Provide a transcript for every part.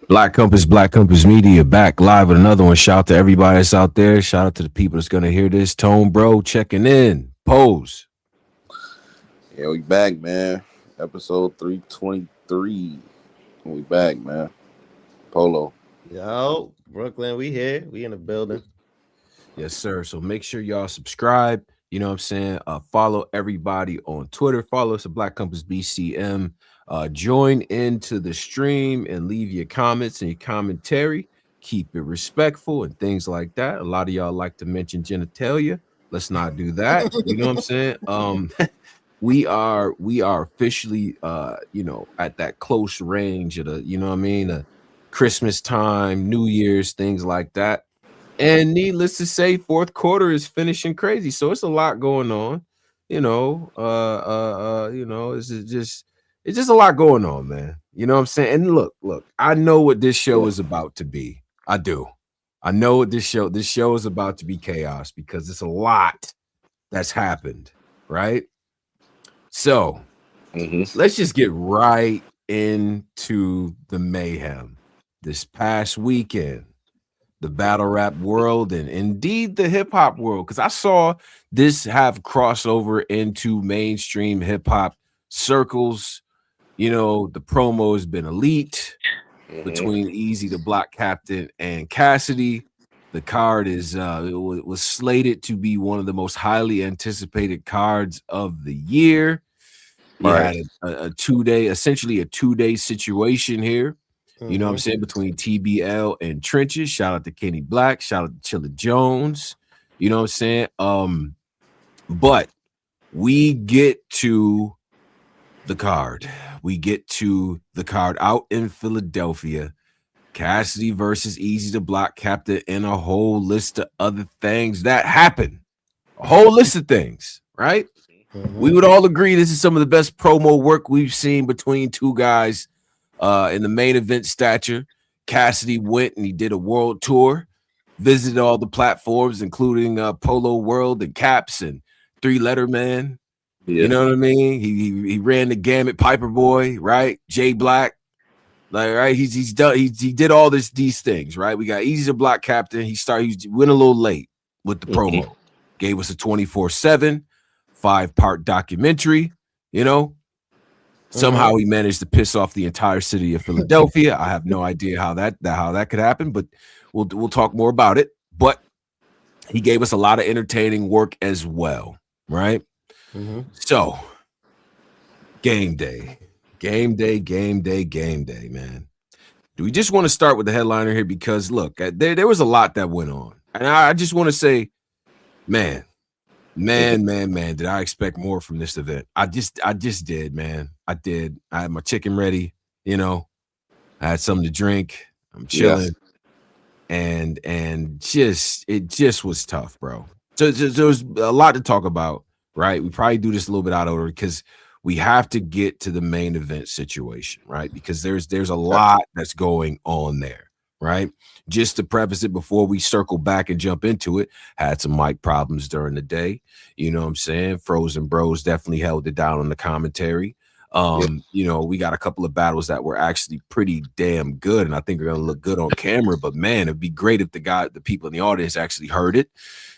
Black Compass Media, back live with another one. Shout out to everybody that's out there. Shout out to the people that's gonna hear this. Tone Bro checking in. Pose. Yeah, we back, man. Episode 323. We back, man. Polo. Yo, Brooklyn, we here. We in the building. Yes, sir. So make sure y'all subscribe. You know what I'm saying? Follow everybody on Twitter. Follow us at Black Compass BCM. Join into the stream and leave your comments and your commentary. Keep it respectful and things like that. A lot of y'all like to mention genitalia. Let's not do that. You know what I'm saying? We are officially at that close range of the, you know what I mean, Christmas time, New Year's, things like that. And needless to say, fourth quarter is finishing crazy. So it's a lot going on. It's just a lot going on, man. You know what I'm saying? And look, I know what this show is about to be. I do. I know what this show is about to be chaos because it's a lot that's happened, right? So let's just get right into the mayhem this past weekend. The battle rap world and indeed the hip hop world, because I saw this have crossover into mainstream hip hop circles. You know, the promo has been elite between Eazy, the Black Captain, and Cassidy. The card is was slated to be one of the most highly anticipated cards of the year. You had a 2-day, essentially a 2-day situation here. You know what I'm saying? Between TBL and Trenches. Shout out to Kenny Black. Shout out to Chilla Jones. You know what I'm saying? But we get to the card. We get to the card out in Philadelphia. Cassidy versus Eazy the Black Captain and a whole list of other things that happen. A whole list of things, right? We would all agree this is some of the best promo work we've seen between two guys in the main event stature. Cassidy went and he did a world tour, visited all the platforms, including Polo World and Caps and Three Letter Man. Yeah. You know what I mean? He ran the gamut, Piper Boy, right? Jay Black, like right. He's done. He did all these things, right? We got Eazy the Black Captain. He went a little late with the promo. Gave us a 24/7 5-part documentary. You know. Somehow he managed to piss off the entire city of Philadelphia. I have no idea how that could happen, but we'll talk more about it. But he gave us a lot of entertaining work as well, right? So, game day, man. Do we just want to start with the headliner here? Because look, there was a lot that went on, and I just want to say, man, did I expect more from this event? I just did, man. I did. I had my chicken ready, you know. I had something to drink. I'm chilling. And it just was tough, bro. So there's a lot to talk about, right? We probably do this a little bit out of order because we have to get to the main event situation, right? Because there's a lot that's going on there, right? Just to preface it before we circle back and jump into it, had some mic problems during the day. You know what I'm saying? Frozen Bros definitely held it down on the commentary. You know, we got a couple of battles that were actually pretty damn good, and I think they're gonna look good on camera. But man, it'd be great if the people in the audience actually heard it.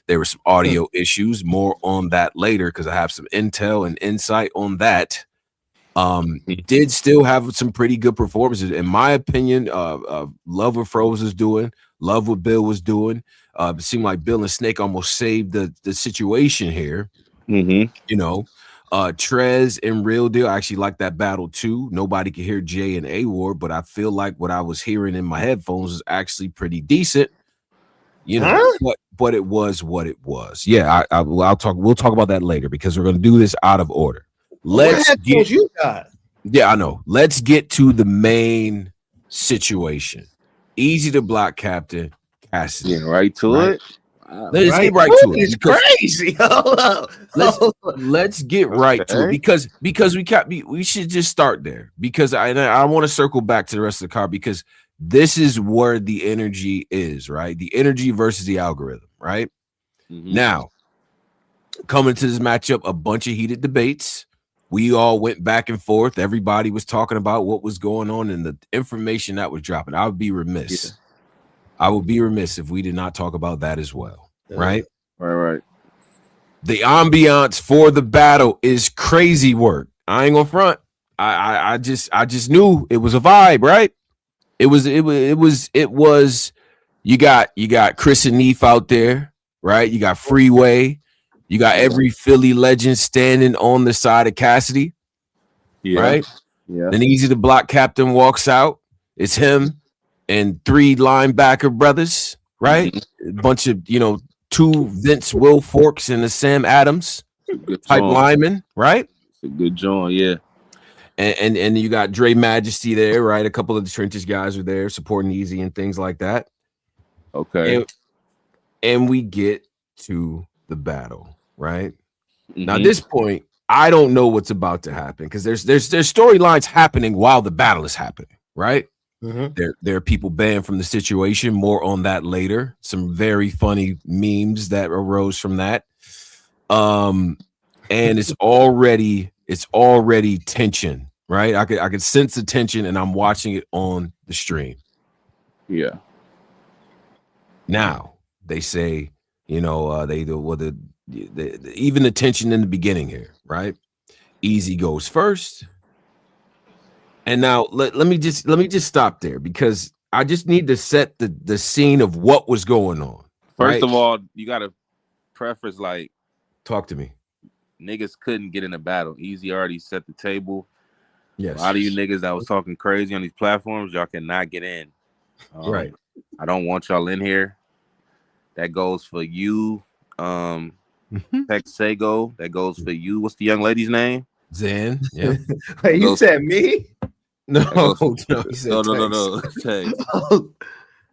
There were some audio issues. More on that later because I have some intel and insight on that. Did still have some pretty good performances, in my opinion. Love what Froze is doing, love what Bill was doing. It seemed like Bill and Snake almost saved the situation here. You know, Trez and Real Deal, I actually like that battle too. Nobody could hear Jay and A-War, but I feel like what I was hearing in my headphones is actually pretty decent. You know, but it was what it was. Yeah, we'll talk about that later because we're gonna do this out of order. You got? Yeah, I know. Let's get to the main situation. Eazy the Black Captain, Cassidy. Getting right to it. Let's get right to it. It's crazy. Let's get right to it because we should just start there because I want to circle back to the rest of the card because this is where the energy is, right? The energy versus the algorithm, right? Now, coming to this matchup, a bunch of heated debates. We all went back and forth. Everybody was talking about what was going on and the information that was dropping. I would be remiss. Yeah. I would be remiss if we did not talk about that as well. Right? Right. The ambiance for the battle is crazy work. I ain't gonna front. I just knew it was a vibe, right? It was. You got Chris and Neef out there, right? You got Freeway. You got every Philly legend standing on the side of Cassidy, right? Yeah. Then Eazy the block captain walks out. It's him and 3 linebacker brothers, right? A bunch of 2 Vince Wilforks and a Sam Adams type lineman, right? It's a good joint, yeah. And you got Dre Majesty there, right? A couple of the Trenches guys are there supporting Eazy and things like that. Okay. And we get to the battle, right? Now, at this point, I don't know what's about to happen because there's storylines happening while the battle is happening, right? There are people banned from the situation. More on that later. Some very funny memes that arose from that. And it's already tension, right? I could sense the tension, and I'm watching it on the stream. Yeah. Now they say, even the tension in the beginning here, right? Eazy goes first. And now let me just stop there because I just need to set the scene of what was going on. First of all, you gotta preface like talk to me. Niggas couldn't get in a battle. Eazy already set the table. Yes. A lot of you niggas that was talking crazy on these platforms, y'all cannot get in. Right. I don't want y'all in here. That goes for you, Texago. That goes for you. What's the young lady's name? Zan. Yeah. Wait, you said me? No, he said no. Tex.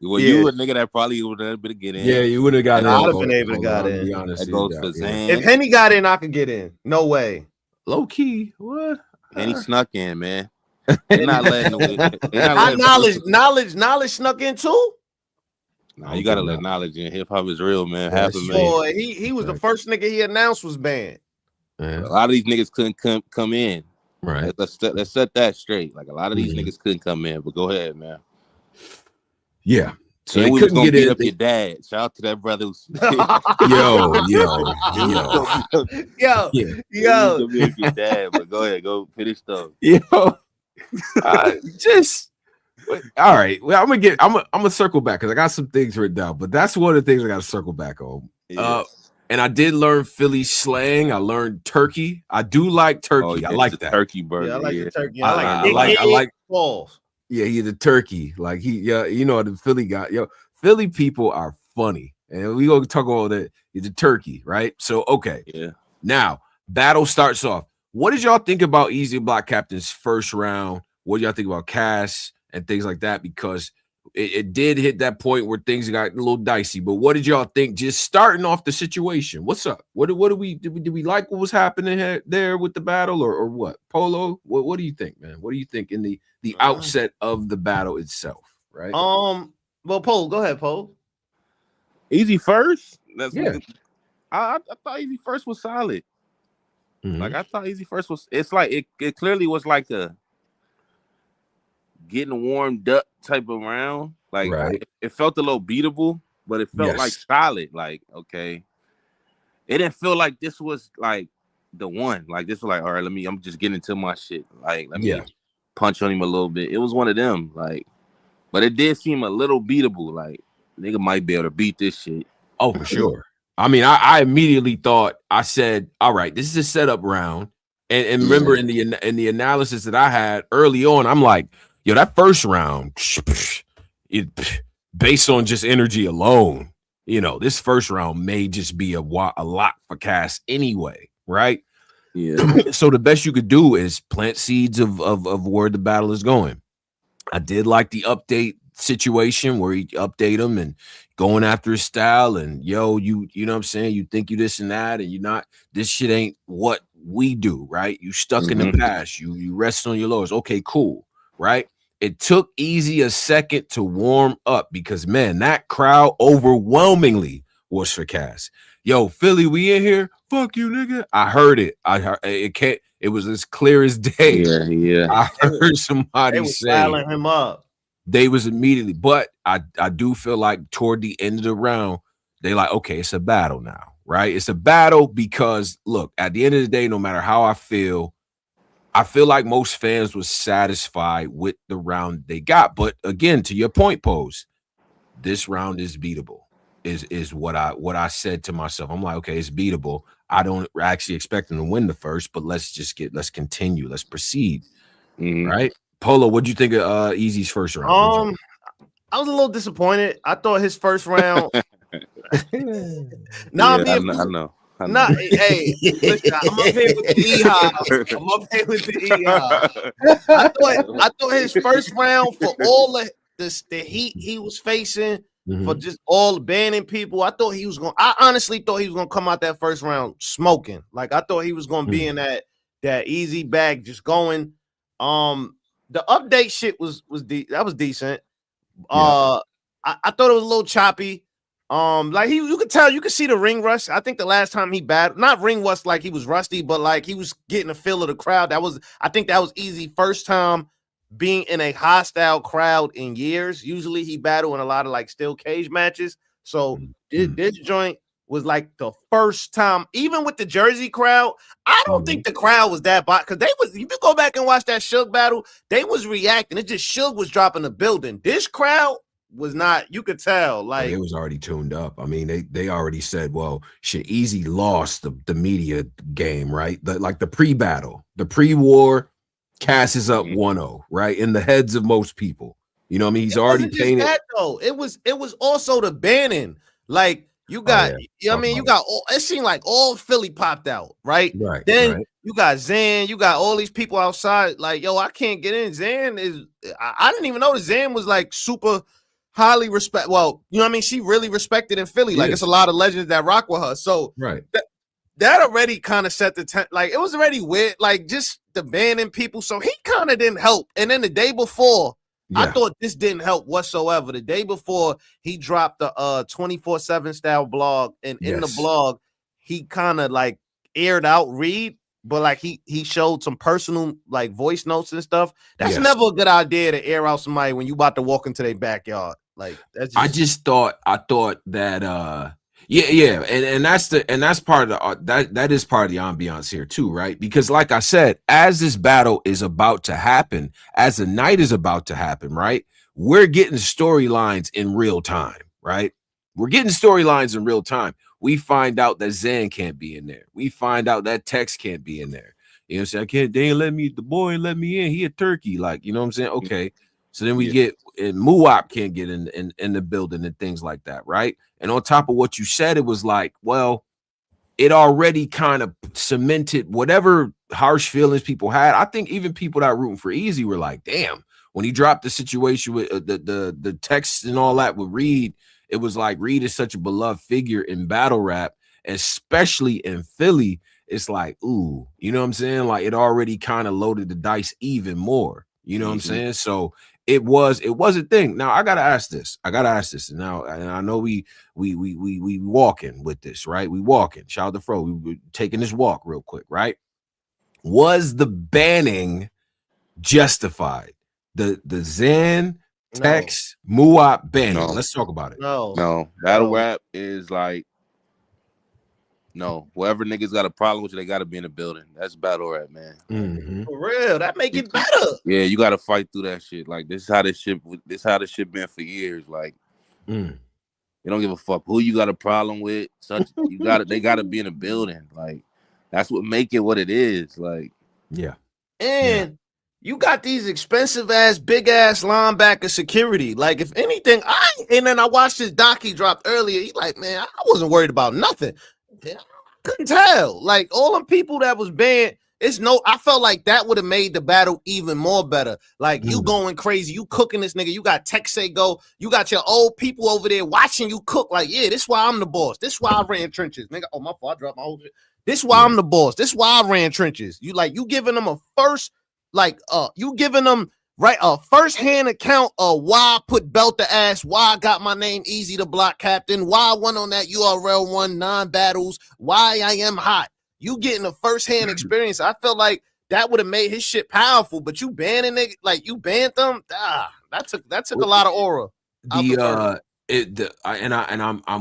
Well, you a nigga that probably would have been to get in. Yeah, you would have gotten in. I would have been able to get in. Be honest, that goes for Zan. If Henny got in, I could get in. No way. Low key. What? Henny snuck in, man. They're not letting knowledge snuck in too. Nah, you gotta let knowledge in. Hip hop is real, man. Yeah, Half a million. Boy, he was the first nigga he announced was banned. A lot of these niggas couldn't come in. Right. Let's set that straight. Like a lot of these niggas couldn't come in, but go ahead, man. Yeah. So we was gonna beat up your dad. Shout out to that brother. Yo. Your dad, but go ahead, go finish stuff. Yo. All right. Well, I'm gonna circle back because I got some things written down, but that's one of the things I got to circle back on. And I did learn Philly slang. I learned turkey. I do like turkey. I like that turkey burger. Yeah, I like the turkey. I like balls. Yeah, he's a turkey. Like the Philly guy. Philly people are funny, and we gonna talk about that. He's a turkey, right? So okay. Yeah. Now battle starts off. What did y'all think about Eazy Block Captain's first round? What did y'all think about Cass and things like that? Because it did hit that point where things got a little dicey. But what did y'all think? Just starting off the situation. What's up? Did we like what was happening there with the battle or what? Polo, what do you think, man? What do you think in the outset of the battle itself? Right. Well, Pole, go ahead, Pole. Eazy first. I thought Eazy first was solid. Like I thought Eazy first was. It's like it clearly was like a getting warmed up type of round. Like it felt a little beatable, but it felt like solid. Like okay, it didn't feel like this was like the one. Like this was like all right. I'm just getting into my shit. Like let me punch on him a little bit. It was one of them. Like, but it did seem a little beatable. Like nigga might be able to beat this shit. Oh, for sure. I mean, I immediately thought, I said, all right, this is a setup round. And remember in the analysis that I had early on, I'm like, yo, that first round, based on just energy alone, this first round may just be a lot for Cass anyway, right? Yeah. So the best you could do is plant seeds of where the battle is going. I did like the update situation where he update him and going after his style and you know what I'm saying, you think you this and that and you're not, this shit ain't what we do, right? You stuck in the past, you rest on your laurels. Okay, cool, right? It took Eazy a second to warm up because man, that crowd overwhelmingly was for Cass. Yo, Philly, we in here? Fuck you, nigga. I heard it. It It was as clear as day. Yeah. I heard somebody say him up. They was immediately, but I do feel like toward the end of the round, they like, okay, it's a battle now, right? It's a battle because look, at the end of the day, no matter how I feel like most fans was satisfied with the round they got. But again, to your point, Pose, this round is beatable. Is what I said to myself. I'm like, okay, it's beatable. I don't actually expect them to win the first, but let's continue. Let's proceed. Right? Polo, what'd you think of Eazy's first round? I was a little disappointed. I thought his first round. I know. Hey, listen, I'm up here with the I thought his first round for all the heat he was facing, for just all banning people. I honestly thought he was gonna come out that first round smoking. Like I thought he was gonna be in that Eazy bag, just going. The update shit was decent. I thought it was a little choppy. Like you could see the ring rust. I think the last time he battled, not ring rust like he was rusty, but like he was getting a feel of the crowd. I think that was Eazy first time being in a hostile crowd in years. Usually he battled in a lot of like steel cage matches. So this joint was like the first time, even with the Jersey crowd. I don't think the crowd was that bad, because if you go back and watch that Suge battle, they was reacting. It just Suge was dropping the building. This crowd was not, you could tell. Like it was already tuned up. I mean, they already said, well, shit, Eazy lost the media game, right? The pre-battle, the pre-war, Cass is up 1-0, right? In the heads of most people. You know what I mean? He's already painted. That, though. It was also the banning. Like you got, you know what I mean? You got it seemed like all Philly popped out, right? Right. Then you got Zan, you got all these people outside, like, yo, I can't get in. Zan I didn't even know that Zan was like super highly respect. Well, you know what I mean? She really respected in Philly. Like, it's a lot of legends that rock with her. So that already kind of set the like it was already weird, like just the banning people. So he kind of didn't help. And then the day before, I thought this didn't help whatsoever. The day before, he dropped the 24/7 style blog, and in the blog, he kind of like aired out Reed, but like he showed some personal like voice notes and stuff. That's never a good idea to air out somebody when you about to walk into their backyard. Like that's just, I thought that and that's part of that is part of the ambiance here too, right? Because like I said, as this battle is about to happen, as the night is about to happen, right? We're getting storylines in real time, right? We're getting storylines in real time. We find out that Zan can't be in there. We find out that Tex can't be in there. You know what I'm saying? They ain't let me, the boy let me in. He a turkey, like, you know what I'm saying? Okay. So then we get, and Muwap can't get in the building and things like that, right? And on top of what you said, it was like, well, it already kind of cemented whatever harsh feelings people had. I think even people that were rooting for Eazy were like, damn, when he dropped the situation with the text and all that with Reed, it was like Reed is such a beloved figure in battle rap, especially in Philly. It's like, ooh, you know what I'm saying? Like it already kind of loaded the dice even more. You know what I'm saying? So it was a thing. Now I gotta ask this. Now, and I know we walking with this, right? We walking. Shout out to Fro. We were taking this walk real quick, right? Was the banning justified? The Zen, Tex, Muwap banning. No. Let's talk about it. No. Battle rap is like, no, whoever niggas got a problem with you, they gotta be in the building. That's battle rap, man. For real, that make it better. Yeah, you gotta fight through that shit. Like this is how this shit been for years. Like, they don't give a fuck who you got a problem with. They gotta be in the building. Like, that's what make it what it is. Like, and you got these expensive ass, big ass linebacker security. Like, if anything, and then I watched this doc he dropped earlier. He's like, man, I wasn't worried about nothing. I couldn't tell. Like all them people that was banned, I felt like that would have made the battle even more better. Like you going crazy, you cooking this nigga. You got Texay go. You got your old people over there watching you cook. Like, yeah, this is why I'm the boss. This is why I ran trenches, nigga. Oh, my fault, I dropped my whole shit. This is why I'm the boss. This is why I ran trenches. You giving them a first, you giving them a first-hand account of why I put belt to ass, why I got my name Eazy the Block Captain, why I went on that URL 1 9 battles, why I am hot. You getting a first-hand experience. I felt like that would have made his shit powerful. But you banning it, like you banned them. That took a lot of aura. I'm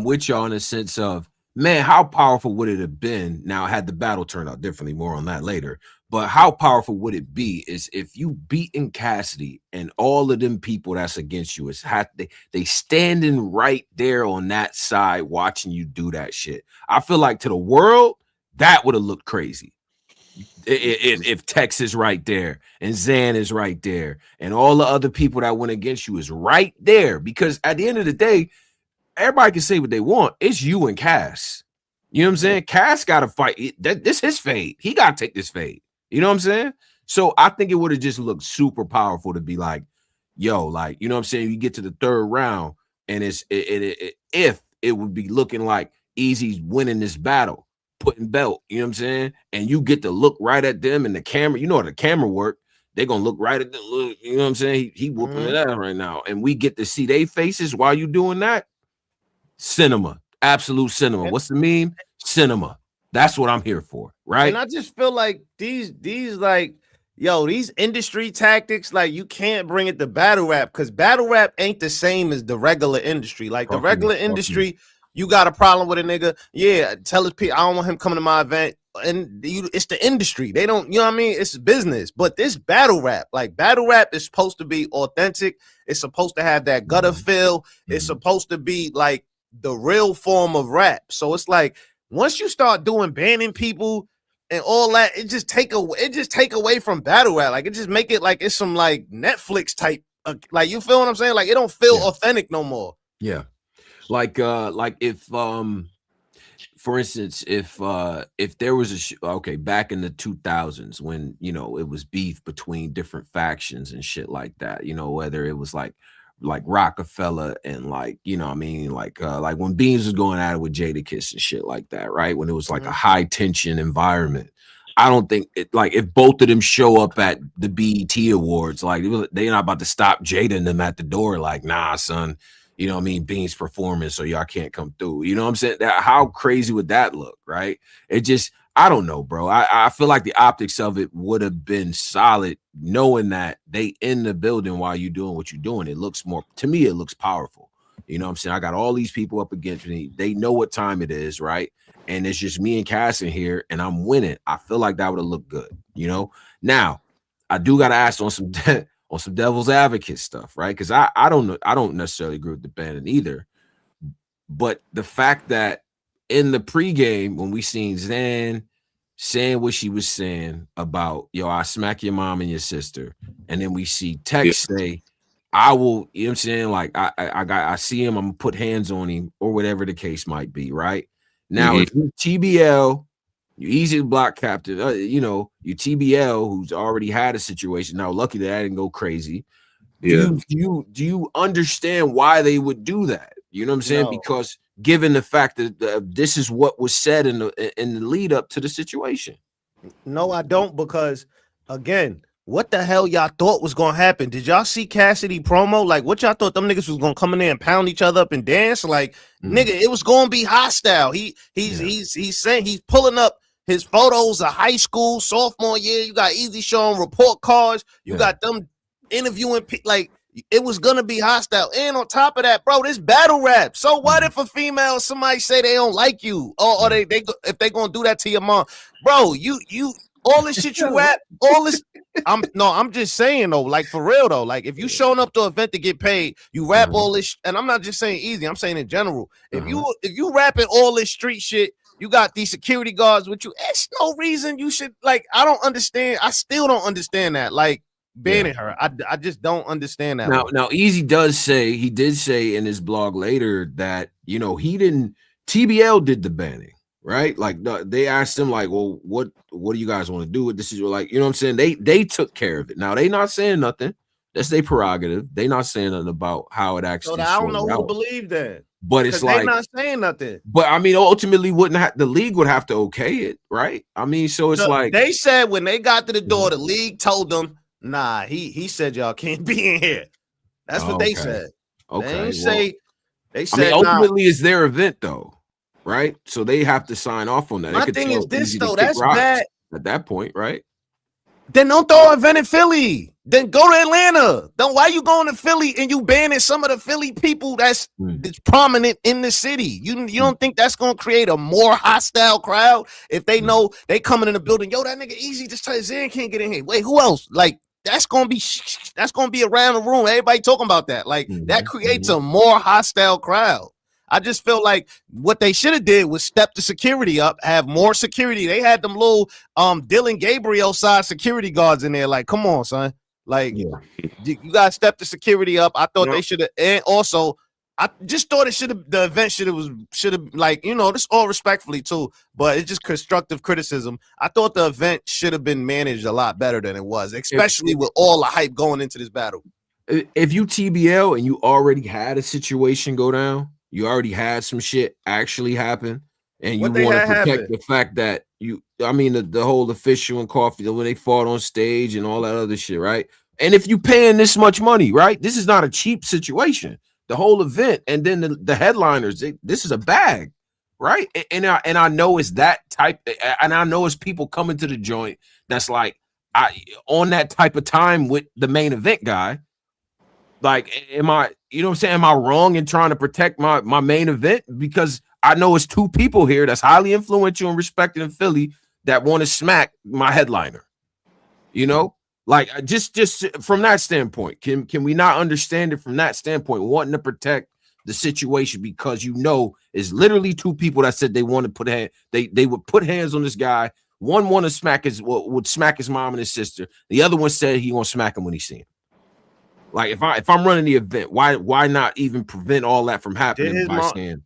with y'all in the sense of, man, how powerful would it have been? Now, had the battle turned out differently, more on that later. But how powerful would it be is if you beaten Cassidy and all of them people that's against you they standing right there on that side watching you do that shit. I feel like to the world that would have looked crazy. If Tex is right there and Zan is right there and all the other people that went against you is right there, because at the end of the day, everybody can say what they want. It's you and Cass. You know what I'm saying? Cass got to fight. This his fate. He got to take this fate. You know what I'm saying? So I think it would have just looked super powerful to be like, yo, like, you know what I'm saying? You get to the third round and if it would be looking like Eazy's winning this battle, putting belt, you know what I'm saying? And you get to look right at them and the camera, you know how the camera work. They're going to look right at them. Look, you know what I'm saying? He whooping it out right now. And we get to see their faces while you doing that. Cinema. Absolute cinema. What's the meme? Cinema. That's what I'm here for, right? And I just feel like these like, yo, these industry tactics, like you can't bring it to battle rap because battle rap ain't the same as the regular industry. Like the regular industry, you got a problem with a nigga. Yeah, tell his people I don't want him coming to my event. And it's the industry. They don't, you know what I mean? It's business. But this battle rap, like battle rap is supposed to be authentic. It's supposed to have that gutter feel. It's supposed to be like the real form of rap. So it's like once you start doing banning people and all that, it just take away from battle rap. Like it just make it like it's some like Netflix type, like you feel what I'm saying? Like it don't feel authentic no more. Yeah, like if for instance, if there was back in the 2000s when you know it was beef between different factions and shit like that, you know, whether it was like Rockefeller and like, you know what I mean, like when Beans was going at it with Jadakiss and shit like that, right? When it was like a high tension environment. I don't think it, like if both of them show up at the BET Awards, like they're not about to stop Jada and them at the door, like, nah, son, you know what I mean, Beans performing, so y'all can't come through. You know what I'm saying? How crazy would that look, right? It just, I don't know, bro. I feel like the optics of it would have been solid, knowing that they in the building while you're doing what you're doing. It looks more, to me, it looks powerful. You know what I'm saying? I got all these people up against me. They know what time it is, right? And it's just me and Cass in here, and I'm winning. I feel like that would have looked good, you know? Now, I do got to ask on some on some devil's advocate stuff, right? Because I don't necessarily agree with the banning either. But the fact that in the pregame, when we seen Zan saying what she was saying about, yo, I smack your mom and your sister, and then we see Tex say, I will, you know what I'm saying? Like I see him, I'm gonna put hands on him, or whatever the case might be, right? Now, if you TBL, you Eazy block captain, you know, you TBL who's already had a situation. Now, lucky that I didn't go crazy. Do you understand why they would do that? You know what I'm saying? No. Because given the fact that this is what was said in the lead up to the situation. No, I don't, because again, what the hell y'all thought was gonna happen? Did y'all see Cassidy promo? Like, what y'all thought them niggas was gonna come in there and pound each other up and dance? Like, nigga, it was gonna be hostile. He's saying he's pulling up his photos of high school, sophomore year. You got Eazy showing report cards. You got them interviewing, like, it was gonna be hostile. And on top of that, bro, this battle rap. So what if a female, somebody say they don't like you, or they if they gonna do that to your mom, bro? You all this shit you rap, all this. I'm just saying though, like for real though, like if you showing up to an event to get paid, you rap all this, and I'm not just saying Eazy, I'm saying in general. If you rapping all this street shit, you got these security guards with you. It's no reason you should, like, I don't understand. I still don't understand that. Like, banning her, I just don't understand that. Now Eazy did say in his blog later that, you know, TBL did the banning, right? Like they asked him like, well, what do you guys want to do with this? Like, you know what I'm saying? They took care of it. Now they not saying nothing. That's their prerogative. They not saying nothing about how it actually. So I don't know who to believe that. But it's like they're not saying nothing. But I mean, ultimately, the league would have to okay it, right? I mean, so it's like they said when they got to the door, the league told them, nah, he said y'all can't be in here. That's what they said. Okay. They said, I mean, ultimately, it's their event though, right? So they have to sign off on that. My thing is this though, that's bad at that point, right? Then don't throw an event in Philly. Then go to Atlanta. Don't. Why you going to Philly and you banning some of the Philly people that's prominent in the city? You don't think that's gonna create a more hostile crowd if they know they coming in the building? Yo, that nigga Eazy just tell Zen can't get in here. Wait, who else? Like that's gonna be around the room. Everybody talking about that. Like that creates a more hostile crowd. I just feel like what they should have did was step the security up, have more security. They had them little Dylan Gabriel size security guards in there. Like, come on, son. Like, you gotta step the security up. I thought they should have, and also I just thought the event should have like, you know, this all respectfully too, but it's just constructive criticism. I thought the event should have been managed a lot better than it was, especially with all the hype going into this battle. If you TBL and you already had a situation go down, you already had some shit actually happen, and you want to protect the fact that the whole official and coffee when they fought on stage and all that other shit, right? And if you paying this much money, right, this is not a cheap situation. The whole event, and then the headliners, this is a bag, right? And I know it's that type, and I know it's people coming to the joint that's like on that type of time with the main event guy. Like, am I, you know what I'm saying? Am I wrong in trying to protect my main event? Because I know it's two people here that's highly influential and respected in Philly that want to smack my headliner. You know, like just from that standpoint, can we not understand it from that standpoint, wanting to protect the situation because you know it's literally two people that said they want to put they would put hands on this guy. One would smack his mom and his sister. The other one said he won't smack him when he see him. Like if I'm running the event, why not even prevent all that from happening by saying?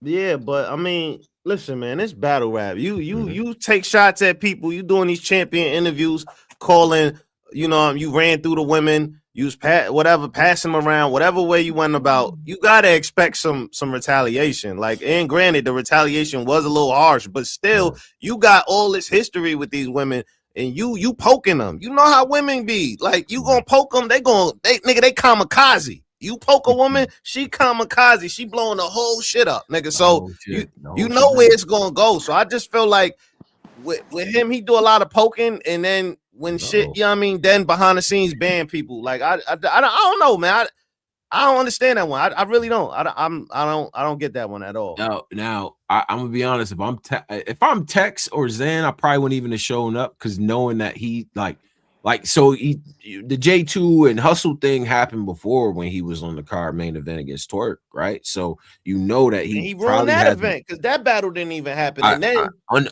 Yeah, but I mean, listen, man, it's battle rap. You take shots at people. You doing these champion interviews, calling. You know, you ran through the women. You was passing them around, whatever way you went about. You gotta expect some retaliation. Like, and granted, the retaliation was a little harsh, but still, you got all this history with these women. And you poking them. You know how women be. Like, you gonna poke them, they kamikaze. You poke a woman, she kamikaze. She blowing the whole shit up, nigga. So you know where it's gonna go. So I just feel like with him, he do a lot of poking, and then when shit, you know what I mean, then behind the scenes ban people. Like I don't know, man. I don't understand that one. I really don't. I don't get that one at all. Now I'm gonna be honest. If I'm Tex or Zan, I probably wouldn't even have shown up because knowing that he the J2 and Hustle thing happened before when he was on the card main event against Twerk, right? So you know that he ruined that event because that battle didn't even happen. And then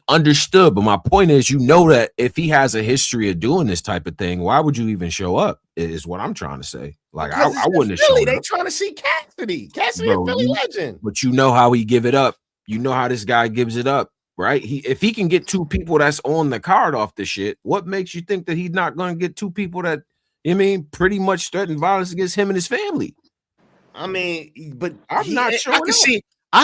understood, but my point is, you know that if he has a history of doing this type of thing, why would you even show up? Is what I'm trying to say. Like I wouldn't have shown up. They trying to see Cassidy, bro, a Philly legend. But you know how he give it up. You know how this guy gives it up. Right, if he can get two people that's on the card off the shit, what makes you think that he's not going to get two people that, pretty much threaten violence against him and his family? I mean, but I'm not sure. I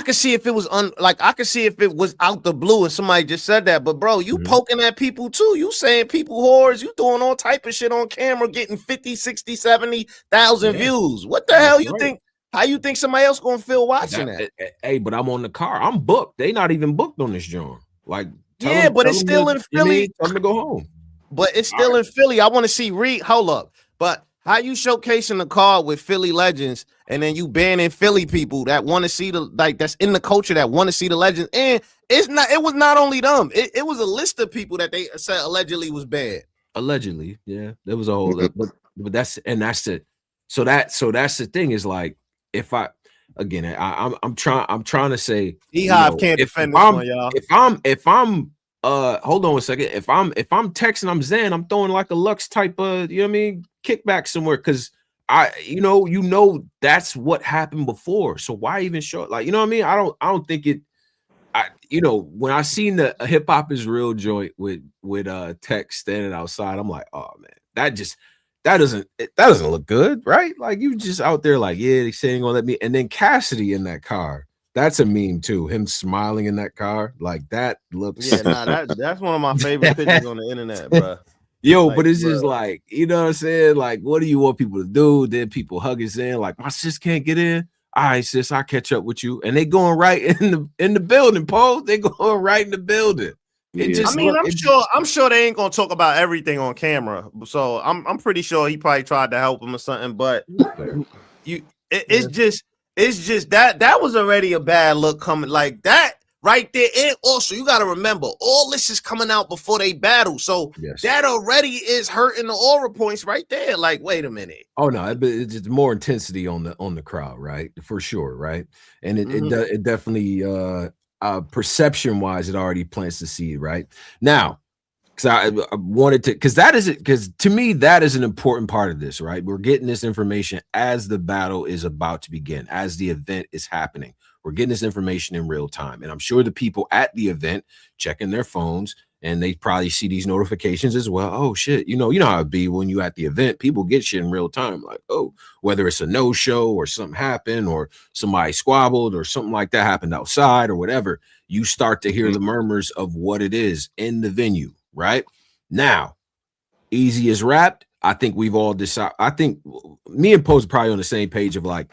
could see if it was I could see if it was out the blue and somebody just said that. But bro, you poking at people too. You saying people whores. You doing all type of shit on camera, getting 50, 60, 70,000 views. What the hell you think? How you think somebody else gonna feel watching that? Hey, but I'm on the car. I'm booked. They not even booked on this joint. Like, but it's still in Philly. Tell them to go home. But it's still in Philly. I want to see Reed. Hold up. But how you showcasing the card with Philly legends, and then you banning Philly people that want to see that's in the culture that want to see the legends? And it was not only them. It was a list of people that they said allegedly was bad. Allegedly, yeah. There was a whole but that's it. So that's the thing is like, if I'm trying to say Beehive can't defend this one, y'all. If I'm hold on a second. If I'm texting, I'm Zen, I'm throwing like a Lux type of, you know what I mean, kickback somewhere, because you know that's what happened before. So why even show it? Like, you know what I mean? I don't think it. When I seen the Hip Hop Is Real joint with Tex standing outside, I'm like, oh man, that doesn't look good, right? Like, you just out there like, yeah, they saying gonna let me. And then Cassidy in that car, that's a meme too. Him smiling in that car, like that looks. Yeah, that's one of my favorite pictures on the internet, bro. Yo, like, but it's just like, you know what I'm saying? Like, what do you want people to do? Then people hug his in, like, my sis can't get in. All right, sis, I'll catch up with you. And they going right in the building, Paul. They going right in the building. I'm sure they ain't gonna talk about everything on camera. So I'm pretty sure he probably tried to help him or something. But it's just that was already a bad look coming like that right there. And also, you got to remember, all this is coming out before they battle, so that already is hurting the aura points right there. Like, wait a minute. Oh no, it's just more intensity on the crowd, right? For sure, right? And it definitely perception wise, it already plants the seed, right? Now, because I wanted to, because to me that is an important part of this, right? We're getting this information as the battle is about to begin, as the event is happening. We're getting this information in real time, and I'm sure the people at the event checking their phones, and they probably see these notifications as well. Oh shit, you know how it be when you at the event, people get shit in real time, like, oh, whether it's a no-show or something happened or somebody squabbled or something like that happened outside or whatever, you start to hear the murmurs of what it is in the venue. Right now, Eazy is wrapped. I think we've all decided. I think me and Post are probably on the same page of like,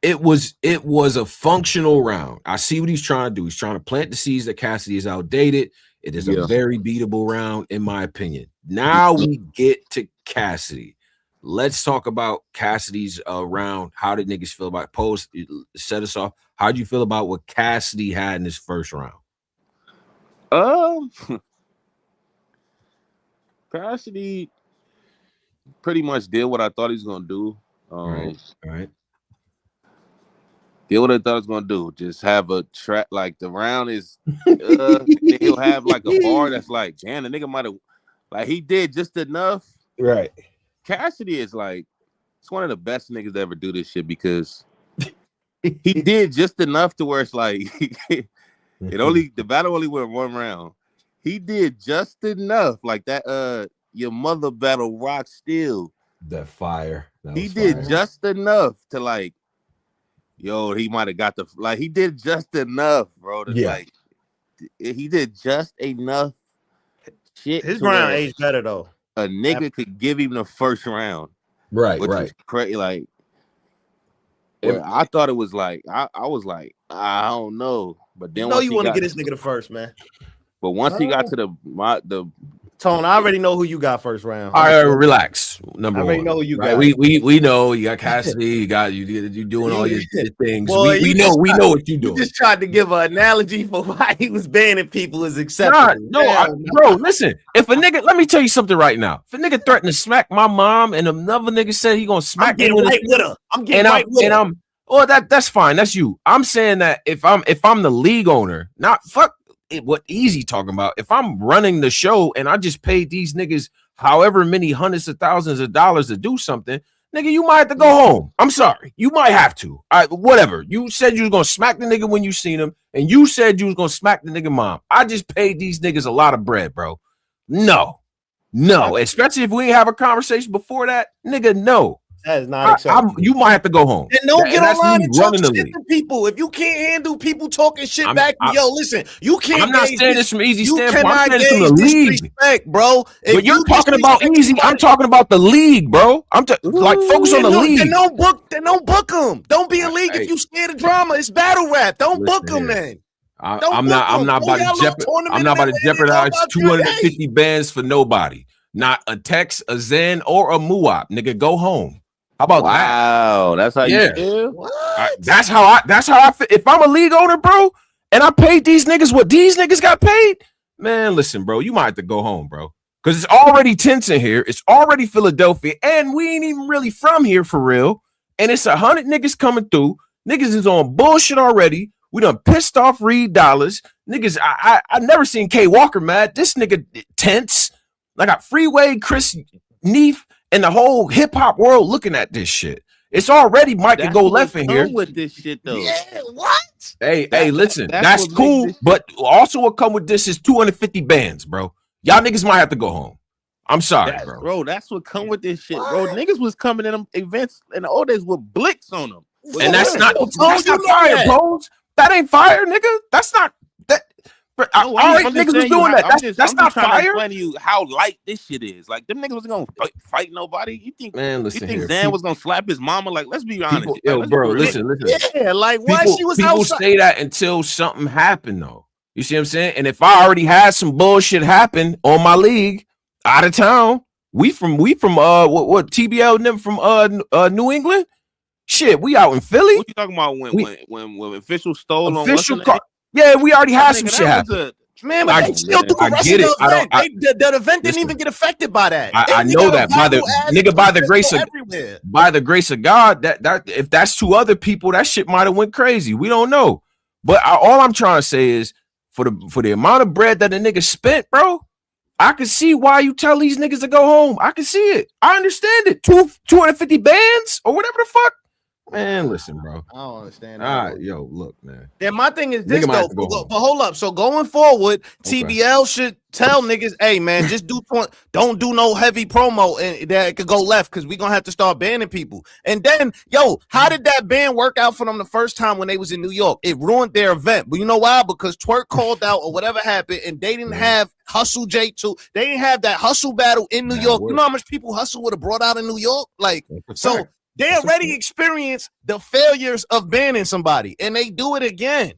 it was a functional round. I see what he's trying to do. He's trying to plant the seeds that Cassidy is outdated. It is a very beatable round, in my opinion. Now we get to Cassidy. Let's talk about Cassidy's round. How did niggas feel about it? Post? Set us off. How did you feel about what Cassidy had in his first round? Cassidy pretty much did what I thought he was gonna do. Right. Did what I thought he was gonna do. Just have a track like the round is. He'll have like a bar that's like, damn, the nigga might have, like he did just enough. Right. Cassidy is like, it's one of the best niggas to ever do this shit because he did just enough to where it's like the battle only went one round. He did just enough, like that. Your mother battle rock still. That fire. He did just enough to like, yo. He might have got the like. He did just enough, bro. To like, he did just enough shit. His round aged better though. A nigga could give him the first round, right? Which is crazy. Like, I thought it was like I was like I don't know, but then you want to get this nigga the first, man. But once he got to the Tone, I already know who you got first round. All right, relax. Number one. I already know who you got. We know you got Cassidy. You doing all your things. Boy, we know what you doing. You just tried to give an analogy for why he was banning people is acceptable. Bro, listen. If a nigga, let me tell you something right now. If a nigga threatened to smack my mom and another nigga said he gonna smack me with her, I'm getting right with her. Oh, that's fine. That's you. I'm saying that if I'm the league owner, not fuck what Eazy talking about. If I'm running the show and I just paid these niggas however many hundreds of thousands of dollars to do something, nigga, you might have to go home. I'm sorry. You might have to. Whatever. You said you was gonna smack the nigga when you seen him, and you said you was gonna smack the nigga mom. I just paid these niggas a lot of bread, bro. No. Especially if we ain't have a conversation before that, nigga, no. That is not acceptable. You might have to go home. And don't get online and talk shit to people. If you can't handle people talking shit back, yo, listen, you can't. I'm not saying this from Eazy standpoint. I'm saying this from the league, bro. But you're talking about Eazy. I'm talking about the league, bro. Like focus on the league. Then don't book them. Don't be a league if you scared of drama. It's battle rap. Don't book them, man. I'm not about to jeopardize 250 bands for nobody. Not a Tex, a Zen, or a Muap. Nigga, go home. How about that? Wow, that's how you feel? That's how I feel. If I'm a league owner, bro, and I paid these niggas what these niggas got paid, man, listen, bro, you might have to go home, bro. Because it's already tense in here. It's already Philadelphia, and we ain't even really from here for real. And it's 100 niggas coming through. Niggas is on bullshit already. We done pissed off Reed Dollars. Niggas, I never seen K Walker mad. This nigga tense. I got Freeway, Chris Neef, and the whole hip hop world looking at this shit. It's already might could go left in here with this shit though. Yeah, what? Hey, listen, that's cool, but also what come with this is 250 bands, bro. Y'all niggas might have to go home. I'm sorry, bro. That's what come with this shit, bro. Niggas was coming in them events in the old days with blicks on them, and that's not fire, bro. That ain't fire, nigga. That's not that. All right, niggas was doing that. That's not fire. I'm explaining to you how light this shit is. Like them niggas wasn't gonna fight nobody. You think Zan was gonna slap his mama? Like, let's be honest. Bro, listen. Yeah, like why she was people outside. say that until something happened, though. You see what I'm saying? And if I already had some bullshit happen on my league out of town, we from what TBL never from New England? Shit, we out in Philly. What you talking about when officials stole official on car? Yeah, we already had some shit happen. Man, but they still do the rest of the event. The event didn't even get affected by that. I know that by the grace of God, that if that's 2 other people, that shit might have went crazy. We don't know. But all I'm trying to say is for the amount of bread that the nigga spent, bro, I can see why you tell these niggas to go home. I can see it. I understand it. 250 bands or whatever the fuck. Man, listen, bro. I don't understand. All right, yo, look, man. Then my thing is this though. But hold up. So going forward, TBL should tell niggas, hey man, just don't do no heavy promo and that could go left because we gonna have to start banning people. And then, yo, how did that ban work out for them the first time when they was in New York? It ruined their event. But you know why? Because Twerk called out or whatever happened, and they didn't have Hustle J2. They didn't have that hustle battle in New York. You know how much people Hustle would have brought out in New York? Like, so. They already experienced the failures of banning somebody, and they do it again.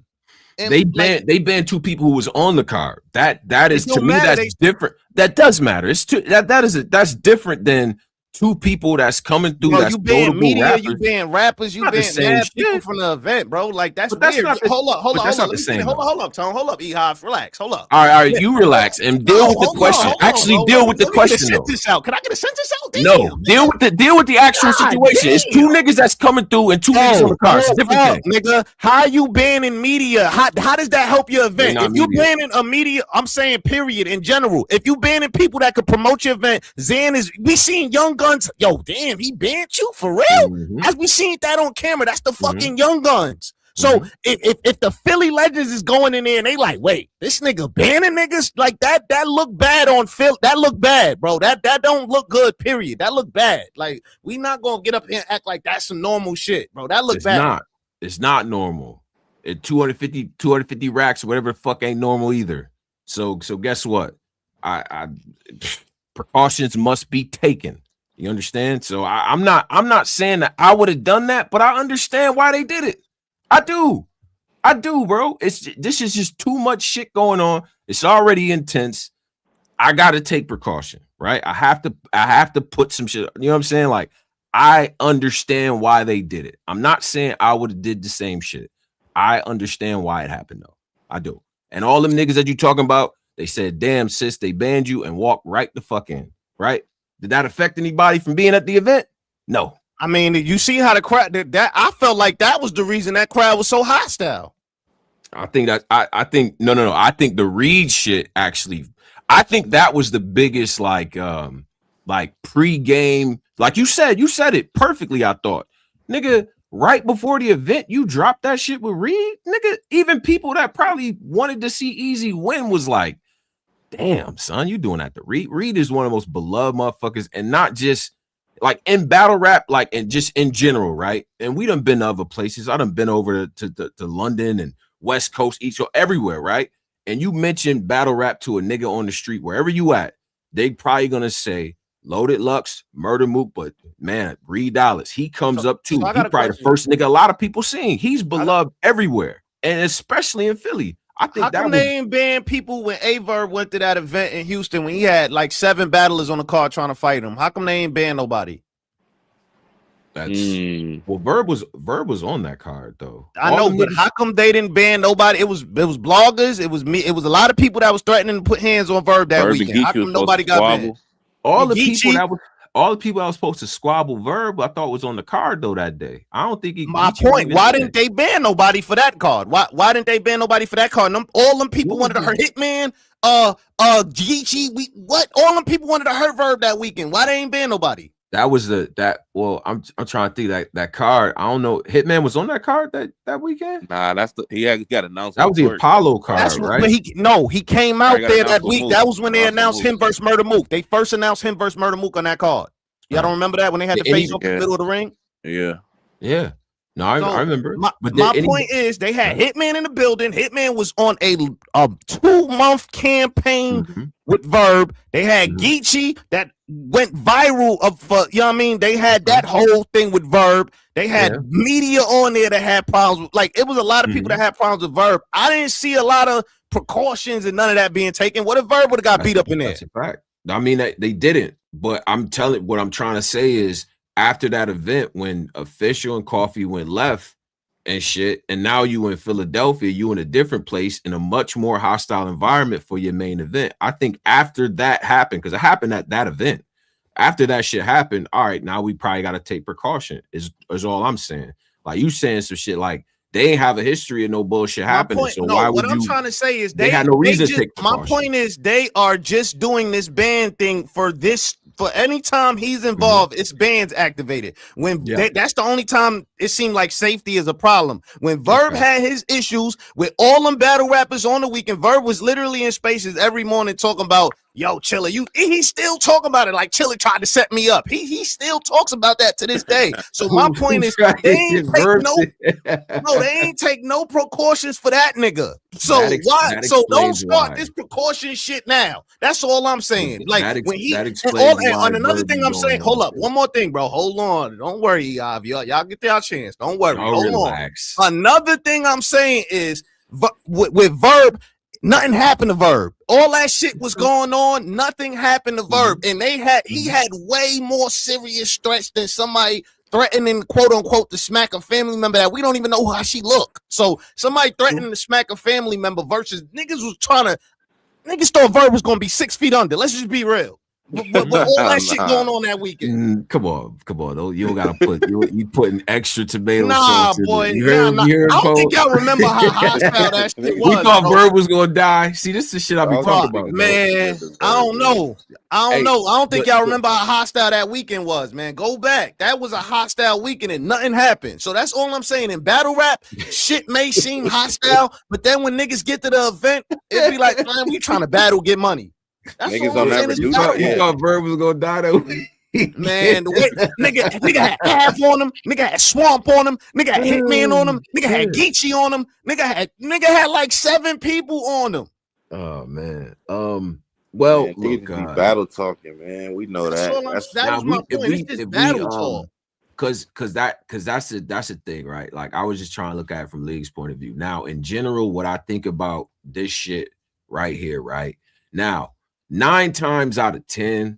And they banned 2 people who was on the card. That is to me that's different. That does matter. It's that's different than 2 people that's coming through. Bro, you ban media, rappers. You ban rappers, you ban people from the event, bro. Like that's weird. Hold up, Tone. Hold up, E-Hive. Relax. Hold up. All right, you relax and deal with the question. Actually, deal with the question. Can I get a sentence out? Damn. No, deal with the actual situation. It's 2 niggas that's coming through and 2 niggas on the card. It's a different thing. Nigga, how you banning media? How does that help your event? If you banning a media, I'm saying period in general. If you banning people that could promote your event, we seen Young Guns. Yo, damn, he banned you for real. As we seen that on camera, that's the fucking Young Guns. So if the Philly Legends is going in there and they like, wait, this nigga banning niggas like that look bad on Phil. That look bad, bro. That don't look good. Period. That look bad. Like we not gonna get up here and act like that's some normal shit, bro. That look bad. It's not normal. At 250 racks or whatever the fuck ain't normal either. So guess what? I precautions must be taken. You understand? So I'm not saying that I would have done that, but I understand why they did it. I do, bro. This is just too much shit going on. It's already intense. I gotta take precaution, right? I have to put some shit. You know what I'm saying? Like I understand why they did it. I'm not saying I would have did the same shit. I understand why it happened though. I do. And all them niggas that you talking about, they said, "Damn sis, they banned you," and walked right the fuck in. Right? Did that affect anybody from being at the event? No. I mean, you see how the crowd that I felt like that was the reason that crowd was so hostile. I think that I think no. I think the Reed shit actually. I think that was the biggest like pre-game. Like you said it perfectly. I thought, nigga, right before the event, you dropped that shit with Reed, nigga. Even people that probably wanted to see Eazy win was like, damn, son, you doing that to Reed. Reed is one of the most beloved motherfuckers, and not just. Like in battle rap, like and just in general, right? And we done been to other places. I done been over to London and West Coast, East Coast, everywhere, right? And you mentioned battle rap to a nigga on the street, wherever you at, they probably gonna say Loaded Lux, Murder Mook, but man, Reed Dallas, he comes up too. He probably the first nigga a lot of people seen. He's beloved everywhere, and especially in Philly. I think how come they ain't ban people when Averb went to that event in Houston when he had like 7 battlers on the card trying to fight him? How come they ain't ban nobody? That's well, Verb was on that card though. I know, but how come they didn't ban nobody? It was bloggers, it was me, it was a lot of people that was threatening to put hands on Verb that weekend. How come nobody got banned? All the people that was supposed to squabble Verb, I thought was on the card though that day. I don't think he. My point. Why didn't they ban nobody for that card? Why didn't they ban nobody for that card? All them people wanted to hurt Hitman. GG. What? All them people wanted to hurt Verb that weekend. Why they ain't ban nobody? That was well, I'm trying to think that card. I don't know. Hitman was on that card that weekend. Nah, he got announced. That was the Apollo card, right? But he came out there that week. That was when they announced him versus Murder Mook. They first announced him versus Murder Mook on that card. Y'all don't remember that when they had the face up in the middle of the ring? Yeah. No, I remember. My point is, they had Hitman in the building. Hitman was on a 2-month campaign with Verb. They had Geechee that went viral you know what I mean? They had that whole thing with Verb. They had media on there that had problems with, like, it was a lot of people that had problems with Verb. I didn't see a lot of precautions and none of that being taken. What if Verb would have got beat up in there? That's a fact. I mean, they didn't, but what I'm trying to say is, after that event, when Official and Coffee went left and shit, and now you in Philadelphia, you in a different place in a much more hostile environment for your main event. I think after that happened, because it happened at that event, after that shit happened, all right, now we probably got to take precaution, is all I'm saying. Like, you saying some shit like, they ain't have a history of no bullshit happening. So why would I'm trying to say is they had no reason to take precaution. My point is, they are just doing this ban thing for any time he's involved, it's bans activated. When that's the only time it seemed like safety is a problem. When Verb had his issues with all them battle rappers on the weekend, Verb was literally in spaces every morning talking about, yo, Chilla, he still talking about it like Chilla tried to set me up. He still talks about that to this day. So my point is, they ain't take no precautions for that nigga. So why? So don't start this precaution shit now. That's all I'm saying. Like, and another thing I'm saying, hold up, one more thing, bro. Hold on. Don't worry, y'all get y'all chance. Don't worry. Hold on. Another thing I'm saying is, with Verb, nothing happened to Verb. All that shit was going on. Nothing happened to Verb. And he had way more serious threats than somebody threatening, quote unquote, to smack a family member that we don't even know how she look. So somebody threatening to smack a family member versus niggas thought Verb was gonna be 6 feet under. Let's just be real. With all that shit going on that weekend. Come on. Though you don't gotta put you putting extra tomato sauce. In Boy, I don't think y'all remember how hostile that shit was. We thought Verb was gonna die. See, this is the shit I be talking about, man. I don't know. I don't think y'all remember how hostile that weekend was, man. Go back. That was a hostile weekend and nothing happened. So that's all I'm saying. In battle rap, shit may seem hostile, but then when niggas get to the event, it'd be like, man, we trying to battle, get money. That's niggas don't ever do that. You thought Verb was gonna die though. Man, nigga had Av on him, nigga had Swamp on him, nigga had Hitman on him, nigga had Geechee on him, nigga had like 7 people on him. Oh man. Well, man, look, battle talking, man. We know that. That was my point. It's just battle talk. Cause that's the thing, right? Like, I was just trying to look at it from League's point of view. Now, in general, what I think about this shit right here, right now, 9 times out of 10,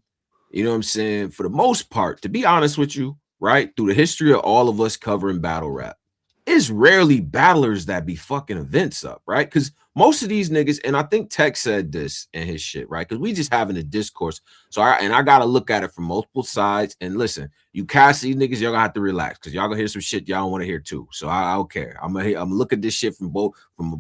you know what I'm saying? For the most part, to be honest with you, right, through the history of all of us covering battle rap, it's rarely battlers that be fucking events up, right? Because most of these niggas, and I think Tech said this in his shit, right? Because we just having a discourse. So I gotta look at it from multiple sides. And listen, you Cassidy niggas, y'all gonna have to relax because y'all gonna hear some shit y'all don't want to hear too. So I don't care. I'm gonna look at this shit from a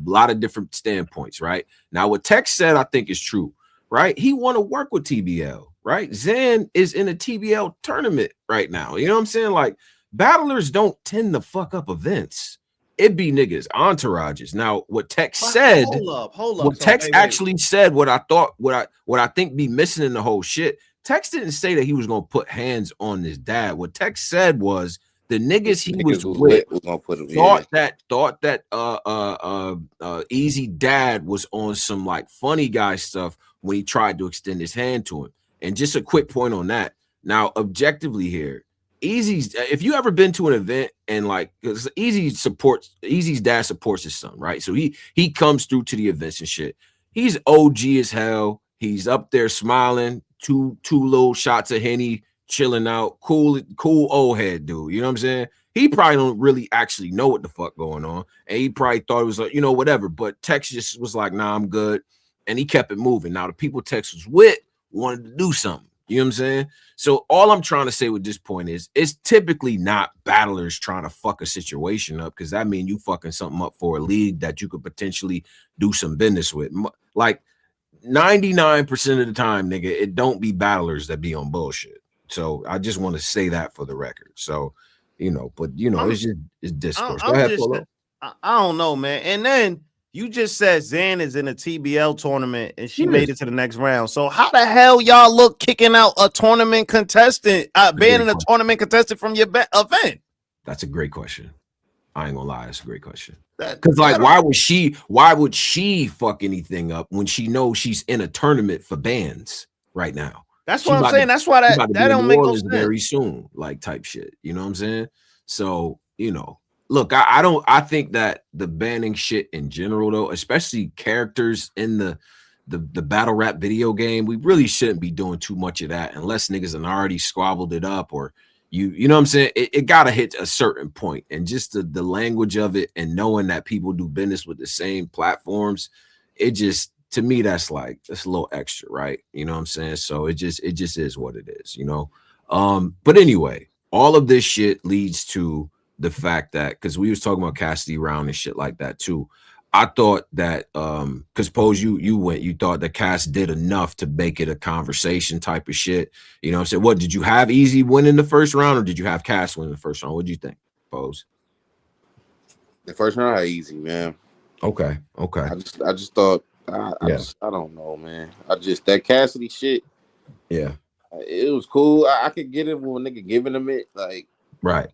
lot of different standpoints, right? Now, what Tech said, I think is true. Right, he want to work with TBL. Right, Zan is in a TBL tournament right now. You know what I'm saying? Like, battlers don't tend to fuck up events. It be niggas, entourages. Now, what Tech said, hold up. What Tech actually said, what I think be missing in the whole shit. Tech didn't say that he was gonna put hands on his dad. What Tech said was the niggas he was with thought that Eazy dad was on some like funny guy stuff when he tried to extend his hand to him. And just a quick point on that. Now, objectively here, Eazy's, if you ever been to an event and like, because Eazy's dad supports his son, right? So he comes through to the events and shit. He's OG as hell. He's up there smiling, two little shots of Henny, chilling out, cool old head dude. You know what I'm saying? He probably don't really actually know what the fuck going on. And he probably thought it was like, whatever. But Tex just was like, nah, I'm good. And he kept it moving. Now, the people Tex was with wanted to do something. You know what I'm saying? So all I'm trying to say with this point is it's typically not battlers trying to fuck a situation up, because that means you fucking something up for a league that you could potentially do some business with. Like 99% of the time, nigga, it don't be battlers that be on bullshit. So I just want to say that for the record. So, it's discourse. Go ahead, Polo. I don't know, man. And then you just said Zan is in a TBL tournament and she made it to the next round. So how the hell y'all look kicking out a tournament contestant, banning a tournament contestant from your event? That's a great question. I ain't gonna lie, it's a great question. Because like, why would she fuck anything up when she knows she's in a tournament for bands right now? That's what I'm saying. That's why that don't make no sense. Very soon, like type shit. You know what I'm saying? So, you know, look, I think that the banning shit in general, though, especially characters in the battle rap video game, we really shouldn't be doing too much of that unless niggas have already squabbled it up, or you know what I'm saying? It gotta hit a certain point, and just the language of it and knowing that people do business with the same platforms, it just, to me, that's a little extra, right? You know what I'm saying? So it just is what it is, you know. But anyway, all of this shit leads to the fact that, because we was talking about Cassidy round and shit like that too. I thought that because Pose, you thought that Cass did enough to make it a conversation type of shit. You know what I'm saying? What did you have Eazy win in the first round, or did you have Cass win in the first round? What do you think, Pose? The first round I had Eazy, man. Okay. I just thought I don't know, man. That Cassidy shit. Yeah. It was cool. I could get it with a nigga giving him it, like. Right.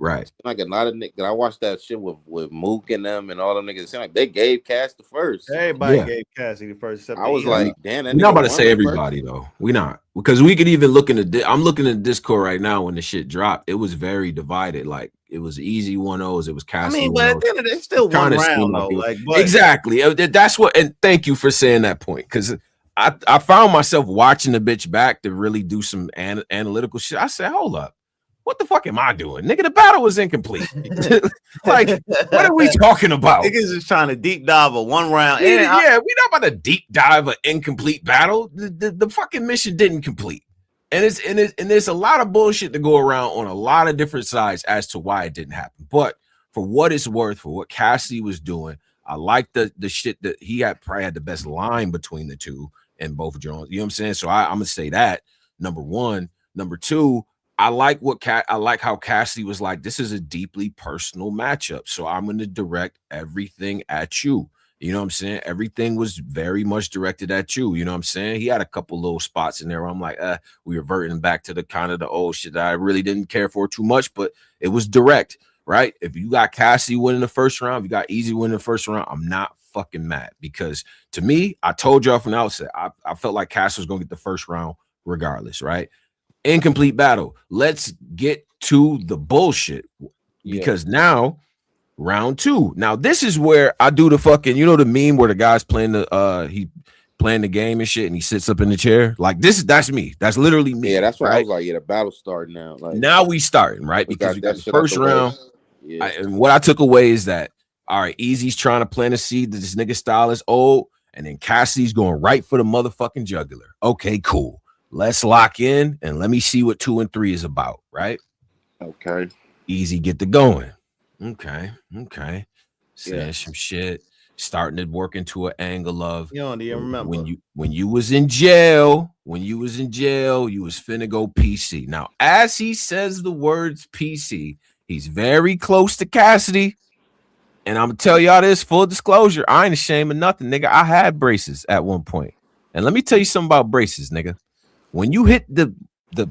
Like a lot of niggas. I watched that shit with Mook and them and all them niggas. It seemed like they gave Cass the first. Everybody gave Cassidy the first. I was like, damn. We're not about to say everybody though. We not, because we could even look in I'm looking at Discord right now when the shit dropped. It was very divided. Like it was Eazy 1-0s. It was Cassidy. I mean, but at the end of the day, it's still one round though. Like, exactly. That's what. And thank you for saying that point, because I found myself watching the bitch back to really do some analytical shit. I said, hold up. What the fuck am I doing? Nigga, the battle was incomplete. Like, what are we talking about? Niggas is trying to deep dive a one round. Yeah, we're not about to deep dive an incomplete battle. The fucking mission didn't complete. And there's a lot of bullshit to go around on a lot of different sides as to why it didn't happen. But for what it's worth, for what Cassidy was doing, I like the shit that he probably had the best line between the two in both drones. You know what I'm saying? So I'm gonna say that, number one. Number two, I like how Cassidy was like, this is a deeply personal matchup, so I'm going to direct everything at you. You know what I'm saying? Everything was very much directed at you. You know what I'm saying? He had a couple little spots in there where I'm like, we reverting back to the kind of the old shit that I really didn't care for too much, but it was direct, right? If you got Cassidy winning the first round, if you got Eazy winning the first round, I'm not fucking mad, because to me, I told y'all from the outset, I felt like Cassidy was going to get the first round regardless, right? Incomplete battle. Let's get to the bullshit, because now round two. Now this is where I do the fucking, you know, the meme where the guy's playing the game and shit, and he sits up in the chair. Like that's me. That's literally me. Yeah, that's why I was like, the battle's starting now. Like, now we starting, right? Because we got the first round. Yeah. And what I took away is that, all right, Eazy's trying to plant a seed that this nigga style is old, and then Cassidy's going right for the motherfucking jugular. Okay, cool. Let's lock in and let me see what 2 and 3 is about, right? Okay. Eazy, get the going. Okay. Saying some shit, starting to work into an angle of, you don't even remember when you was in jail, you was finna go PC. Now, as he says the words PC, he's very close to Cassidy. And I'm gonna tell y'all this, full disclosure, I ain't ashamed of nothing, nigga. I had braces at one point. And let me tell you something about braces, nigga. When you hit the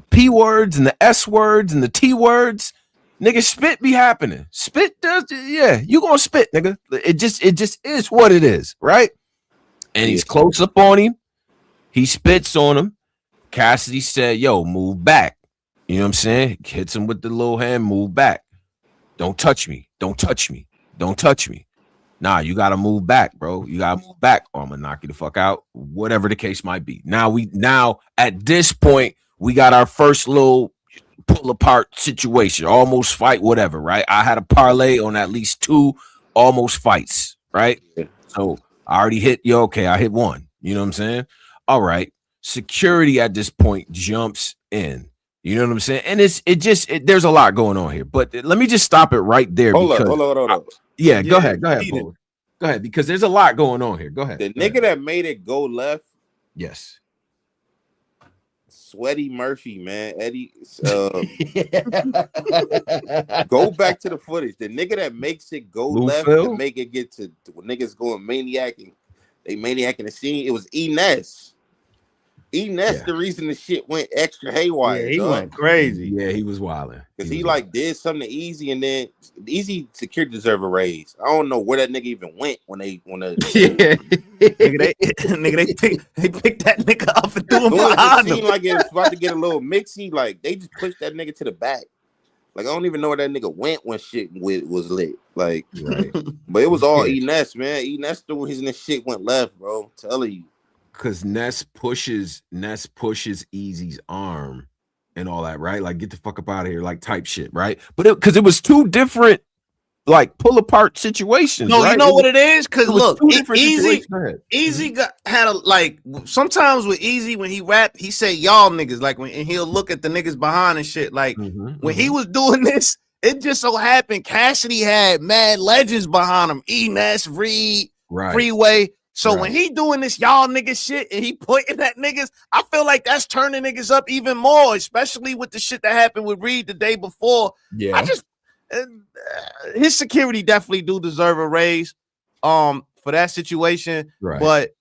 P words and the S words and the T words, nigga, spit be happening. Spit does, yeah, you gonna spit, nigga. It just is what it is, right? And he's close up on him. He spits on him. Cassidy said, yo, move back. You know what I'm saying? Hits him with the little hand, move back. Don't touch me. Don't touch me. Don't touch me. Nah, you gotta move back, bro. You gotta move back, or I'm gonna knock you the fuck out. Whatever the case might be. Now at this point, we got our first little pull apart situation, almost fight, whatever, right? I had a parlay on at least 2 almost fights, right? So I already hit you. Okay, I hit 1. You know what I'm saying? All right. Security at this point jumps in. You know what I'm saying? And there's a lot going on here, but let me just stop it right there. Hold up. Yeah, go ahead. Go ahead, because there's a lot going on here. Go ahead. The nigga that made it go left. Yes. Sweaty Murphy, man. Eddie. Go back to the footage. The nigga that makes it go left to make it get to when niggas going maniac and they maniac in the scene. It was Enes. That's the reason the shit went extra haywire. Yeah, he went crazy. Yeah, he was wilding. Because he like did something to Eazy, and then Eazy security deserve a raise. I don't know where that nigga even went when they nigga, they picked that nigga up and threw him behind him. Seemed like it was about to get a little mixy. Like they just pushed that nigga to the back. Like I don't even know where that nigga went when shit was lit. Like, right. But it was all Ness, man. Ness threw his and shit went left, bro. I'm telling you. Cause Ness pushes Eazy's arm and all that, right? Like, get the fuck up out of here, like type shit, right? But because it was two different, like, pull apart situations. No, right? you know what it is? Because look, Eazy had a like. Sometimes with Eazy when he rap, he say y'all niggas, like when and he'll look at the niggas behind and shit. Like when he was doing this, it just so happened Cassidy had mad legends behind him. Ness, Reed, Freeway. So when he doing this y'all niggas shit and he pointing at niggas, I feel like that's turning niggas up even more, especially with the shit that happened with Reed the day before. Yeah, his security definitely do deserve a raise for that situation. Right. But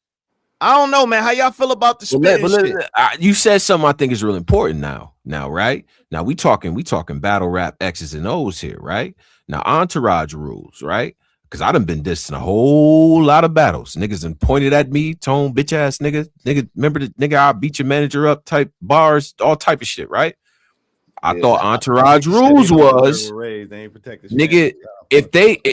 I don't know, man. How y'all feel about the spitting shit? You said something I think is really important now, right? Now we talking battle rap X's and O's here, right? Now entourage rules, right? Because I done been dissed in a whole lot of battles. Niggas done pointed at me, tone bitch ass nigga, remember the nigga I'll beat your manager up type bars, all type of shit, right? I thought entourage rules was nigga,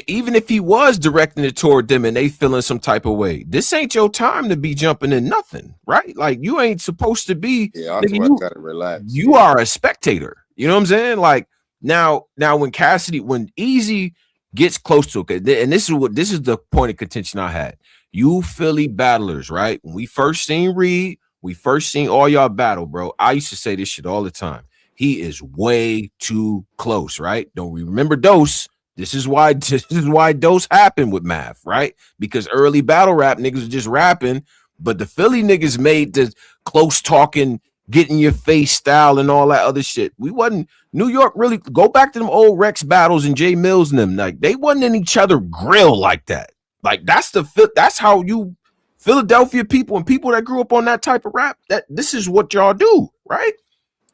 even if he was directing it toward them and they feeling some type of way, this ain't your time to be jumping in nothing, right? Like you ain't supposed to be. Yeah, nigga, gotta relax. You are a spectator. You know what I'm saying? Like now when Eazy gets close to it, and this is the point of contention I had. You Philly battlers, right? When we first seen Reed, we first seen all y'all battle, bro. I used to say this shit all the time. He is way too close, right? Don't we remember Dose? This is why Dose happened with Math, right? Because early battle rap niggas was just rapping, but the Philly niggas made the close talking, getting your face style and all that other shit. We wasn't New York really. Go back to them old Rex battles and Jay Mills and them. Like they wasn't in each other grill like that. Like that's how you Philadelphia people and people that grew up on that type of rap. That this is what y'all do, right?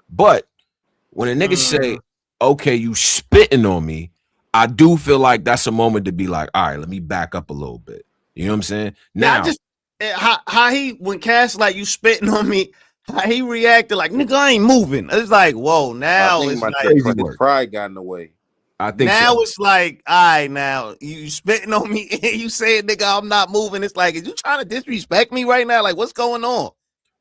But when a nigga say, "Okay, you spitting on me," I do feel like that's a moment to be like, "All right, let me back up a little bit." You know what I'm saying? Now, how he when Cass like you spitting on me. He reacted like, nigga, I ain't moving. It's like, whoa, now it's like his pride got in the way. I think now so. It's like, all right, now you spitting on me and you saying, nigga, I'm not moving. It's like, is you trying to disrespect me right now? Like, what's going on?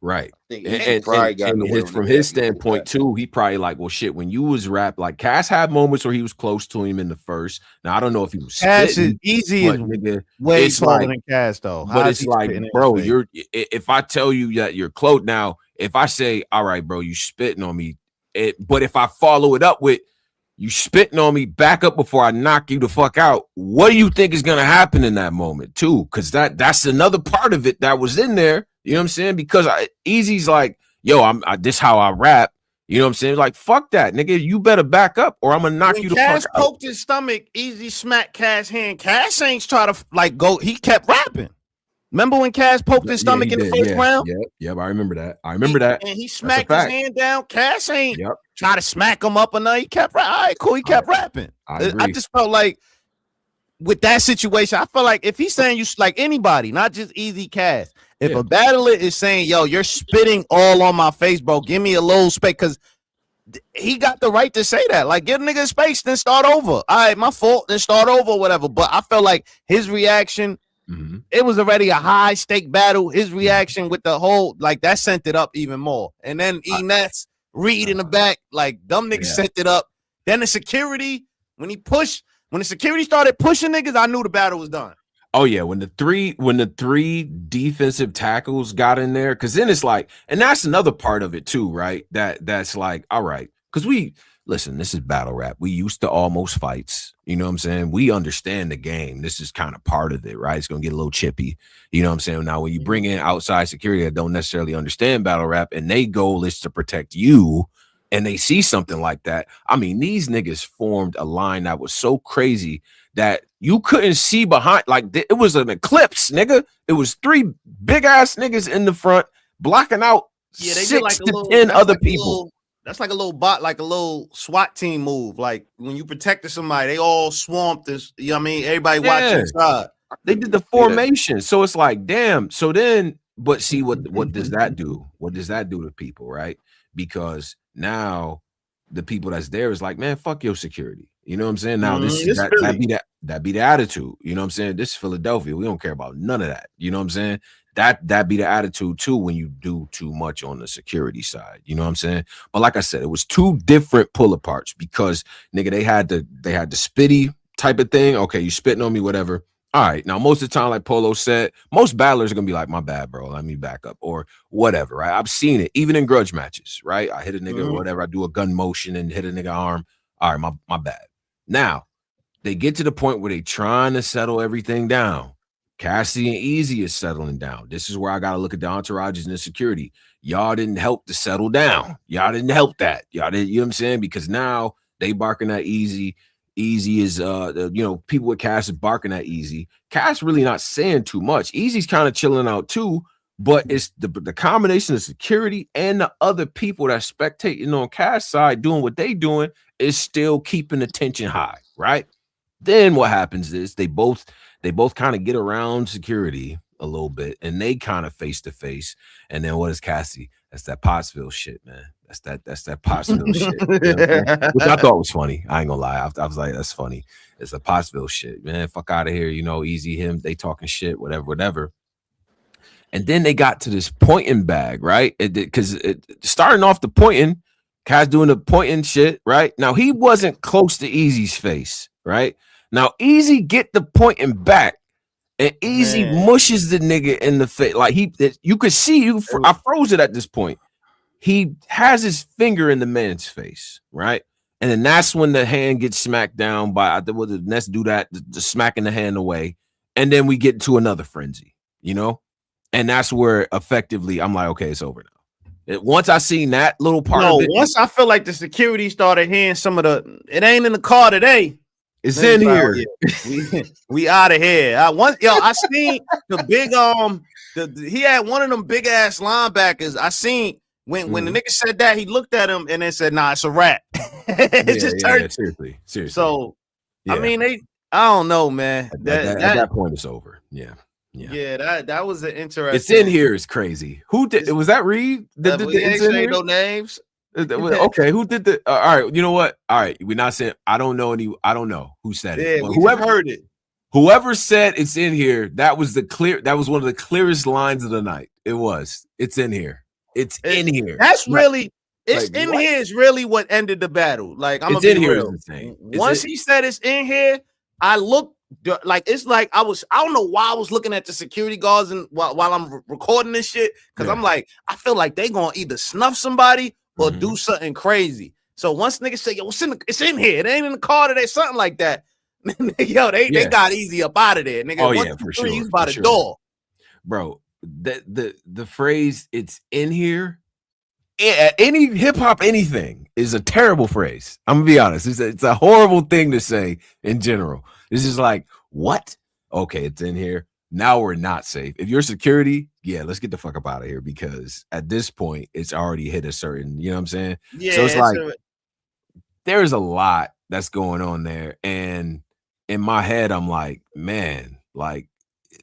Right. And from his standpoint too, he probably like, well, shit, when you was rap, like Cass had moments where he was close to him in the first. Now I don't know if he was spitting. Easy is nigga, way taller than Cass though. But it's like, bro, if I tell you that you're close now, if I say, all right, bro, you spitting on me, but if I follow it up with you spitting on me, back up before I knock you the fuck out, what do you think is gonna happen in that moment too? Because that's another part of it that was in there. You know what I'm saying? Because Eazy's like, yo, this how I rap. You know what I'm saying? Like, fuck that, nigga. You better back up or I'm gonna knock you the fuck out. Cass poked his stomach, Eazy smacked Cass' hand. Cass ain't try to like go. He kept rapping. Remember when Cass poked his stomach in the first round? Yep, I remember that. And he smacked his hand down. Cass ain't try to smack him up or nothing. He kept rapping. All right, cool. He kept rapping. I just felt like with that situation, I felt like if he's saying you like anybody, not just Eazy Cass. If a battler is saying, yo, you're spitting all on my face, bro, give me a little space, because he got the right to say that. Like, give a nigga space, then start over. All right, my fault, then start over, whatever. But I felt like his reaction, it was already a high stake battle. His reaction with the whole, like, that sent it up even more. And then Ness, Reed in the back, like, dumb niggas sent it up. Then the security, when the security started pushing niggas, I knew the battle was done. Oh yeah, when the three defensive tackles got in there, because then it's like, and that's another part of it too, right? That's like, all right, because listen, this is battle rap. We used to almost fights. You know what I'm saying? We understand the game. This is kind of part of it, right? It's gonna get a little chippy. You know what I'm saying? Now, when you bring in outside security that don't necessarily understand battle rap, and their goal is to protect you, and they see something like that, I mean, these niggas formed a line that was so crazy that you couldn't see behind, like it was an eclipse, nigga. It was three big ass niggas in the front blocking out Yeah, they did like a little 10 other people. That's like a little bot, like a little SWAT team move. Like when you protected somebody, they all swamped this. You know what I mean? Everybody watching inside. They did the formation. So it's like, damn. So then, but see what does that do? What does that do to people, right? Because now the people that's there is like, man, fuck your security. You know what I'm saying? Now that be the attitude. You know what I'm saying? This is Philadelphia. We don't care about none of that. You know what I'm saying? That be the attitude too when you do too much on the security side. You know what I'm saying? But like I said, it was two different pull aparts because nigga, they had the spitty type of thing. Okay, you spitting on me, whatever. All right. Now, most of the time, like Polo said, most battlers are gonna be like, my bad, bro. Let me back up or whatever. Right. I've seen it even in grudge matches, right? I hit a nigga or whatever. I do a gun motion and hit a nigga arm. All right, my bad. Now they get to the point where they trying to settle everything down. Cassidy and Eazy is settling down. This is where I got to look at the entourages and the security. Y'all didn't help to settle down. Y'all didn't help that. Y'all didn't, you know what I'm saying? Because now they barking at Eazy. Eazy is, you know, people with Cass is barking at Eazy. Cass really not saying too much. Easy's kind of chilling out too, but it's the combination of security and the other people that spectating on Cass side doing what they doing is still keeping the tension high, right? Then what happens is they both kind of get around security a little bit and they kind of face to face. And then what is Cassidy? That's that Pottsville shit, man. That's that Pottsville shit. You know, which I thought was funny. I ain't gonna lie. I was like, that's funny. It's a Pottsville shit, man. Fuck out of here. You know, Eazy, him, they talking shit, whatever. And then they got to this pointing bag, right? Because starting off the pointing, Cass doing the pointing shit, right? Now he wasn't close to Eazy's face, right? Now Eazy get the pointing back, and Eazy mushes the nigga in the face. Like you could see, I froze it at this point. He has his finger in the man's face, right? And then that's when the hand gets smacked down by the next do that, the smacking the hand away, and then we get to another frenzy, you know, and that's where effectively I'm like, okay, it's over now. Once I seen that little part of it, once I feel like the security started hearing some of it ain't in the car today. It's in here. We out of here. I seen the big he had one of them big ass linebackers. I seen when the nigga said that, he looked at him and then said, "Nah, it's a wrap." Seriously. So I mean, I don't know, man. At that point, it's over. Yeah. That was an interesting. It's in here is crazy. Who did? Was that Reed? Ain't no names. Okay, who did the? All right, you know what? All right, we're not saying. I don't know who said it. But whoever heard it, whoever said it's in here, that was one of the clearest lines of the night. It was. It's in here. It's in here. That's really. It's like, in what? Here is really what ended the battle. Like I'm gonna be real. Once he said it's in here, I looked like it's like I don't know why I was looking at the security guards and while I'm recording this shit because I'm like I feel like they gonna either snuff somebody or do something crazy. So once niggas say, yo, it's in here. It ain't in the car today, something like that. Yo, they got Eazy up out of there. Nigga, oh, yeah, for sure. He's by the door. Bro, the phrase, it's in here, any hip-hop anything is a terrible phrase. I'm going to be honest. It's a horrible thing to say in general. It's just like, what? Okay, it's in here. Now we're not safe. If you're security, yeah, let's get the fuck up out of here because at this point, it's already hit a certain, you know what I'm saying? Yeah. So it's like, there's a lot that's going on there. And in my head, I'm like, man, like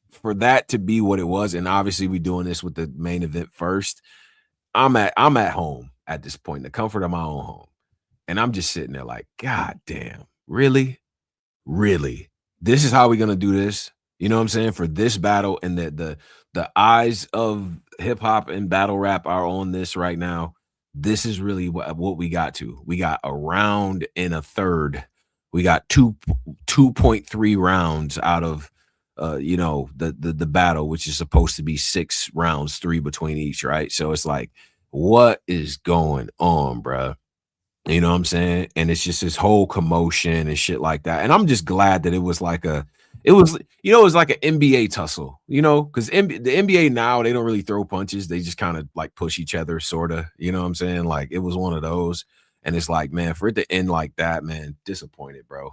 for that to be what it was, and obviously we doing this with the main event first, I'm at home at this point, in the comfort of my own home. And I'm just sitting there like, God damn, really? Really? This is how we're going to do this? You know what I'm saying? For this battle, and the eyes of hip hop and battle rap are on this right now. This is really what we got to. We got a round and a third. We got 2.3 rounds out of you know, the battle, which is supposed to be 6 rounds, 3 between each, right? So it's like, what is going on, bro? You know what I'm saying? And it's just this whole commotion and shit like that. And I'm just glad that it was like an NBA tussle, you know, because the NBA now, they don't really throw punches. They just kind of like push each other, sort of, you know what I'm saying? Like it was one of those. And it's like, man, for it to end like that, man, disappointed, bro.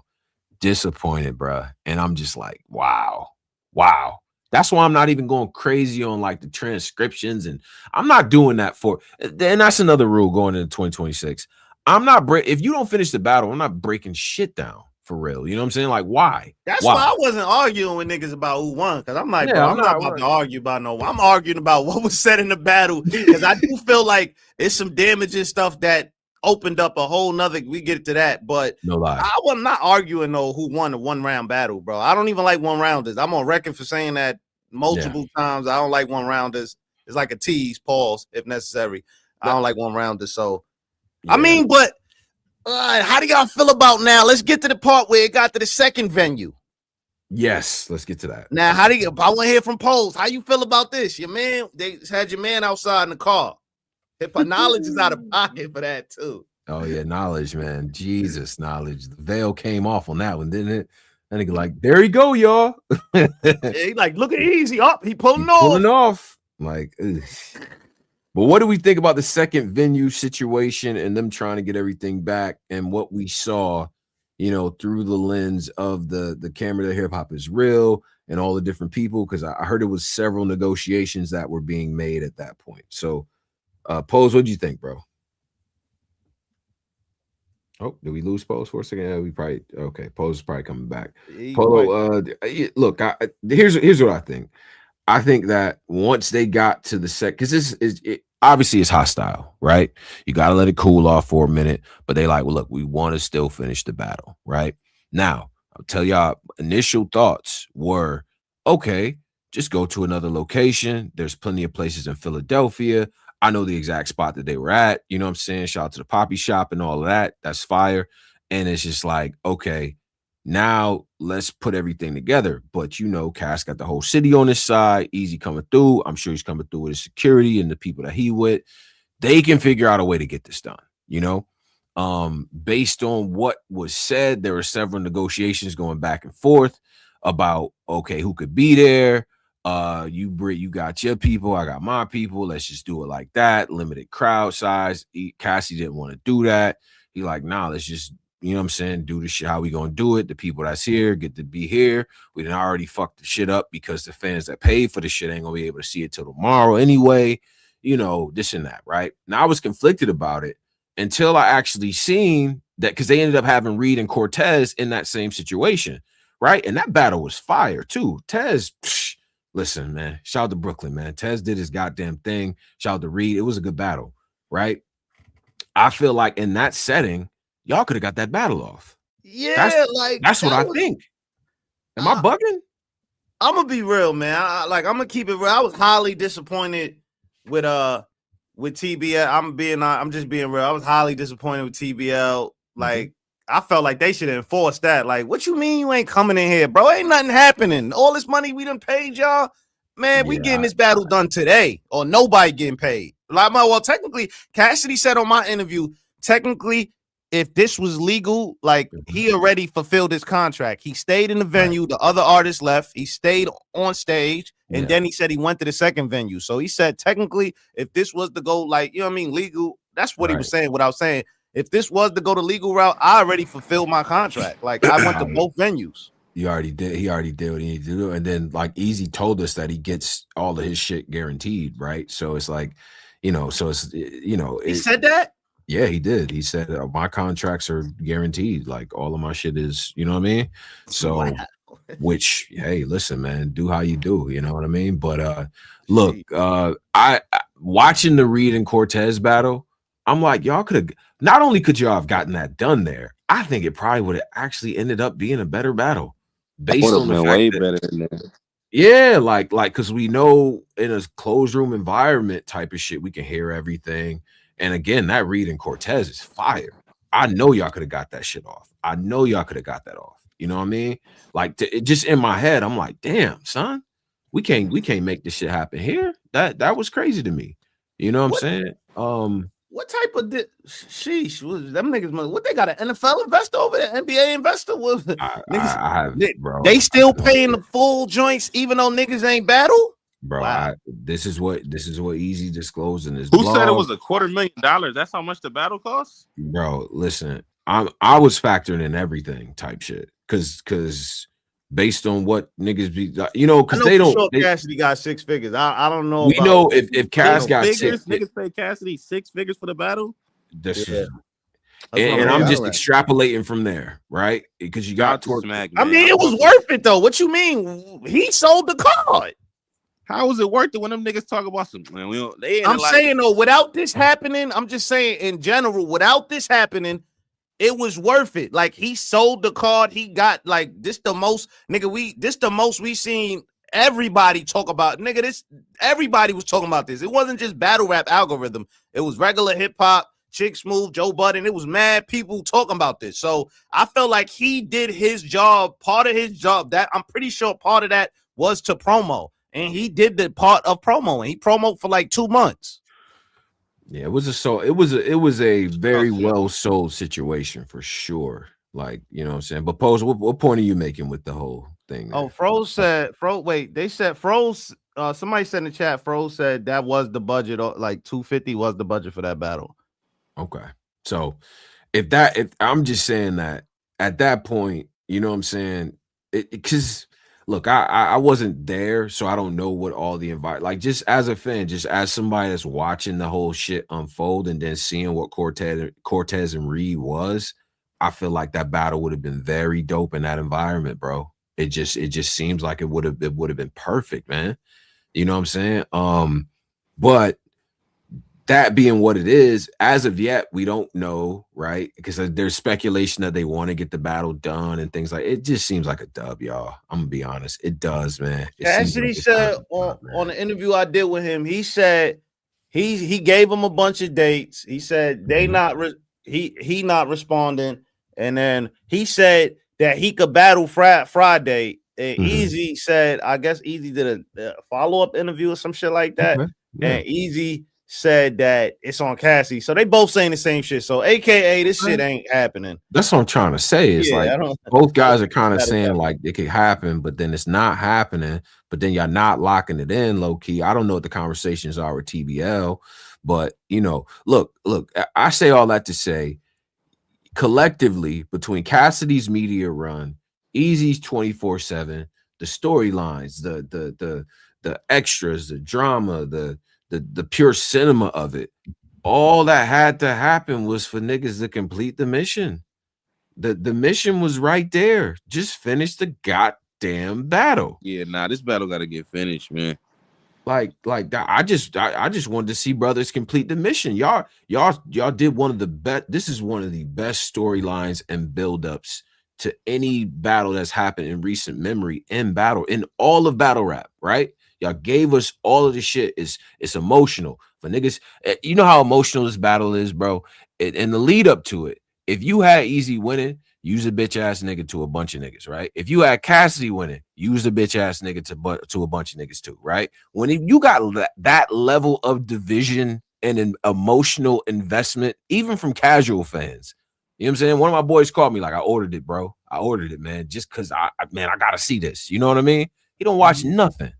And I'm just like, wow. That's why I'm not even going crazy on like the transcriptions, and I'm not doing that for. And that's another rule going into 2026. I'm not if you don't finish the battle, I'm not breaking shit down for real. You know what I'm saying? Like, why? That's why I wasn't arguing with niggas about who won, because I'm like, bro, I'm not about to argue about no. I'm arguing about what was said in the battle, because I do feel like it's some damaging stuff that opened up a whole nother. We get to that, but no lie. I was not arguing who won the 1 round battle, bro. I don't even like 1 rounders. I'm on record for saying that multiple times. I don't like 1 rounders. It's like a tease, pause if necessary. I don't like 1 rounders. So I mean, but how do y'all feel about now? Let's get to the part where it got to the second venue. Yes, let's get to that. Now, I want to hear from Pose. How you feel about this? Your man, they had your man outside in the car. Knowledge is out of pocket for that too. Oh yeah, knowledge, man. Jesus, knowledge. The veil came off on that one, didn't it? That nigga like, there you go, y'all. He like, look at Eazy up. He pulling off. Like, ugh. But what do we think about the second venue situation and them trying to get everything back, and what we saw, you know, through the lens of the camera that hip hop is real and all the different people? Because I heard it was several negotiations that were being made at that point. So Pose, what do you think, bro? Oh, did we lose Pose for a second? Yeah, we probably Pose is probably coming back. Polo, look, here's what I think. I think that once they got to the set, because it obviously it's hostile, right? You got to let it cool off for a minute, but they like, well, look, we want to still finish the battle, right? Now, I'll tell y'all, initial thoughts were, okay, just go to another location. There's plenty of places in Philadelphia. I know the exact spot that they were at. You know what I'm saying? Shout out to the Poppy Shop and all of that. That's fire. And it's just like, okay, now let's put everything together. But you know, Cass got the whole city on his side. Eazy coming through. I'm sure he's coming through with his security and the people that he with. They can figure out a way to get this done. You know, based on what was said, there were several negotiations going back and forth about, okay, who could be there. You got your people, I got my people. Let's just do it like that. Limited crowd size. Cassidy didn't want to do that. He like, nah, let's just, you know what I'm saying, do the shit. How we gonna do it? The people that's here get to be here. We done already fucked the shit up because the fans that paid for the shit ain't gonna be able to see it till tomorrow anyway. You know, this and that, right? Now I was conflicted about it until I actually seen that, because they ended up having Reed and Cortez in that same situation, right? And that battle was fire too. Tez, listen, man, shout out to Brooklyn, man. Tez did his goddamn thing. Shout out to Reed. It was a good battle, right? I feel like in that setting, y'all could have got that battle off. Yeah, that's what I think. Am I bugging? I'm gonna be real, man. I'm gonna keep it real. I was highly disappointed with TBL. I'm just being real. I was highly disappointed with TBL. Like, I felt like they should enforce that. Like, what you mean you ain't coming in here, bro? Ain't nothing happening. All this money we done paid y'all, man. We getting this battle done today, or nobody getting paid. Like, well, technically, Cassidy said on my interview, technically, if this was legal, like, he already fulfilled his contract. He stayed in the venue. The other artist left. He stayed on stage, and then he said he went to the second venue. So he said, technically, if this was to go, like, you know what I mean, legal, that's what he was saying without saying. If this was to go the legal route, I already fulfilled my contract. Like, I went to both venues. You already did. He already did what he needed to do. And then, like, Eazy told us that he gets all of his shit guaranteed, right? So it's like, you know, so it's, you know. He said that? Yeah, he did. He said, my contracts are guaranteed. Like, all of my shit is, you know what I mean? So, which, hey, listen, man, do how you do. You know what I mean? But look, I watching the Reed and Cortez battle, I'm like, y'all could have, not only could y'all have gotten that done there, I think it probably would have actually ended up being a better battle based on the fact way that, better than that. Yeah, like, because we know in a closed room environment type of shit, we can hear everything. And again, that Reed and Cortez is fire. I know y'all could have got that shit off. I know y'all could have got that off. You know what I mean? Like, just in my head, I'm like, damn, son, we can't make this shit happen here. That was crazy to me. You know what I'm saying? What type of sheesh was them niggas? What they got, an NFL investor over there, NBA investor? Bro, they still paying the full joints even though niggas ain't battle. Bro, wow. This is what Eazy disclosed in his Who blog. said it was $250,000? That's how much the battle costs? Bro, listen, I was factoring in everything type shit. Cause based on what niggas be, you know, because I know they for don't. sure Cassidy got 6 figures. I don't know. We about know if Cass got figures, 6 niggas pay Cassidy 6 figures for the battle. This Yeah. is, and I'm just extrapolating from there, right? Because you got twerk. Smack, I mean, it was worth it though. What you mean? He sold the card. How was it worth it when them niggas talk about some? Man, I'm saying though, without this happening, I'm just saying in general, without this happening, it was worth it. Like he sold the card. He got like this the most nigga. This the most we seen everybody talk about. Nigga, this everybody was talking about this. It wasn't just battle rap algorithm. It was regular hip hop. Chick Smooth, Joe Budden. It was mad people talking about this. So I felt like he did his job. Part of his job, that I'm pretty sure part of that was to promo. And he did the part of promo. And he promoted for like 2 months. Yeah, it was a very well sold situation for sure. Like, you know what I'm saying? But Pose, what point are you making with the whole thing? Oh, Froze said, they said Froze, somebody said in the chat, Froze said that was the budget, like 250 was the budget for that battle. Okay. So if I'm just saying that at that point, you know what I'm saying? Because look, I wasn't there, so I don't know what all the like just as a fan, just as somebody that's watching the whole shit unfold and then seeing what Cortez and Reed was, I feel like that battle would have been very dope in that environment, bro. It just seems like it would have been perfect, man. You know what I'm saying? But that being what it is, as of yet, we don't know, right? Because there's speculation that they want to get the battle done and things like it. Just seems like a dub, y'all. I'm gonna be honest, it does, man. Cassidy said on the interview I did with him, he said he gave him a bunch of dates. He said they he not responding, and then he said that he could battle Friday. And Eazy said, I guess Eazy did a follow-up interview or some shit like that, and Eazy said that it's on Cassidy. So they both saying the same shit. So AKA this shit ain't happening. That's what I'm trying to say. It's like both guys are kind of saying like it could happen, but then it's not happening. But then you're not locking it in low key. I don't know what the conversations are with TBL, but you know, look, I say all that to say collectively between Cassidy's media run, Eazy's 24/7, the storylines, the extras, the drama, the pure cinema of it, all that had to happen was for niggas to complete the mission. The mission was right there. Just finish the goddamn battle. Yeah, nah, this battle got to get finished, man. Like that. I just wanted to see brothers complete the mission. Y'all did one of the best. This is one of the best storylines and buildups to any battle that's happened in recent memory in all of battle rap, right? Y'all gave us all of the shit. It's emotional for niggas. You know how emotional this battle is, bro. And the lead up to it, if you had Eazy winning, use a bitch ass nigga to a bunch of niggas, right? If you had Cassidy winning, use a bitch ass nigga to a bunch of niggas too, right? When you got that level of division and an emotional investment, even from casual fans, you know what I'm saying? One of my boys called me like, I ordered it, bro. I ordered it, man, just because I gotta see this. You know what I mean? He don't watch nothing.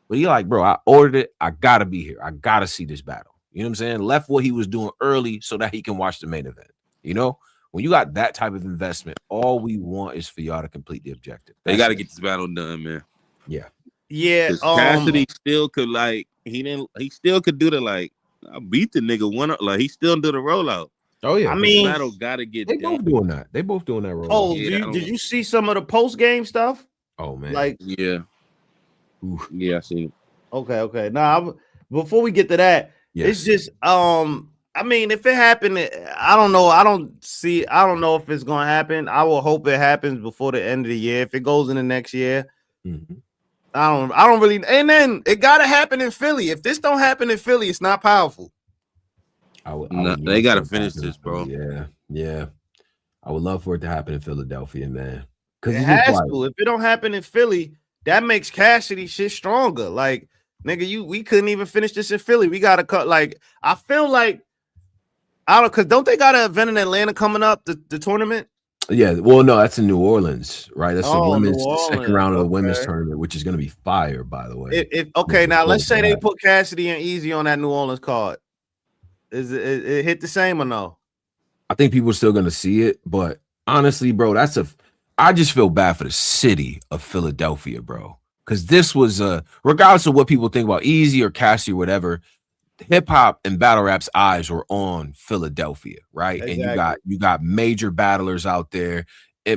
But he like, bro, I ordered it. I gotta be here. I gotta see this battle. You know what I'm saying? Left what he was doing early so that he can watch the main event. You know, when you got that type of investment, all we want is for y'all to complete the objective. They got to get this battle done, man. Yeah. Cassidy still could he still could do the I beat the nigga one like he still do the rollout. Oh yeah, I mean, battle gotta get. They both doing that. They both doing that rollout. Oh, did you see some of the post game stuff? Oh man, like yeah. Oof. Yeah, I see. Okay. Now, before we get to that, it's just I mean, if it happened, I don't know. I don't know if it's gonna happen. I will hope it happens before the end of the year. If it goes in the next year, I don't really. And then it gotta happen in Philly. If this don't happen in Philly, it's not powerful. They gotta finish this, bro. Yeah. I would love for it to happen in Philadelphia, man. Because it has to. If it don't happen in Philly, that makes Cassidy shit stronger. Like, nigga, we couldn't even finish this in Philly. We gotta cut. Like, I feel like because don't they got an event in Atlanta coming up, the tournament? Yeah, well, no, that's in New Orleans, right? That's the second round of the women's tournament, which is gonna be fire, by the way. Now let's say they put Cassidy and Eazy on that New Orleans card. Is it hit the same or no? I think people are still gonna see it, but honestly, bro, that's I just feel bad for the city of Philadelphia, bro. Because this was regardless of what people think about Eazy or Cassidy or whatever, hip hop and battle rap's eyes were on Philadelphia, right? Exactly. And you got major battlers out there,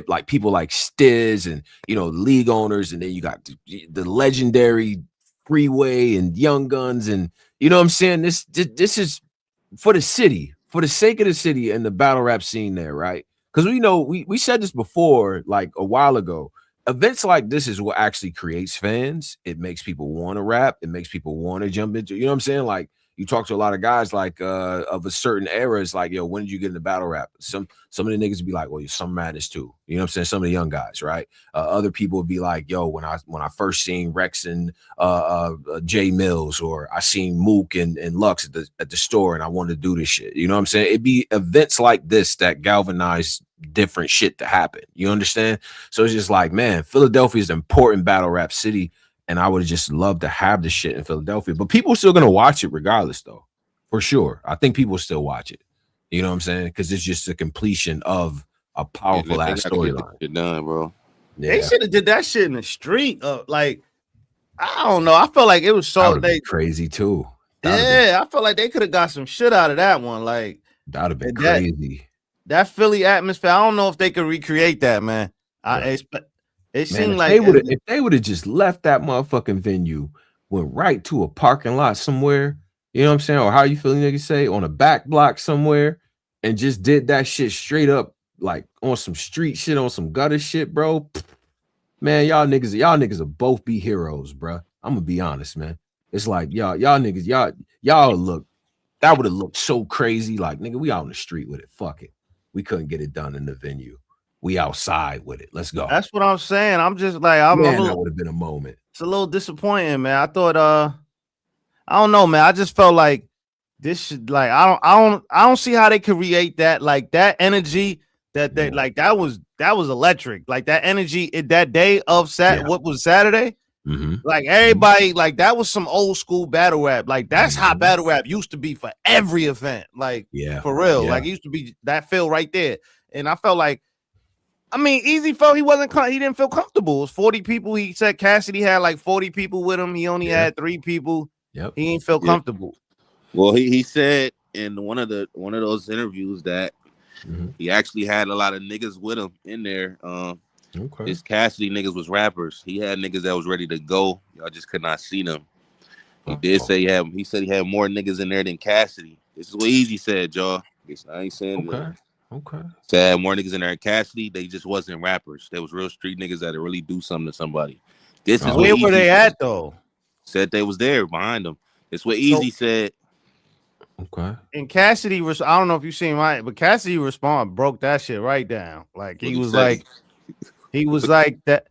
like people like Stiz and league owners, and then you got the legendary Freeway and Young Guns, and you know what I'm saying. This is for the city, for the sake of the city and the battle rap scene there, right? Because we said this before, like a while ago. Events like this is what actually creates fans. It makes people want to rap. It makes people want to jump into. You know what I'm saying? Like you talk to a lot of guys like of a certain era. It's like, yo, when did you get into battle rap? Some of the niggas would be like, well, you're Summer Madness too. You know what I'm saying? Some of the young guys, right? Other people would be like, yo, when I first seen Rex and Jay Mills, or I seen Mook and Lux at the store, and I wanted to do this shit. You know what I'm saying? It'd be events like this that galvanize different shit to happen. You understand? So it's just like, man, Philadelphia is an important battle rap city, and I would just love to have this shit in Philadelphia. But people are still gonna watch it regardless, though, for sure. I think people still watch it. You know what I'm saying? Because it's just a completion of a powerful ass storyline. Get done, bro. Yeah. They should have did that shit in the street. Like, I don't know. I felt like it was so crazy too. I felt like they could have got some shit out of that one. Like that'd have been crazy. That Philly atmosphere, I don't know if they could recreate that, man. It seemed like if they would have just left that motherfucking venue, went right to a parking lot somewhere, you know what I'm saying? Or how you feeling, niggas say, on a back block somewhere, and just did that shit straight up, like on some street shit, on some gutter shit, bro. Man, y'all niggas will both be heroes, bro. I'm gonna be honest, man. It's like y'all niggas, y'all look, that would have looked so crazy. Like, nigga, we out in the street with it. Fuck it. We couldn't get it done in the venue. We outside with it. Let's go. That's what I'm saying. I'm just like, that would have been a moment. It's a little disappointing, man. I thought, I don't know, man. I just felt like this should, like, I don't see how they could create that, like that energy that they like that was electric. Like that energy that day of what was Saturday. Mm-hmm. Like everybody, like that was some old school battle rap. Like that's how battle rap used to be for every event. Like, for real. Like it used to be that feel right there. And I felt like, I mean, Eazy felt he didn't feel comfortable. It was 40 people. He said Cassidy had like 40 people with him. He only had 3 people. Yep. He didn't feel comfortable. Well, he said in one of those interviews that he actually had a lot of niggas with him in there. His Cassidy niggas was rappers. He had niggas that was ready to go. Y'all just could not see them. He did say he said he had more niggas in there than Cassidy. This is what Eazy said, y'all. I ain't saying that. Okay. Said more niggas in there than Cassidy. They just wasn't rappers. They was real street niggas that really do something to somebody. This is where were they at though? Said they was there behind them. It's what Eazy said. Okay. And Cassidy was, I don't know if you seen right, but Cassidy broke that shit right down. Like he was like that.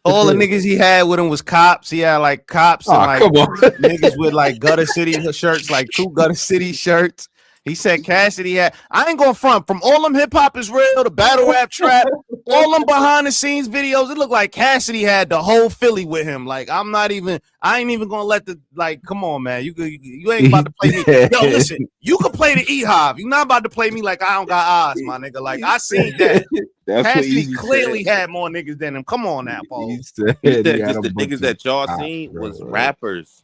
All the niggas he had with him was cops. He had like cops and like niggas with like Gutter City shirts, like 2 Gutter City shirts. He said Cassidy had, I ain't gonna front, from all them hip hop is real, the battle rap trap, all them behind the scenes videos, it looked like Cassidy had the whole Philly with him. Like I ain't even gonna let come on, man. You ain't about to play me. Yo, listen, you can play the E-Hive. You're not about to play me like I don't got eyes, my nigga. Like I seen that. Cassidy clearly had more niggas than him. Come on now, Paul. He said just the niggas that y'all seen was rappers.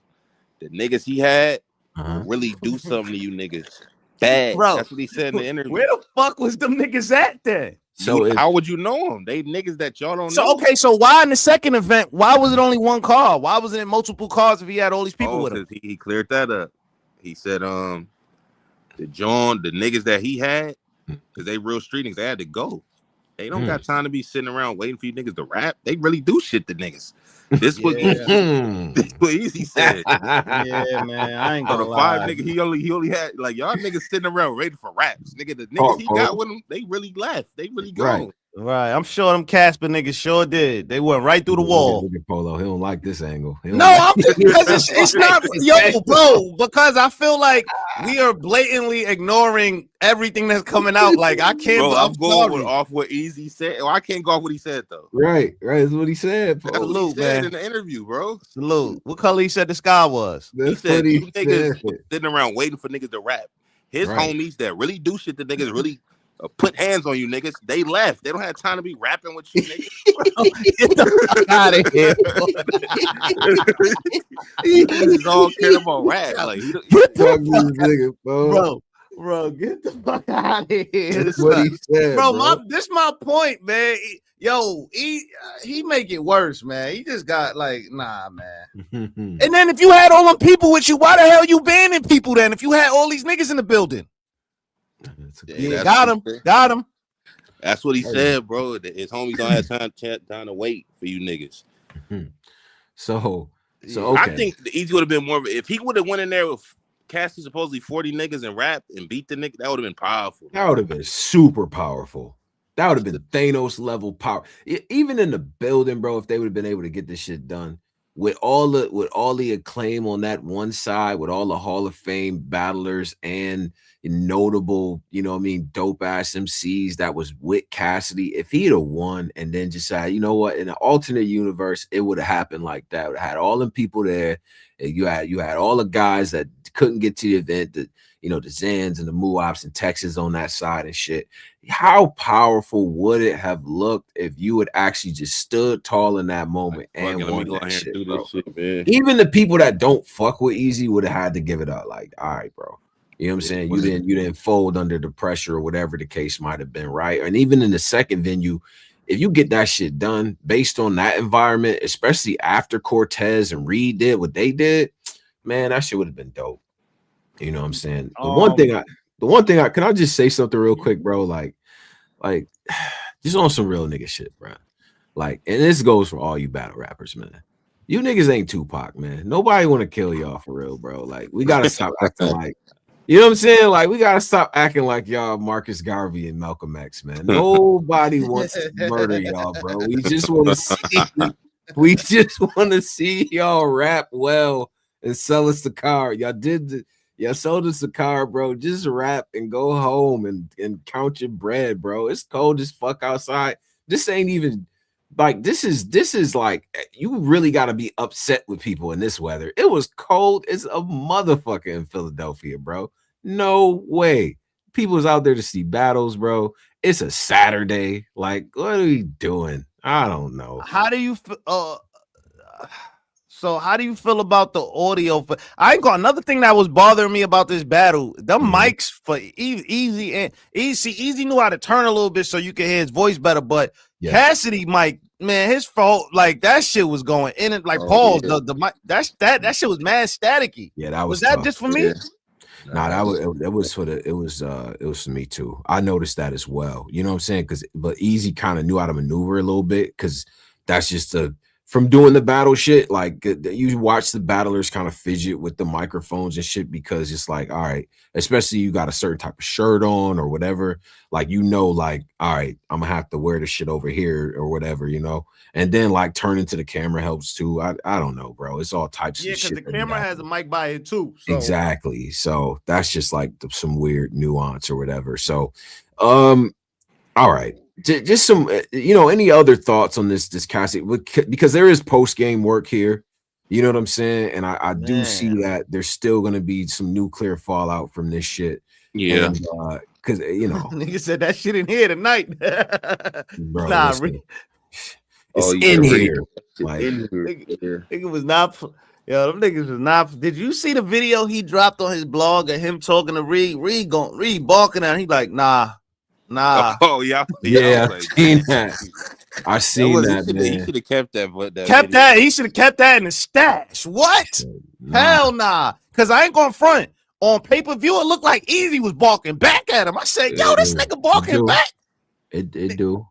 The niggas he had really do something to you niggas. Bad. Bro, that's what he said in the interview. Where the fuck was them niggas at then? So how would you know them? They niggas that y'all don't know. So okay, so why in the second event? Why was it only 1 car? Why wasn't it multiple cars if he had all these people with him? He cleared that up. He said the niggas that he had, because they real street niggas, they had to go. They don't got time to be sitting around waiting for you niggas to rap. They really do shit to niggas. This was what Eazy said. Yeah, man. I ain't gonna lie. 5 niggas, he only had like y'all niggas sitting around waiting for raps. Nigga, the niggas he got with him, they really left. They really gone. Right. I'm sure them Casper niggas sure did. They went right through the wall. Look at Polo. He don't like this angle. I'm just because it's not bro, because I feel like we are blatantly ignoring everything that's coming out. Like I can't. Bro, I'm going off what Eazy said. Or I can't go off what he said though. Right. That's what he said. That's what he said in the interview, bro. Salute. What color he said the sky was? He said you niggas was sitting around waiting for niggas to rap. His homies that really do shit that niggas really put hands on you niggas. They left. They don't have time to be rapping with you niggas. Bro, get the fuck out of here. He's all cared about rap. Like, get the nigga, bro, get the fuck out of here. That's what he said, bro. This my point, man. Yo, he make it worse, man. He just got like, nah, man. And then if you had all them people with you, why the hell you banning people then? If you had all these niggas in the building, yeah, got him. That's what he said, bro. His homies don't have time to wait for you niggas. So okay. I think the Eazy would have been more of if he would have went in there with Cassidy supposedly 40 niggas and rapped and beat the nigga. That would have been powerful. That would have been super powerful. That would have been Thanos level power. Even in the building, bro, if they would have been able to get this shit done with all the acclaim on that one side, with all the Hall of Fame battlers and notable, you know what I mean, dope ass MCs that was with Cassidy. If he'd have won and then just said, you know what, in an alternate universe, it would have happened like that. It would have had all them people there. You had all the guys that couldn't get to the event, the Zans and the Muops and Texas on that side and shit. How powerful would it have looked if you had actually just stood tall in that moment and won that shit, bro? Even the people that don't fuck with Eazy would have had to give it up. Like, all right, bro. You know what I'm saying? You didn't fold under the pressure or whatever the case might have been, right? And even in the second venue, if you get that shit done based on that environment, especially after Cortez and Reed did what they did, man, that shit would have been dope. You know what I'm saying? The one thing I can I just say something real quick, bro? Like just on some real nigga shit, bro. Like, and this goes for all you battle rappers, man. You niggas ain't Tupac, man. Nobody want to kill y'all for real, bro. Like, we gotta stop acting like, you know what I'm saying? Like, we gotta stop acting like y'all Marcus Garvey and Malcolm X, man. Nobody wants to murder y'all, bro. We just want to see y'all rap well and sell us the car. Y'all sold us the car, bro. Just rap and go home and count your bread, bro. It's cold as fuck outside. This ain't even like this is like you really got to be upset with people in this weather. It was cold as a motherfucker in Philadelphia, bro. No way. People was out there to see battles, bro. It's a Saturday. Like, what are we doing? I don't know. How do you So how do you feel about the audio? I ain't got another thing that was bothering me about this battle. The mics for Eazy and Eazy knew how to turn a little bit so you could hear his voice better. But Cassidy mic, man, his fault. Like that shit was going in it. Like pause. Yeah. The mic that shit was mad staticky. Yeah, that was that tough. Just for me? Yeah. Nah, it was for me too. I noticed that as well. You know what I'm saying? But Eazy kind of knew how to maneuver a little bit because that's just from doing the battle shit. Like you watch the battlers kind of fidget with the microphones and shit because it's like, all right, especially you got a certain type of shirt on or whatever. Like, like, all right, I'm gonna have to wear the shit over here or whatever, and then like turning to the camera helps too. I don't know, bro. It's all types of shit. Yeah, because the camera has a mic by it too. So. Exactly. So that's just like some weird nuance or whatever. So, all right. Just some, any other thoughts on this Cassidy? Because there is post-game work here. You know what I'm saying? And I do see that there's still going to be some nuclear fallout from this shit. Yeah. Because, nigga said that shit in here tonight. Bro, nah, it's in here. Like, nigga was not... Yo, them niggas was not... Did you see the video he dropped on his blog of him talking to Reed? Reed balking at him. He like, nah. Oh yeah, I seen that. I seen that. He should have kept that. He should have kept that in the stash. What? Hell nah. Because I ain't going front. On pay-per-view, it looked like Eazy was balking back at him. I said, yo, this nigga balking back. It do.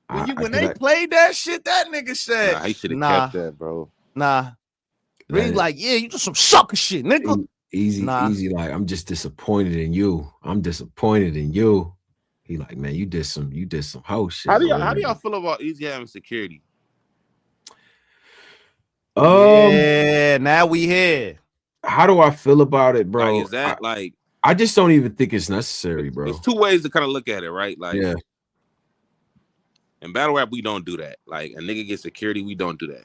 When they played that shit, that nigga said, nah, he should have kept that, bro. Nah. Reed like, yeah, you do some sucker shit, nigga. Eazy, like, I'm just disappointed in you. He like, man, you did some hoe shit. How do y'all feel about Eazy having security? Yeah, now we here. How do I feel about it, bro? Like, is that I just don't even think it's necessary, bro. There's two ways to kind of look at it, right? Like, yeah. In battle rap, we don't do that. Like, a nigga gets security, we don't do that.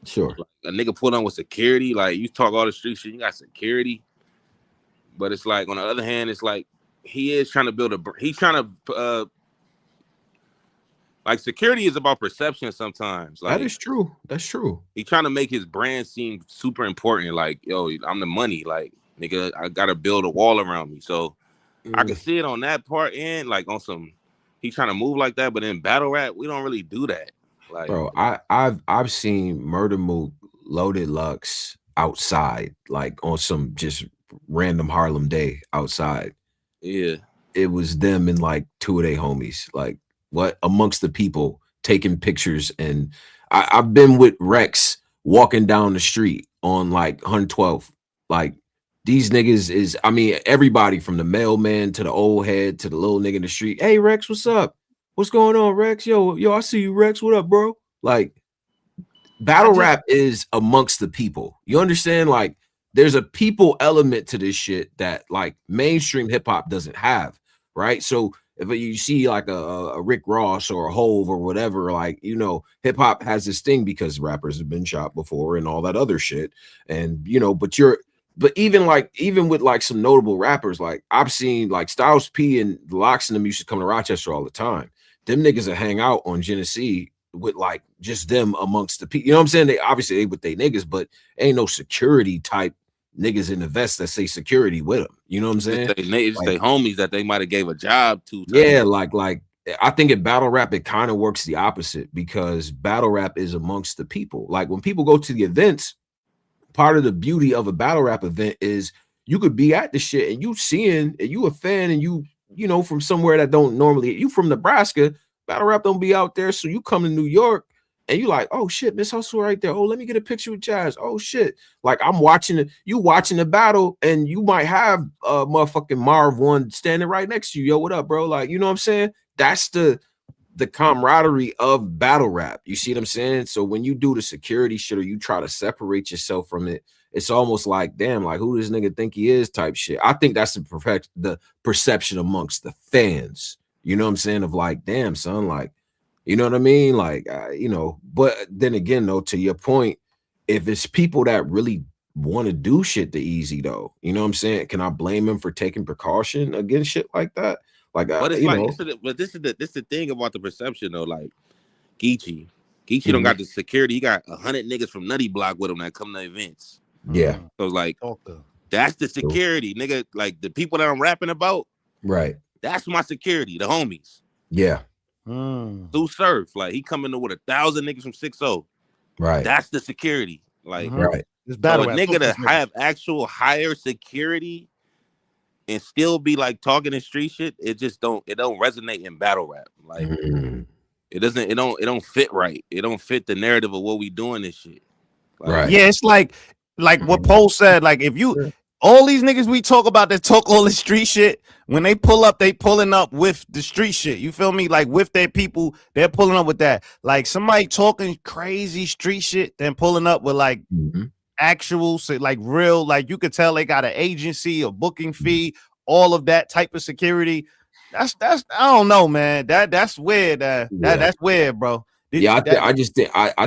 Sure. Like, a nigga put on with security, like you talk all the street shit, you got security. But it's like, on the other hand, it's like, he is trying to build he's trying to like security is about perception sometimes. Like that is true. That's true. He's trying to make his brand seem super important. Like, yo, I'm the money. Like, nigga, I gotta build a wall around me. So I can see it on that part and like on some he's trying to move like that, but in battle rap, we don't really do that. Like, bro, I've seen Murder Mook, Loaded Lux outside, like on some just random Harlem day outside. Yeah. It was them and like two of their homies, like what amongst the people taking pictures. And I've been with Rex walking down the street on like 112th. Like these niggas is, I mean, everybody from the mailman to the old head to the little nigga in the street. Hey Rex, what's up? What's going on, Rex? Yo, I see you, Rex. What up, bro? Like battle rap is amongst the people. You understand? Like there's a people element to this shit that like mainstream hip hop doesn't have, right? So if you see like a Rick Ross or a Hove or whatever, like, you know, hip hop has this thing because rappers have been shot before and all that other shit. And, you know, but even with like some notable rappers, like I've seen like Styles P and the Lox and them used to come to Rochester all the time. Them niggas that hang out on Genesee with like just them amongst the people. You know what I'm saying? They obviously with they niggas, but ain't no security type niggas in the vest that say security with them. You know what I'm saying? They homies that they might have gave a job to. Yeah, like I think in battle rap it kind of works the opposite because battle rap is amongst the people. Like when people go to the events, part of the beauty of a battle rap event is you could be at the shit and you seeing and you a fan and you know from somewhere that don't normally, you from Nebraska, battle rap don't be out there, so you come to New York and you like, oh shit, Miss Hustle right there. Oh, let me get a picture with Jazz. Oh shit. Like I'm watching you watching the battle and you might have motherfucking Marv one standing right next to you. Yo, what up, bro? Like, you know what I'm saying? That's the camaraderie of battle rap. You see what I'm saying? So when you do the security shit or you try to separate yourself from it, it's almost like, damn, like who does this nigga think he is type shit. I think that's the perception amongst the fans. You know what I'm saying? Of like, damn, son, like, you know what I mean? Like, you know, but then again, though, to your point, if it's people that really want to do shit to Eazy, though, you know what I'm saying? Can I blame him for taking precaution against shit like that? Like, but it's you like, know, this is the thing about the perception, though. Like, Geechee don't got the security. He got 100 niggas from Nutty Block with him that come to events. Yeah. So it's like, that's the security, nigga. Like the people that I'm rapping about, right? That's my security, the homies. Yeah. Through Surf, like he coming in with 1,000 niggas from 6-0. Right. That's the security. Like, right. So a nigga to have actual higher security and still be like talking in street shit, it don't resonate in battle rap. Like it don't fit right. It don't fit the narrative of what we doing this shit. Like, right. Yeah, it's like what Poe said. Like if you all these niggas we talk about that talk all this street shit, when they pull up, they pulling up with the street shit. You feel me? Like with their people, they're pulling up with that. Like somebody talking crazy street shit, then pulling up with like actual, like real, like you could tell they got an agency, a booking fee, all of that type of security. That's I don't know, man. That's weird. That's weird, bro. I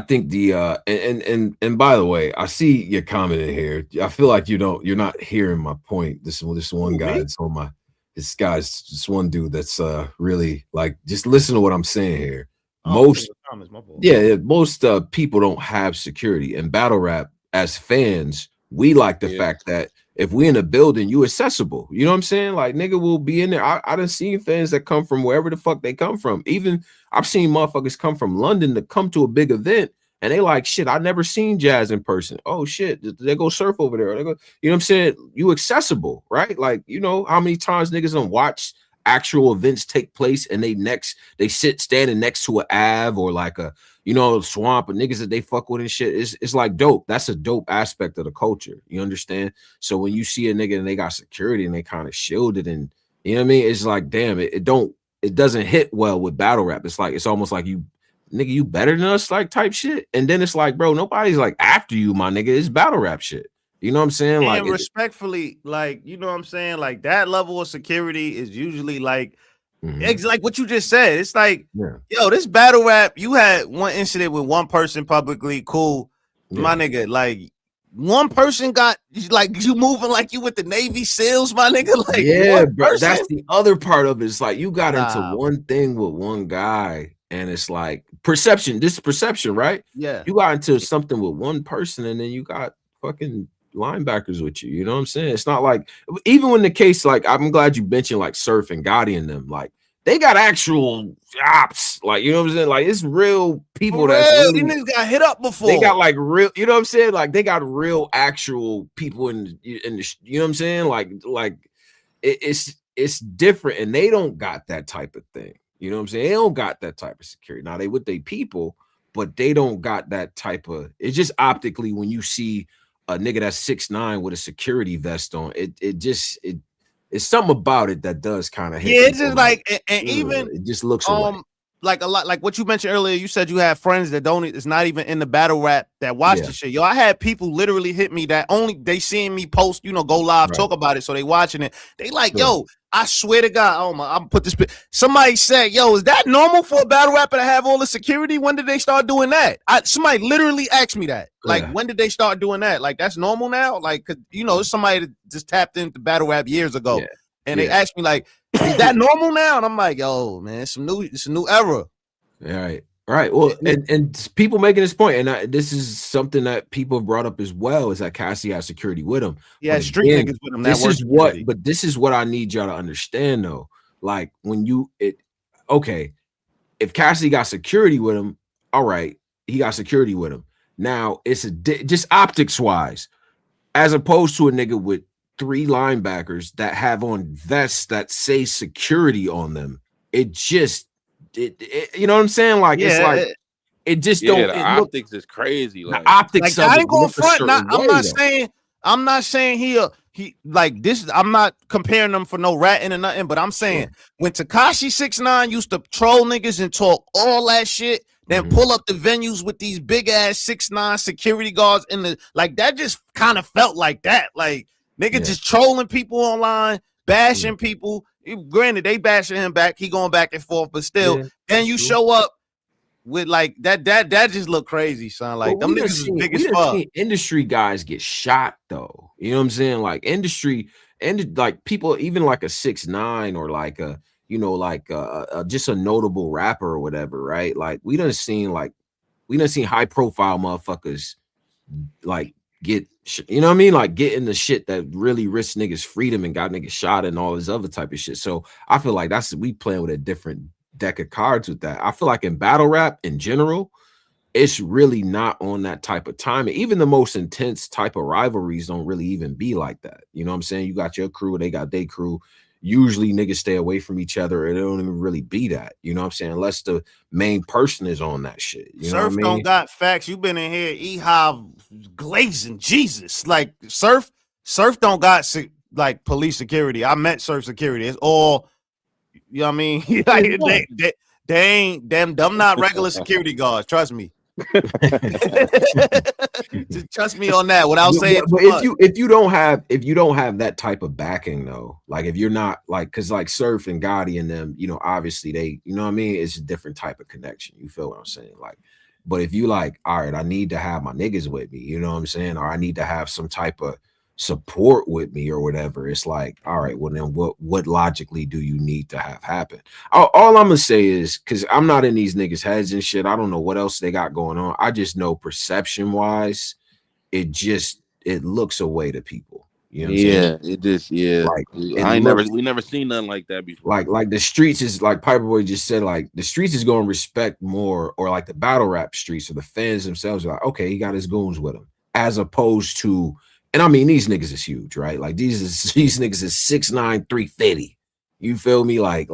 think the and by the way, I see your comment in here. I feel like you're not hearing my point. This one guy, this one dude that's really like, just listen to what I'm saying here. Most people don't have security in battle rap. As fans, we like the fact that if we in a building, you accessible. You know what I'm saying? Like nigga will be in there. I done seen fans that come from wherever the fuck they come from. Even I've seen motherfuckers come from London to come to a big event and they like, shit, I never seen Jazz in person. Oh shit, they go surf over there. They go, you know what I'm saying? You accessible, right? Like, you know how many times niggas don't watch actual events take place and they sit standing next to an Ave or like a, you know, swamp of niggas that they fuck with and shit. It's like dope. That's a dope aspect of the culture. You understand? So when you see a nigga and they got security and they kind of shielded and, you know what I mean? It's like, damn, it doesn't hit well with battle rap. It's like, it's almost like you better than us, like type shit. And then it's like, bro, nobody's like after you, my nigga. It's battle rap shit. You know what I'm saying? And like respectfully, like, you know what I'm saying? Like that level of security is usually like, it's like what you just said. It's like, yo, this battle rap, you had one incident with one person publicly, cool. My nigga, like one person got like you moving like you with the Navy SEALs, my nigga. Like, yeah, bro. That's the other part of it. It's like you got into one thing with one guy, and it's like perception. This is perception, right? Yeah. You got into something with one person, and then you got fucking linebackers with you. You know what I'm saying? It's not like even when the case, like, I'm glad you mentioned like Surf and Gotti and them, like they got actual ops, like, you know what I'm saying? Like it's real people that's really, these niggas got hit up before. They got like real, you know what I'm saying? Like they got real actual people in the, you know what I'm saying? Like it's different, and they don't got that type of thing. You know what I'm saying? They don't got that type of security. Now they with their people, but they don't got that type of. It's just optically when you see a nigga that's 6'9" with a security vest on, it's something about it that does kind of hit. Yeah, it's just like, and even it just looks away. Like a lot, like what you mentioned earlier. You said you have friends that don't. It's not even in the battle rap that watch the shit. Yo, I had people literally hit me that only they seeing me post, you know, go live, talk about it, so they watching it. They like, yo, I swear to God, oh my, I'm put this. Somebody said, yo, is that normal for a battle rapper to have all the security? When did they start doing that? Somebody literally asked me that. Like, when did they start doing that? Like, that's normal now. Like, cause you know, somebody that just tapped into battle rap years ago, and they asked me like, is that normal now? And I'm like, yo, man, it's a new era. Right. Well, and people making this point, and this is something that people have brought up as well, is that Cassidy has security with him. Yeah, street niggas with him. This is what I need y'all to understand though. Like when if Cassidy got security with him, all right, he got security with him. Now it's just optics wise, as opposed to a nigga with 3 linebackers that have on vests that say security on them. You know what I'm saying? Like it's like it just don't. The optics is crazy. Like the optics. Like, I ain't going front. I'm not saying he like this. I'm not comparing them for no ratting or nothing. But I'm saying when Tekashi 6ix9ine used to troll niggas and talk all that shit, then pull up the venues with these big ass 6ix9ine security guards in the like that just kind of felt like that. Like nigga just trolling people online, bashing people. Granted, they bashing him back. He going back and forth, but still, then you show up with like that just look crazy, son. Like them niggas is big as fuck. Industry guys get shot though. You know what I'm saying? Like industry, and like people, even like a 6ix9ine or like a, you know, like just a notable rapper or whatever, right? Like we done seen high profile motherfuckers like get, you know what I mean, like getting the shit that really risked niggas freedom and got niggas shot and all this other type of shit. So I feel like we playing with a different deck of cards with that. I feel like in battle rap in general, it's really not on that type of time. Even the most intense type of rivalries don't really even be like that. You know what I'm saying? You got your crew, they got their crew. Usually niggas stay away from each other. It don't even really be that. You know what I'm saying? Unless the main person is on that shit. You know what I mean? Don't got facts. You been in here, Ehav glazing Jesus. Like Surf don't got like police security. I met Surf security. It's all, you know what I mean? Like, they ain't them not regular security guards. Trust me. Just trust me on that without saying. But if you don't have that type of backing though, like if you're not like, because like Surf and Gotti and them, you know, obviously they, you know what I mean, it's a different type of connection. You feel what I'm saying? Like, but if you like, all right, I need to have my niggas with me, you know what I'm saying, or I need to have some type of support with me or whatever, it's like, all right, well then what logically do you need to have happen? All I'm gonna say is, because I'm not in these niggas' heads and shit, I don't know what else they got going on. I just know perception wise, it looks away to people. You know what I'm saying? It just like we never seen nothing like that before. Like the streets is like Piperboy just said, like the streets is gonna respect more, or like the battle rap streets or the fans themselves are like, okay, he got his goons with him, as opposed to. And I mean, these niggas is huge, right? Like these niggas is 6'9", 350. You feel me? Like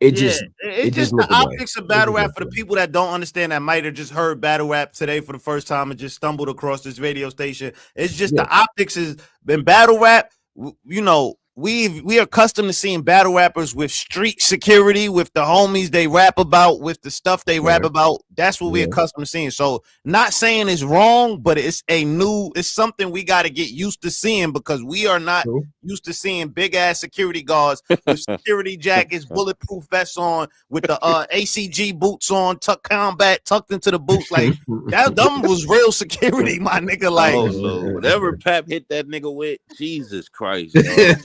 it just the optics of battle rap for the people that don't understand, that might have just heard battle rap today for the first time and just stumbled across this radio station. It's just the optics is in battle rap. You know, we are accustomed to seeing battle rappers with street security, with the homies they rap about, with the stuff they rap about, That's what we're accustomed to seeing. So not saying it's wrong, but it's something we got to get used to seeing, because we are not used to seeing big ass security guards with security jackets, bulletproof vests on, with the ACG boots on, combat tucked into the boots. Like that dumb was real security, my nigga. Like, so whatever Pap hit that nigga with, Jesus Christ.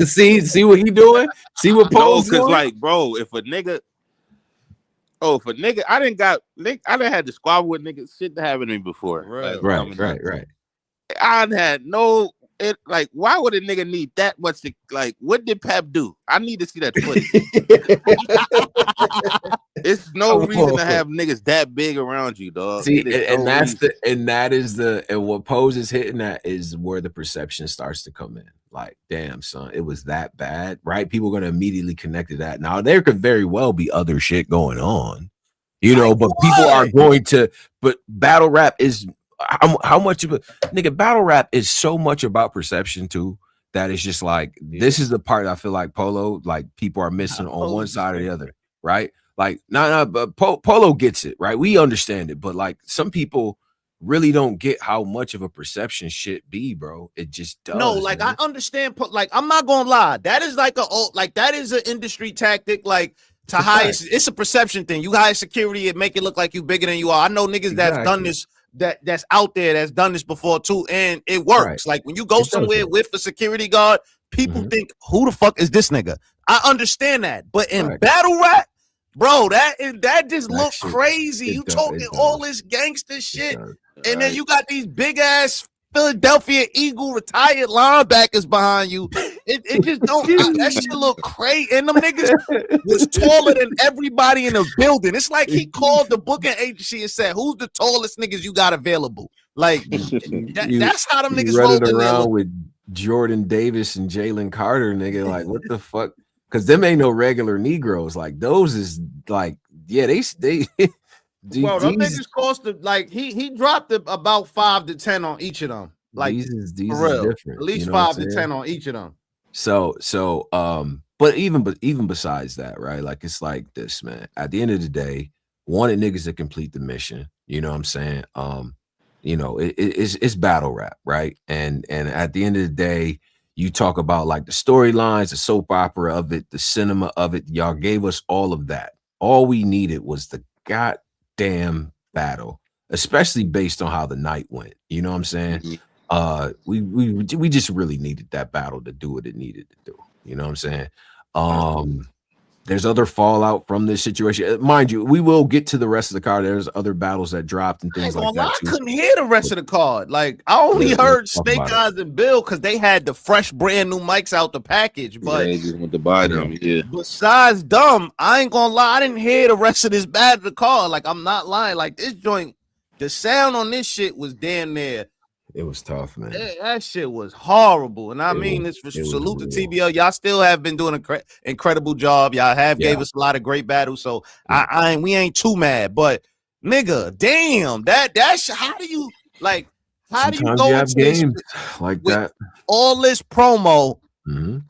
see what he doing? See what Poe's doing? Because like, bro, if a nigga, I didn't had to squabble with niggas shit that happened to me before. Right. I had no. Like, why would a nigga need that much? Like, what did Pap do? I need to see that footage. It's no reason to have niggas that big around you, dog. See, and what Pose is hitting at is where the perception starts to come in. Like, damn, son, it was that bad, right? People are gonna immediately connect to that. Now, there could very well be other shit going on, you know, but people are going to. But battle rap is. How much of a nigga battle rap is so much about perception too, that it's just like this is the part I feel like Polo, like people are missing on one side or the other, right? Like but Polo gets it, right? We understand it, but like some people really don't get how much of a perception shit be, bro. It just does. No, like man. I understand. Like I'm not gonna lie, that is like that is an industry tactic, like. To hire, it's a perception thing. You hire security, it make it look like you bigger than you are. I know niggas that's done this, that's out there that's done this before too, and it works. Like when you go somewhere with a security guard, people think, who the fuck is this nigga? I understand that, but in battle rap, bro, that just look crazy. You talking all this gangster shit, and then you got these big ass Philadelphia Eagle retired linebackers behind you. It just don't. That shit look crazy. And them niggas was taller than everybody in the building. It's like he called the booking agency and said, "Who's the tallest niggas you got available?" Like that's how them niggas running around with Jordan Davis and Jalen Carter, nigga. Like what the fuck? Because them ain't no regular Negroes. Like those is like they. Well, them niggas cost like he dropped about 5 to 10 on each of them. Like these is different. At least 5 to 10 on each of them. So but even besides that, right? Like it's like this, man. At the end of the day, wanted niggas to complete the mission. You know what I'm saying? You know, it's battle rap, right? And at the end of the day, you talk about like the storylines, the soap opera of it, the cinema of it. Y'all gave us all of that. All we needed was the goddamn battle, especially based on how the night went. You know what I'm saying? We just really needed that battle to do what it needed to do. You know what I'm saying? There's other fallout from this situation. Mind you, we will get to the rest of the card. There's other battles that dropped and things like that. I couldn't hear the rest of the card. Like I only heard Snake Eyes and Bill because they had the fresh brand new mics out the package. But they just went to buy them. Yeah. Besides them, I ain't gonna lie. I didn't hear the rest of this battle of the card. Like I'm not lying. Like this joint, the sound on this shit was damn near. It was tough, man. That shit was horrible. And I mean, this was salute to TBL. Y'all still have been doing an incredible job. Y'all have gave us a lot of great battles. So we ain't too mad. But nigga, damn, that's how do you like? How do you go into games like that? All this promo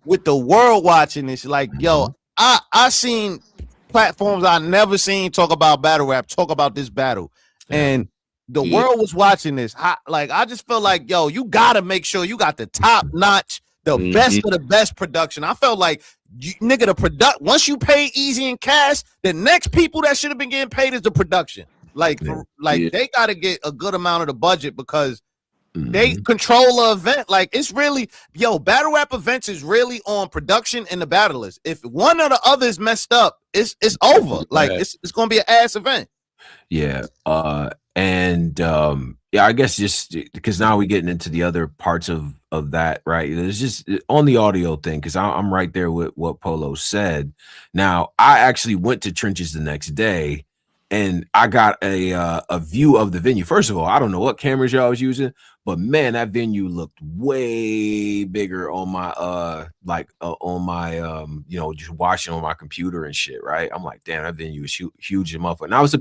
with the world watching this, like, yo, I seen platforms I never seen talk about battle rap, talk about this battle, and the world was watching this. I just felt like, yo, you gotta make sure you got the top notch, the best of the best production. I felt like, nigga, the once you pay Eazy and Cass, the next people that should have been getting paid is the production. Like, they gotta get a good amount of the budget because they control the event. Like, it's really, battle rap events is really on production and the battlers. If one or the other is messed up, it's over. Like, it's gonna be an ass event. Yeah. I guess just because now we're getting into the other parts of that, right? It's just on the audio thing, because I'm right there with what Polo said. Now, I actually went to Trenches the next day and I got a view of the venue. First of all, I don't know what cameras y'all was using, but man, that venue looked way bigger on my just watching on my computer and shit, right? I'm like, damn, that venue is huge enough. And I was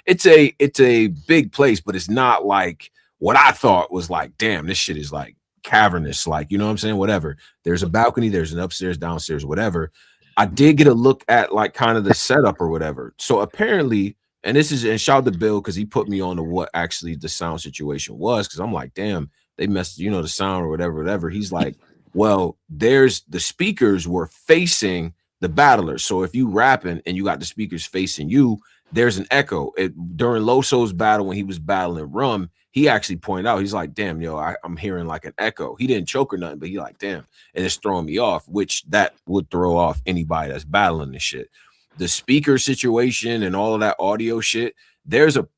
it's a big place, but it's not like what I thought was like, damn, this shit is like cavernous, like, you know what I'm saying? Whatever. There's a balcony, there's an upstairs, downstairs, whatever. I did get a look at like kind of the setup or whatever. So apparently And this is, and shout out to Bill because he put me on to what actually the sound situation was, because I'm like, damn, they messed, you know, the sound or whatever. He's like, well, there's the speakers were facing the battlers. So if you rapping and you got the speakers facing you, there's an echo. During Loso's battle, when he was battling Rum, he actually pointed out, he's like, damn, yo, I'm hearing like an echo. He didn't choke or nothing, but he like, damn, and it's throwing me off, which that would throw off anybody that's battling this shit. The speaker situation and all of that audio shit, there's a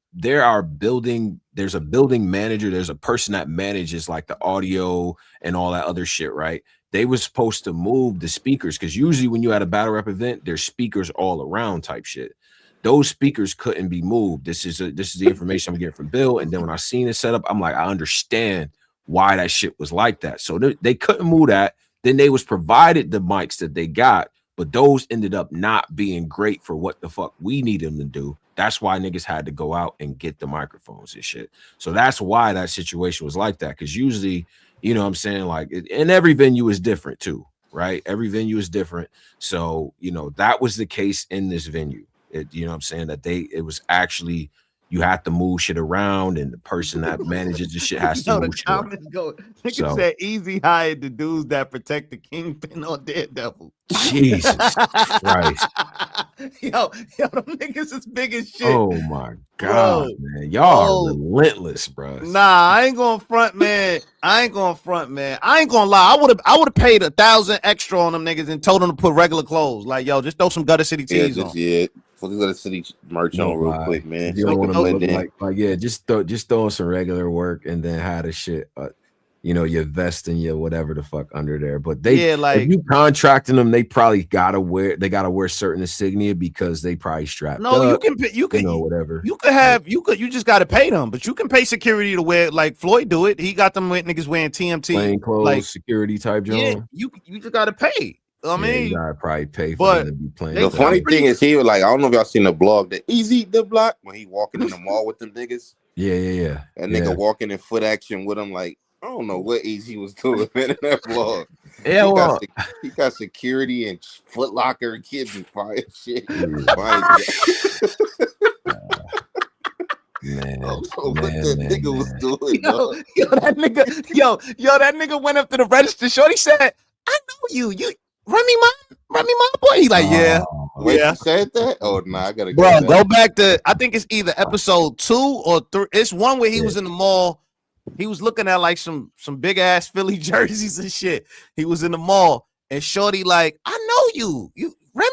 building manager, there's a person that manages like the audio and all that other shit, right? They was supposed to move the speakers, because usually when you at a battle rap event, there's speakers all around type shit. Those speakers couldn't be moved. This is the information I'm getting from Bill. And then when I seen it set up, I'm like, I understand why that shit was like that. So they couldn't move that. Then they was provided the mics that they got, but those ended up not being great for what the fuck we need them to do. That's why niggas had to go out and get the microphones and shit. So that's why that situation was like that. Because usually, you know what I'm saying, like, and every venue is different too, right? Every venue is different. So, you know, that was the case in this venue. You know what I'm saying, that it was actually, you have to move shit around, and the person that manages the shit has to move shit around. Nigga said Eazy hired the dudes that protect the Kingpin on Daredevil. Jesus Christ. Yo, them niggas is big as shit. Oh my God, bro, man. Y'all are relentless, bro. Nah, I ain't gonna front, man. I ain't gonna lie. I would have paid 1,000 extra on them niggas and told them to put regular clothes. Like, yo, just throw some Gutter City tees on. Yeah. Put the Gutter City merch on real quick, man. You don't want to look like yeah, just throw some regular work and then have the shit, you know, your vest and your whatever the fuck under there. But if you contracting them, they probably gotta wear certain insignia, because they probably strapped up. You can know, whatever. You just gotta pay them, but you can pay security to wear, like Floyd do it. He got them niggas wearing TMT plain clothes, like security type job. Yeah, you just gotta pay. I mean, you gotta probably pay for them to be playing. The funny thing is, he was like, I don't know if y'all seen the blog that Eazy the block when he walking in the mall with them niggas. Yeah. That nigga walking in foot action with him, like, I don't know what Eazy was doing, man, in that vlog. Yeah, he got security and Foot Locker and kids and fire shit. Man, what that nigga was doing, that nigga went up to the register. Shorty said, I know you Remy my boy. He like, yeah. Wait, you said that? Oh, nah, I gotta go back to, I think it's either episode 2 or 3. It's one where he was in the mall. He was looking at like some big ass Philly jerseys and shit. He was in the mall, and Shorty like, I know you Remy.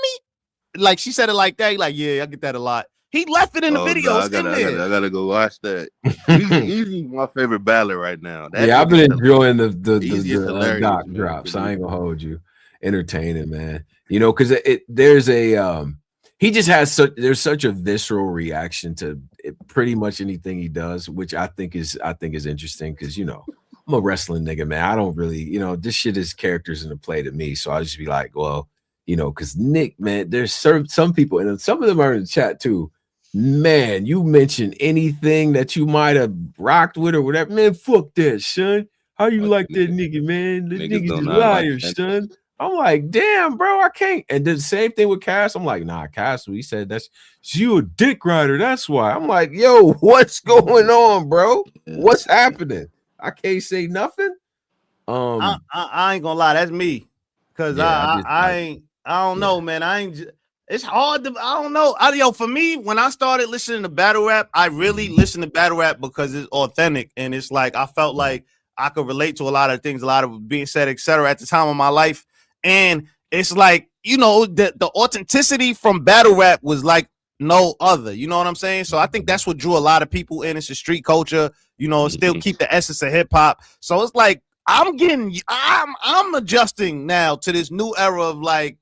Like, she said it like that. He like, yeah, I get that a lot. He left it in the video. No, I gotta go watch that. Eazy my favorite battler right now. I've been enjoying the doc drops. I ain't gonna hold you. Entertaining, man. You know, because there's a he just has there's such a visceral reaction to pretty much anything he does, which I think is interesting, because, you know, I'm a wrestling nigga, man. I don't really, you know, this shit is characters in the play to me. So I just be like, well, you know, because Nick, man, there's some people, and some of them are in the chat too. Man, you mention anything that you might have rocked with or whatever, man, fuck that, son. How you like that nigga, man? The niggas is liars, son. I'm like, damn, bro, I can't. And the same thing with Cass. I'm like, nah, Cass, he said that's you a dick rider. That's why. I'm like, yo, what's going on, bro? What's happening? I can't say nothing. I ain't gonna lie, that's me. Cause I don't know, man. It's hard to, I don't know. For me, when I started listening to battle rap, I really listened to battle rap because it's authentic, and it's like I felt like I could relate to a lot of things, a lot of being said, etc. at the time of my life. And it's like, you know, the authenticity from battle rap was like no other. You know what I'm saying? So I think that's what drew a lot of people in. It's the street culture, you know, still keep the essence of hip hop. So it's like I'm adjusting now to this new era of like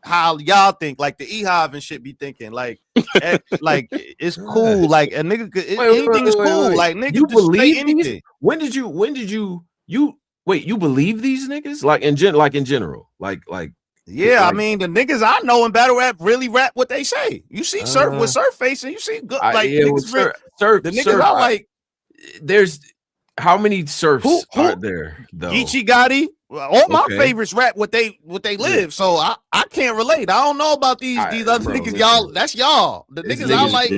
how y'all think, like the E-Hive and shit be thinking, like it's cool, like a nigga, anything is cool, like nigga, you believe anything. These? When did you wait, you believe these niggas? Like in general? Like yeah, I mean, the niggas I know in battle rap really rap what they say. You see Surf with Surface, and you see good, like niggas Surf, the niggas are like, there's how many Surfs are there though? Geechee Gotti, All my favorites rap what they live, so I can't relate. I don't know about these other niggas. Y'all, that's y'all. The niggas I like.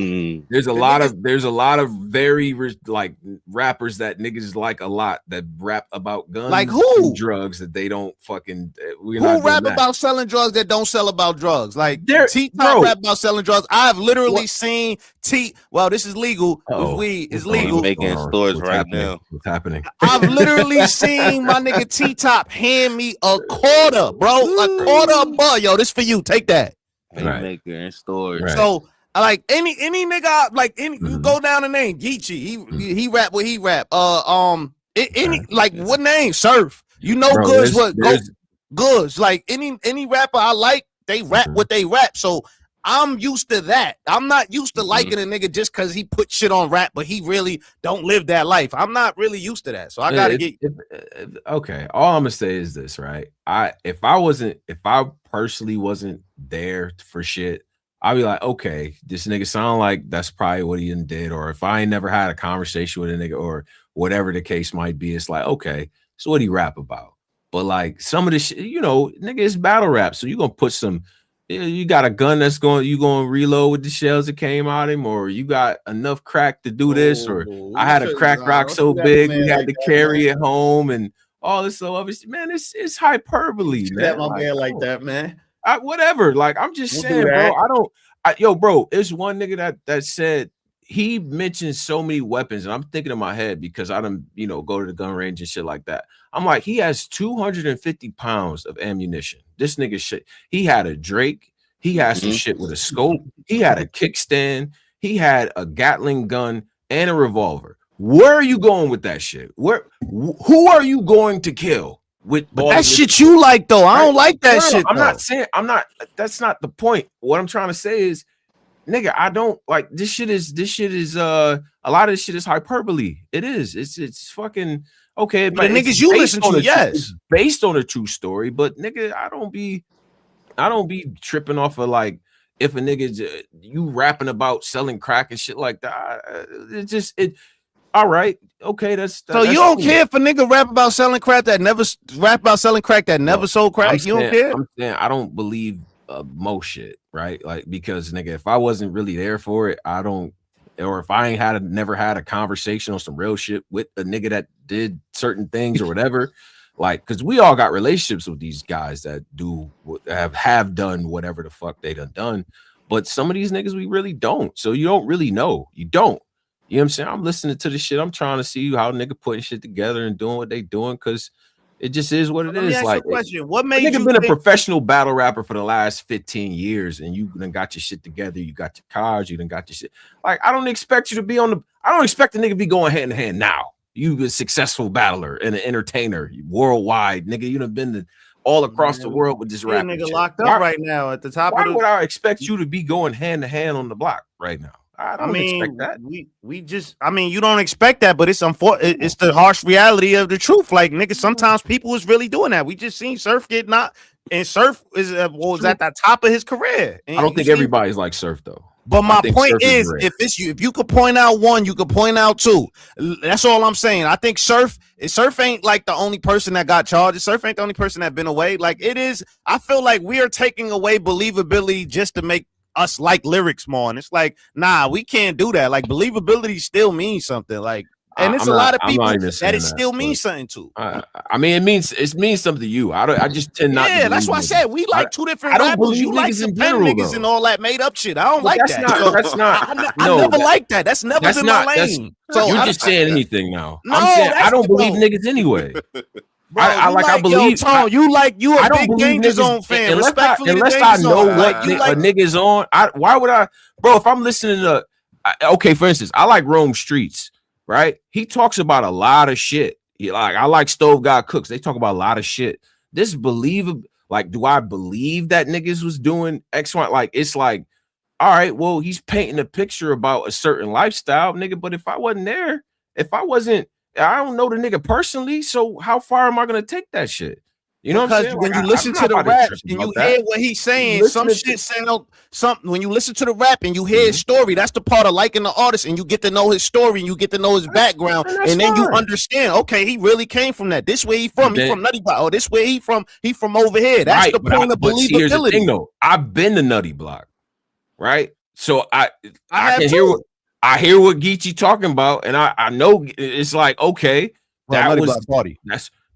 There's a lot of very like rappers that niggas like a lot that rap about guns, like who, drugs that they don't fucking. Who rap about selling drugs that don't sell about drugs? Like T-Top rap about selling drugs. I've literally seen T. Well, this is legal. Weed is legal. Making stores right now. What's happening? I've literally seen my nigga T-Top hand me a quarter, bro. A quarter a buck. Yo, this for you. Take that. Maker in stores. Right. So like any nigga, like any you go down the name Geechee. He rap what he rap. Like what name? Surf. You know, bro, goods what goods. Like any rapper I like, they rap what they rap. So I'm used to that. I'm not used to liking a nigga just because he put shit on rap, but he really don't live that life. I'm not really used to that. So I gotta get okay. All I'm gonna say is this, right? If I personally wasn't there for shit, I'd be like, okay, this nigga sound like that's probably what he did. Or if I ain't never had a conversation with a nigga or whatever the case might be, it's like, okay, so what he rap about? But like some of this shit, you know, nigga, it's battle rap. So you gonna put some. You got a gun that's going to reload with the shells that came out of him, or you got enough crack to do this, or I had a crack rock so big we had to carry it home and all this. So obviously, man, it's hyperbole, man. My man like that, man. Whatever. Like I'm just saying, bro. Yo, bro, there's one nigga that said he mentioned so many weapons, and I'm thinking in my head because I don't, go to the gun range and shit like that. I'm like, he has 250 pounds of ammunition. This nigga shit. He had a Drake. He had some shit with a scope. He had a kickstand. He had a Gatling gun and a revolver. Where are you going with that shit? Who are you going to kill with that shit you like though? I don't like that shit. That's not the point. What I'm trying to say is, nigga, I don't like this shit is a lot of this shit is hyperbole. It is. It's fucking okay. The niggas you listen to, yes, based on a true story, but nigga, I don't be tripping off of like if a nigga you rapping about selling crack and shit like that. All right, okay, that's so you don't care if a nigga rap about selling crack that never sold crack. You don't care. I'm saying I don't believe most shit, right? Like because nigga, if I wasn't really there for it, I don't. Or if I ain't never had a conversation on some real shit with a nigga that did certain things or whatever, like, because we all got relationships with these guys that have done whatever the fuck they done, but some of these niggas we really don't. So you don't really know. You don't. You know what I'm saying? I'm listening to the shit. I'm trying to see how nigga putting shit together and doing what they doing because it just is what it is. Let me ask you a question. What made you been a professional battle rapper for the last 15 years and you done got your shit together? You got your cars, you done got your shit. Like, I don't expect you to be I don't expect the nigga to be going hand in hand now. You a successful battler and an entertainer worldwide, nigga. You done been all across the world with this rap. Nigga locked up right now at the top. Why would I expect you to be going hand to hand on the block right now? I don't expect that. We just, you don't expect that, but it's unfortunate. It's the harsh reality of the truth. Like, nigga, sometimes people is really doing that. We just seen Surf get knocked, and Surf was at the top of his career. And I don't think everybody's like Surf though. But my point is, if you could point out one, you could point out two. That's all I'm saying. I think Surf ain't like the only person that got charged. Surf ain't the only person that been away. Like it is. I feel like we are taking away believability just to make us like lyrics more, and it's like, nah, we can't do that. Like believability still means something. Like, and it's a lot of people that it still means something to. I mean, it means something to you. I just tend not. Yeah, that's why I said we like two different rappers. You like some pen niggas and all that made up shit. I don't like that. That's not. I never liked that. That's never been my lane. So you're just saying anything now. I'm saying I don't believe niggas anyway. Bro, I believe Tom, you a big Danger Zone fan. Unless I know what a nigga's on. Why would I, bro? If I'm listening to, okay, for instance, I like Rome Streets, right? He talks about a lot of shit. I like Stove God Cooks. They talk about a lot of shit. This believable, like, do I believe that niggas was doing X, Y? Like, it's like, all right, well, he's painting a picture about a certain lifestyle, nigga. But if I wasn't there, I don't know the nigga personally, so how far am I gonna take that shit? You know You know because what I'm saying? when Like, you listen to the raps and you hear what he's saying, some shit sound something. When you listen to the rap and you hear his story, that's the part of liking the artist, and you get to know his story and you get to know his background, and then you understand. Okay, he really came from that. This way he from. He from Nutty Block. Oh, this way he from. He from over here. That's the point of believability. Here's the thing, though. I've been to Nutty Block, right? So I can hear what Geechee talking about, and I know it's like, okay, that was party.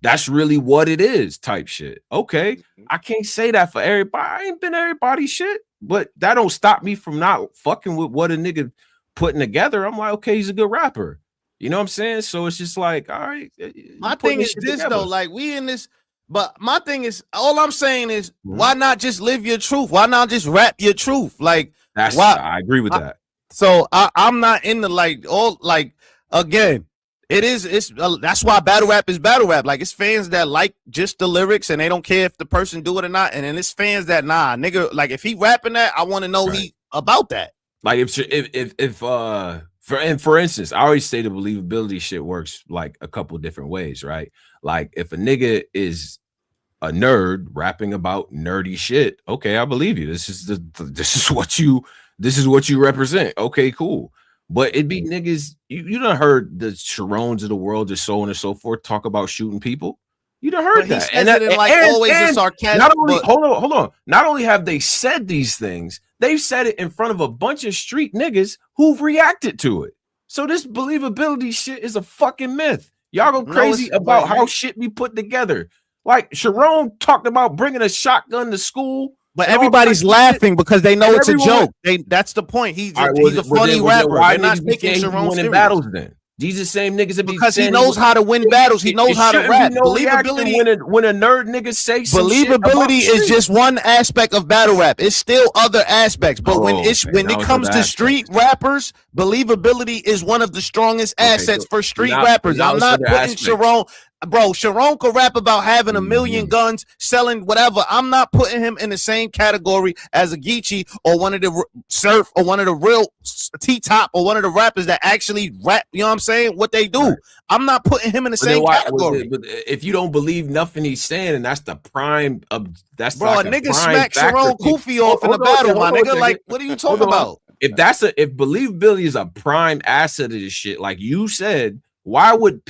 That's really what it is, type shit. Okay, I can't say that for everybody. I ain't been everybody's shit, but that don't stop me from not fucking with what a nigga putting together. I'm like, okay, he's a good rapper. You know what I'm saying? So it's just like, all right. My thing is this though, like we in this, but my thing is, all I'm saying is, why not just live your truth? Why not just rap your truth? Like, I agree with that. So I'm not into like all like again. That's why battle rap is battle rap. Like it's fans that like just the lyrics and they don't care if the person do it or not. And then it's fans that nigga, like if he rapping that, I want to know he about that. Like for instance, I always say the believability shit works like a couple different ways, right? Like if a nigga is a nerd rapping about nerdy shit, okay, I believe you. This is what you represent. Okay, cool. But it be niggas, you done heard the Sharones of the world, and so on and so forth, talk about shooting people. You done heard that. And always a sarcastic. Not only, hold on. Not only have they said these things, they've said it in front of a bunch of street niggas who've reacted to it. So this believability shit is a fucking myth. Y'all go crazy about how shit be put together. Like Sharon talked about bringing a shotgun to school. But everybody's laughing because they know it's a joke. That's the point. He's a funny rapper. They're not taking Sharon serious. Battles then. These are the same niggas that be because he knows how to win battles. He knows how to rap. Believability when a nerd nigga say some believability is just one aspect of battle rap. It's still other aspects. But when it comes to street rappers, believability is one of the strongest assets for street rappers. I'm not putting Sharon. Bro, Sharon could rap about having a million guns, selling whatever. I'm not putting him in the same category as a Geechee or one of the Surf or one of the real T-Top or one of the rappers that actually rap, you know what I'm saying? What they do. Right. I'm not putting him in the same category. But if you don't believe nothing he's saying, and that's the prime of that's bro, like a nigga smack Sharon Koofy off in the battle, my nigga. Like, what are you talking about? If believability is a prime asset of this shit, like you said, why would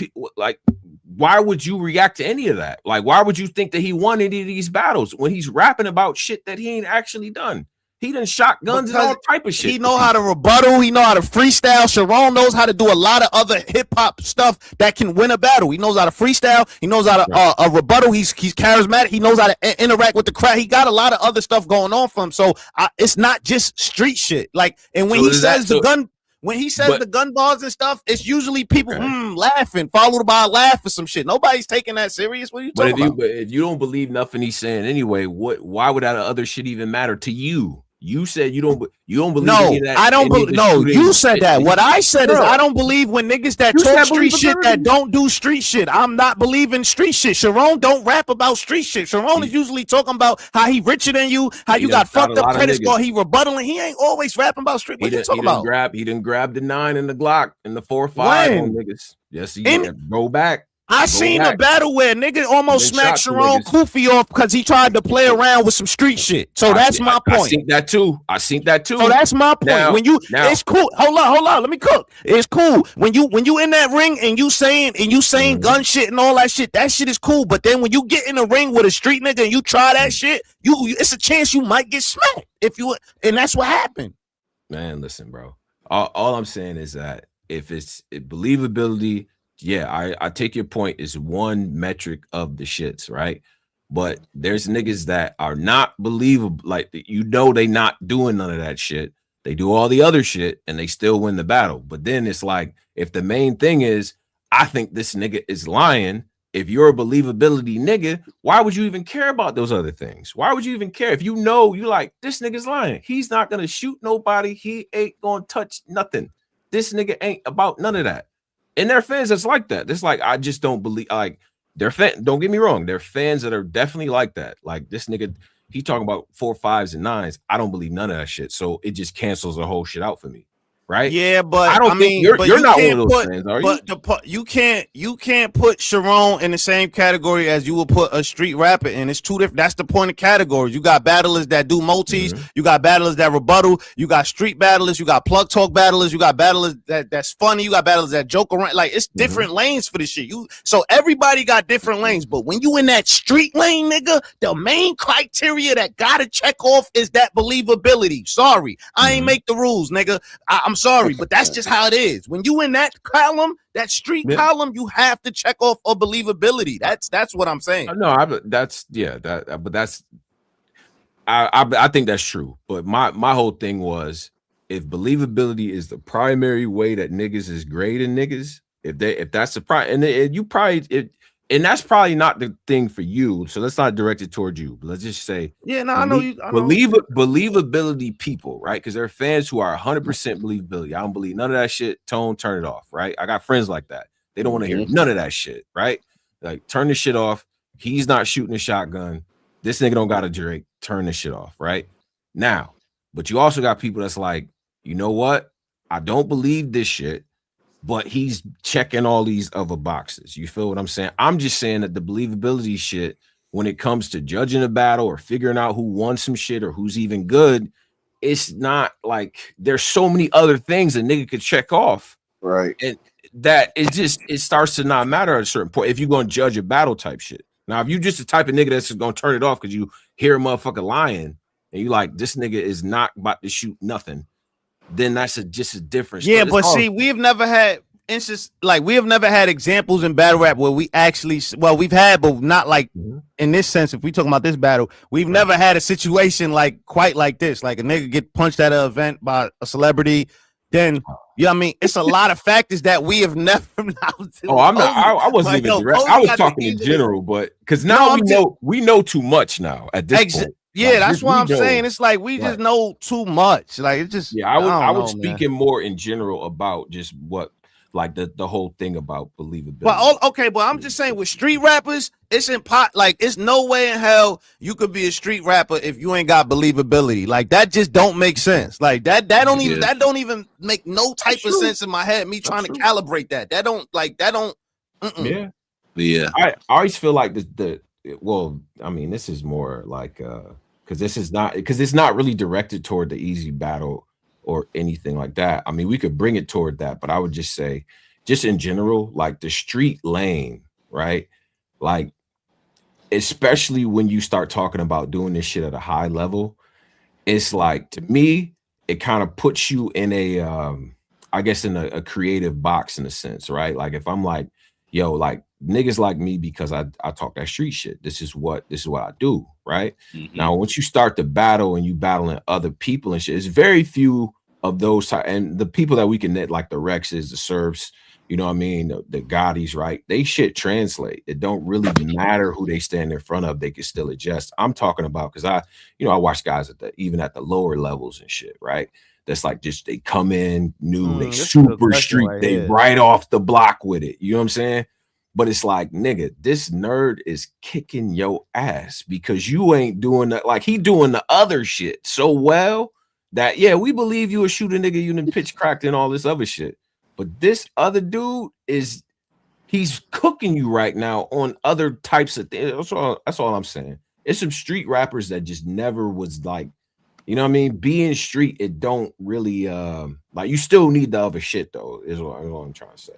you react to any of that? Like, why would you think that he won any of these battles when he's rapping about shit that he ain't actually done? He done shot guns and all type of shit. He know how to rebuttal. He know how to freestyle. Sharon knows how to do a lot of other hip hop stuff that can win a battle. He knows how to freestyle. He knows how to rebuttal. He's charismatic. He knows how to interact with the crowd. He got a lot of other stuff going on for him. So it's not just street shit. Like, and when he says the gun. When he says the gun bars and stuff, it's usually people laughing, followed by a laugh or some shit. Nobody's taking that serious. What are you talking about? But if you don't believe nothing he's saying anyway, why would that other shit even matter to you? You said you don't believe. No, I don't believe. No, you said that. What I said is I don't believe when niggas that talk street shit that don't do street shit. I'm not believing street shit. Sharon don't rap about street shit. Sharon is usually talking about how he richer than you, how you got fucked up credit score. He rebuttaling. He ain't always rapping about street. What you talking about? He didn't grab the 9 and the Glock and the 4 or 5 on niggas. Yes, he did. Go back. I seen a battle where nigga almost smacked Sharon Koofy off because he tried to play around with some street shit. So that's my point. I seen that too. So that's my point. Now, it's cool. Hold on. Let me cook. It's cool when you in that ring and you saying gun shit and all that shit. That shit is cool. But then when you get in the ring with a street nigga and you try that shit, it's a chance you might get smacked and that's what happened. Man, listen, bro. All I'm saying is that if believability. Yeah, I take your point. Is one metric of the shits, right? But there's niggas that are not believable. Like, they not doing none of that shit. They do all the other shit and they still win the battle. But then it's like, if the main thing is, I think this nigga is lying. If you're a believability nigga, why would you even care about those other things? Why would you even care? If you know you like, this nigga's lying. He's not going to shoot nobody. He ain't going to touch nothing. This nigga ain't about none of that. And their fans that's like that. It's like, I just don't believe, like, they're don't get me wrong. They're fans that are definitely like that. Like, this nigga, he talking about 4, 5s, and 9s. I don't believe none of that shit. So it just cancels the whole shit out for me. right? Yeah, but I don't think you're not one of those fans, are you? But you can't put Sharon in the same category as you would put a street rapper in. It's two different. That's the point of categories. You got battlers that do multis. You got battlers that rebuttal. You got street battlers. You got plug talk battlers. You got battlers that's funny. You got battlers that joke around. Like it's different lanes for this shit. So everybody got different lanes. But when you in that street lane, nigga, the main criteria that gotta check off is that believability. Sorry, I ain't make the rules, nigga. I'm sorry, but that's just how it is. When you in that column, that street column, you have to check off a believability. That's what I'm saying. No, I think that's true. But my whole thing was, if believability is the primary way that niggas is grading niggas, if that's the and that's probably not the thing for you. So let's not direct it towards you. But let's just say, I know you. Believability people, right? Because there are fans who are 100% believability. I don't believe none of that shit. Tone, turn it off, right? I got friends like that. They don't want to hear none of that shit, right? Like, turn the shit off. He's not shooting a shotgun. This nigga don't got a Drake. Turn the shit off, right? Now, but you also got people that's like, you know what? I don't believe this shit, but he's checking all these other boxes. You feel what I'm saying? I'm just saying that the believability shit, when it comes to judging a battle or figuring out who won some shit or who's even good, it's not like there's so many other things a nigga could check off. Right. And that it starts to not matter at a certain point if you're going to judge a battle type shit. Now, if you just the type of nigga that's just going to turn it off because you hear a motherfucker lying and you like, this nigga is not about to shoot nothing, then that's just a difference. Yeah, but see, we've never had instances like we have never had examples in battle rap where we actually, well, we've had, but not like in this sense. If we talking about this battle, we've never had a situation like quite like this. Like a nigga get punched at an event by a celebrity, then you know what I mean. It's a lot of factors that we have never. I wasn't even direct. I was talking in general, but because now we know too much now at this point. Yeah, like, that's why I'm saying it's like we just know too much. Like it's just I was speaking more in general about just what like the whole thing about believability. Well, okay, but I'm just saying with street rappers, it's like it's no way in hell you could be a street rapper if you ain't got believability. Like that just don't make sense. Like that don't even make no type of sense in my head. Me trying to calibrate that. That don't. Yeah. I always feel like well, I mean, this is more like because it's not really directed toward the Eazy battle or anything like that. I mean, we could bring it toward that, but I would just say, just in general, like the street lane, right? Like, especially when you start talking about doing this shit at a high level, it's like, to me, it kind of puts you in a I guess in a creative box in a sense, right? Like if I'm like, yo, like niggas like me because I talk that street shit. This is what I do, right? Now, once you start to battle and you battling other people and shit, it's very few of those type, and the people that we can net, like the Rexes, the Serfs, you know what I mean, the Gottis, right? They shit translate. It don't really matter who they stand in front of, they can still adjust. I'm talking about because I watch guys even at the lower levels and shit, right? That's like just they come in new, they super street, they right off the block with it. You know what I'm saying? But it's like, nigga, this nerd is kicking your ass because you ain't doing that. Like he doing the other shit so well that we believe you a shooter nigga, you done pitch cracked and all this other shit. But this other dude he's cooking you right now on other types of things. That's all I'm saying. It's some street rappers that just never was like, you know what I mean? Being street, it don't really like you still need the other shit though, is what I'm trying to say.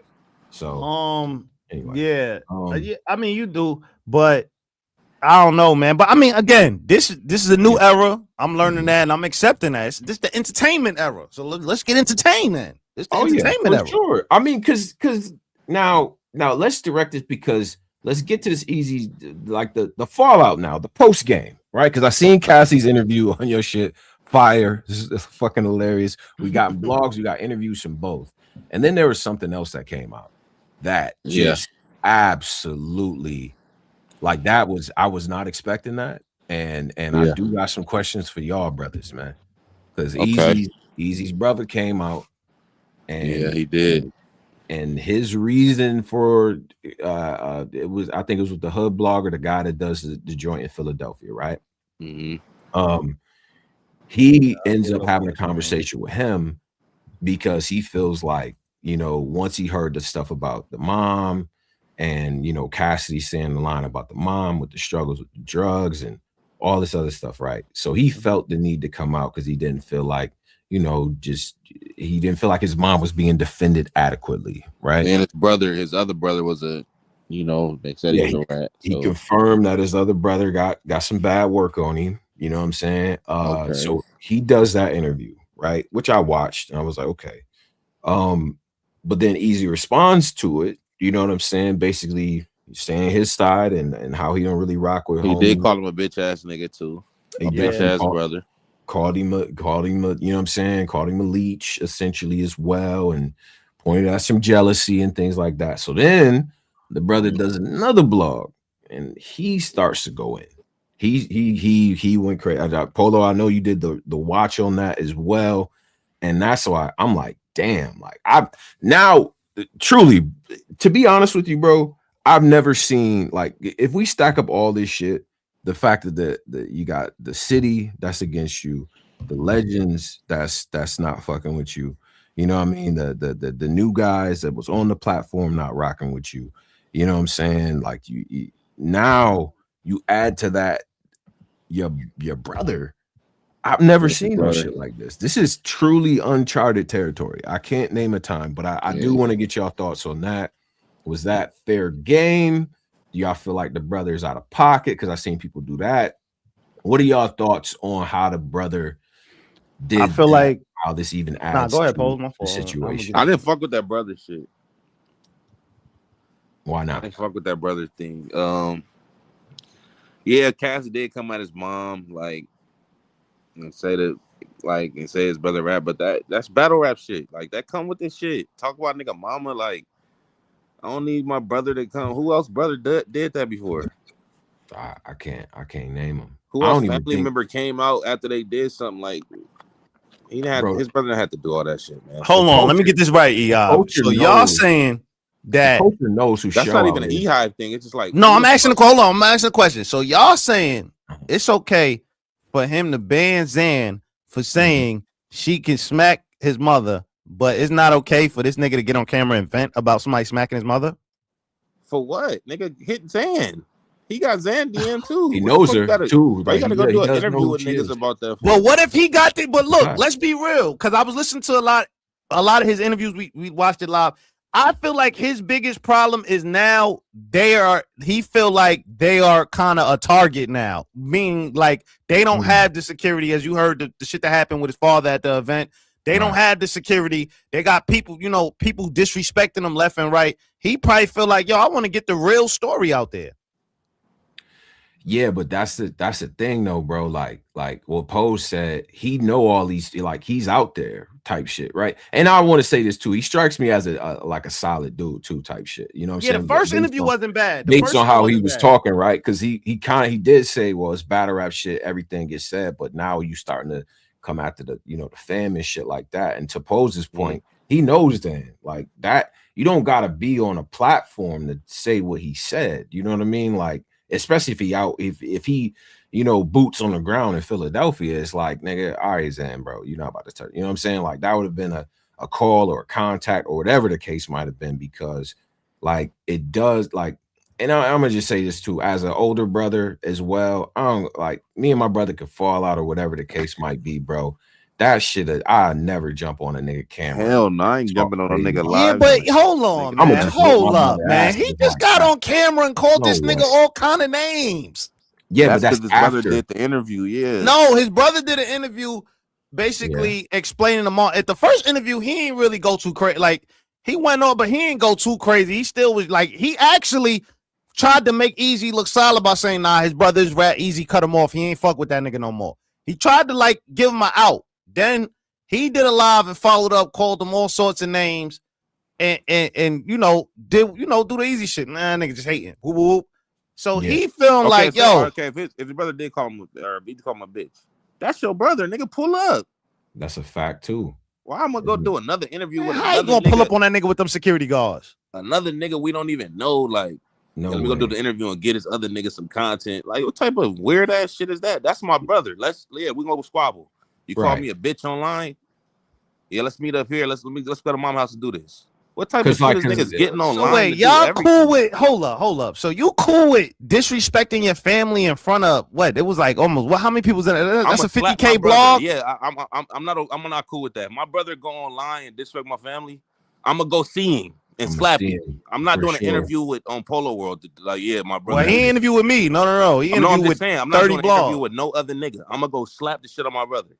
So anyway, I mean you do, but I don't know, man. But I mean, again, this is a new era. I'm learning that and I'm accepting that. This is the entertainment era. So let's get entertained then. It's the entertainment era. Sure. I mean, because now let's direct this because let's get to this Eazy, like the fallout now, the post game, right? Because I seen Cassie's interview on your shit. Fire. This is fucking hilarious. We got blogs, we got interviews from both. And then there was something else that came out that just absolutely like that was, I was not expecting that. And I do got some questions for y'all brothers, man. Because Eazy's brother came out and he did. And his reason for I think it was with the hood blogger, the guy that does the joint in Philadelphia, right? He ends up having a conversation with him because he feels like, you know, once he heard the stuff about the mom and, you know, Cassidy saying the line about the mom with the struggles with the drugs and all this other stuff, right? So he felt the need to come out because he didn't feel like, you know, he didn't feel like his mom was being defended adequately, right? And his other brother was a, you know, they said he was a rat. So. He confirmed that his other brother got some bad work on him. You know what I'm saying? Okay. So he does that interview, right? Which I watched and I was like, okay. But then Eazy responds to it. You know what I'm saying? Basically saying his side and how he don't really rock with. He did call him a bitch ass nigga too. A bitch ass brother. Called him a, you know what I'm saying? Called him a leech essentially as well, and pointed out some jealousy and things like that. So then the brother does another blog and he starts to go in. He went crazy. Polo, I know you did the watch on that as well. And that's why I'm like, damn, like I now truly, to be honest with you, bro, I've never seen, like, if we stack up all this shit, the fact that you got the city that's against you, the legends that's not fucking with you, you know what I mean? The new guys that was on the platform not rocking with you, you know what I'm saying? Like you now you add to that your brother. I've never seen no shit like this. This is truly uncharted territory. I can't name a time, but I do want to get y'all thoughts on that. Was that fair game? Do y'all feel like the brother's out of pocket? Because I've seen people do that. What are y'all thoughts on how the brother did? I feel like how this even adds go ahead, to the situation. I didn't fuck with that brother shit. Why not? I didn't fuck with that brother thing. Yeah, Cassidy did come at his mom, like, and say his brother rap, but that's battle rap shit. Like, that come with this shit. Talk about nigga mama, like, I don't need my brother to come. Who else brother did that before? I can't name him. Who else family member came out after they did something? Like, he didn't have, his brother didn't have to do all that shit, man. Hold on, let me get this right, So y'all saying that the culture knows who that's not even an E-Hive thing. It's just like, no, I'm asking a question. So y'all saying it's okay for him to ban Zan for saying she can smack his mother, but it's not okay for this nigga to get on camera and vent about somebody smacking his mother? For what? Nigga hit Zan. He got Zan DM too. He knows her too. Like, you gotta go do an interview with niggas about that. Well, what if he got the? But look, let's be real, because I was listening to a lot of his interviews. We watched it live. I feel like his biggest problem is now he feel like they are kind of a target now, meaning like they don't have the security, as you heard the shit that happened with his father at the event. They don't have the security. They got people, you know, people disrespecting them left and right. He probably feel like, yo, I want to get the real story out there. Yeah, but that's the thing though, bro. Like what Pose said, he know all these, like, he's out there type shit, right? And I want to say this too. He strikes me as like a solid dude too type shit. You know what I'm saying? The first interview wasn't bad. Based on how he was talking, right? Because he did say, well, it's battle rap shit, everything gets said, but now you starting to come after the, you know, the fam and shit like that. And to Pose's point, he knows then like that you don't gotta be on a platform to say what he said. You know what I mean? Like, especially if he, you know, boots on the ground in Philadelphia, it's like, nigga, all right, Zan, bro, you're not about to touch. You know what I'm saying? Like, that would have been a call or a contact or whatever the case might have been, because like it does, like, and I'm gonna just say this too, as an older brother as well, I don't, like, me and my brother could fall out or whatever the case might be, bro. That shit, I never jump on a nigga camera. Hell no, I ain't jumping on a nigga live. Yeah, but hold on, man. Hold up, man. He just got on camera and called this nigga all kind of names. Yeah, but that's his brother did the interview. Yeah. No, his brother did an interview basically explaining them all. At the first interview, he ain't really go too crazy. Like, he went on, but he ain't go too crazy. He still was like, he actually tried to make Eazy look solid by saying, nah, his brother's rat, Eazy cut him off. He ain't fuck with that nigga no more. He tried to like give him an out. Then he did a live and followed up, called him all sorts of names, and you know, do the Eazy shit. Nah, nigga just hating. Whoop, whoop. So he feeling like, yo. Okay, if his brother did call him, or he called him a bitch, that's your brother, nigga. Pull up. That's a fact too. Why I'm gonna go do another interview with how you gonna pull up on that nigga with them security guards? Another nigga we don't even know, like. No, we're gonna do the interview and get his other nigga some content. Like, what type of weird ass shit is that? That's my brother. We're gonna squabble. You call me a bitch online? yeah, let's meet up here. Let's go to mom's house and do this. What type of shit like, is niggas getting online? So wait, y'all cool with hold up. So you cool with disrespecting your family in front of what? It was like almost what? How many people's in it? That's a 50K blog. Yeah, I'm not cool with that. My brother go online and disrespect my family. I'm gonna go see him and slap him. I'm not doing an interview with on Polo World. Like, yeah, my brother. Well, he interview with me. No. He interview with I'm not doing an interview with no other nigga. I'm gonna go slap the shit on my brother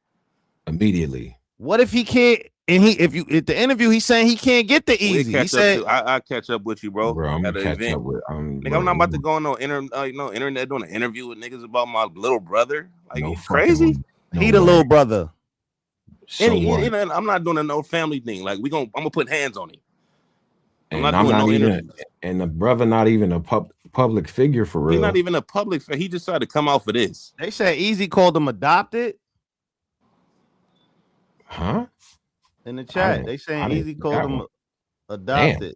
immediately. What if he can't? And at the interview, he's saying he can't get the Eazy. He said, "I catch up with you, bro. I'm at the event. Nigga, I'm not about to go on no internet doing an interview with niggas about my little brother. Like, you crazy? He the little brother. So I'm not doing a no family thing. Like, I'm gonna put hands on him. I'm not doing no interviews. And the brother not even a public figure for real. He's not even a public figure. He just decided to come out for this. They said Eazy called him adopted. Huh? In the chat, they saying Eazy called him adopted.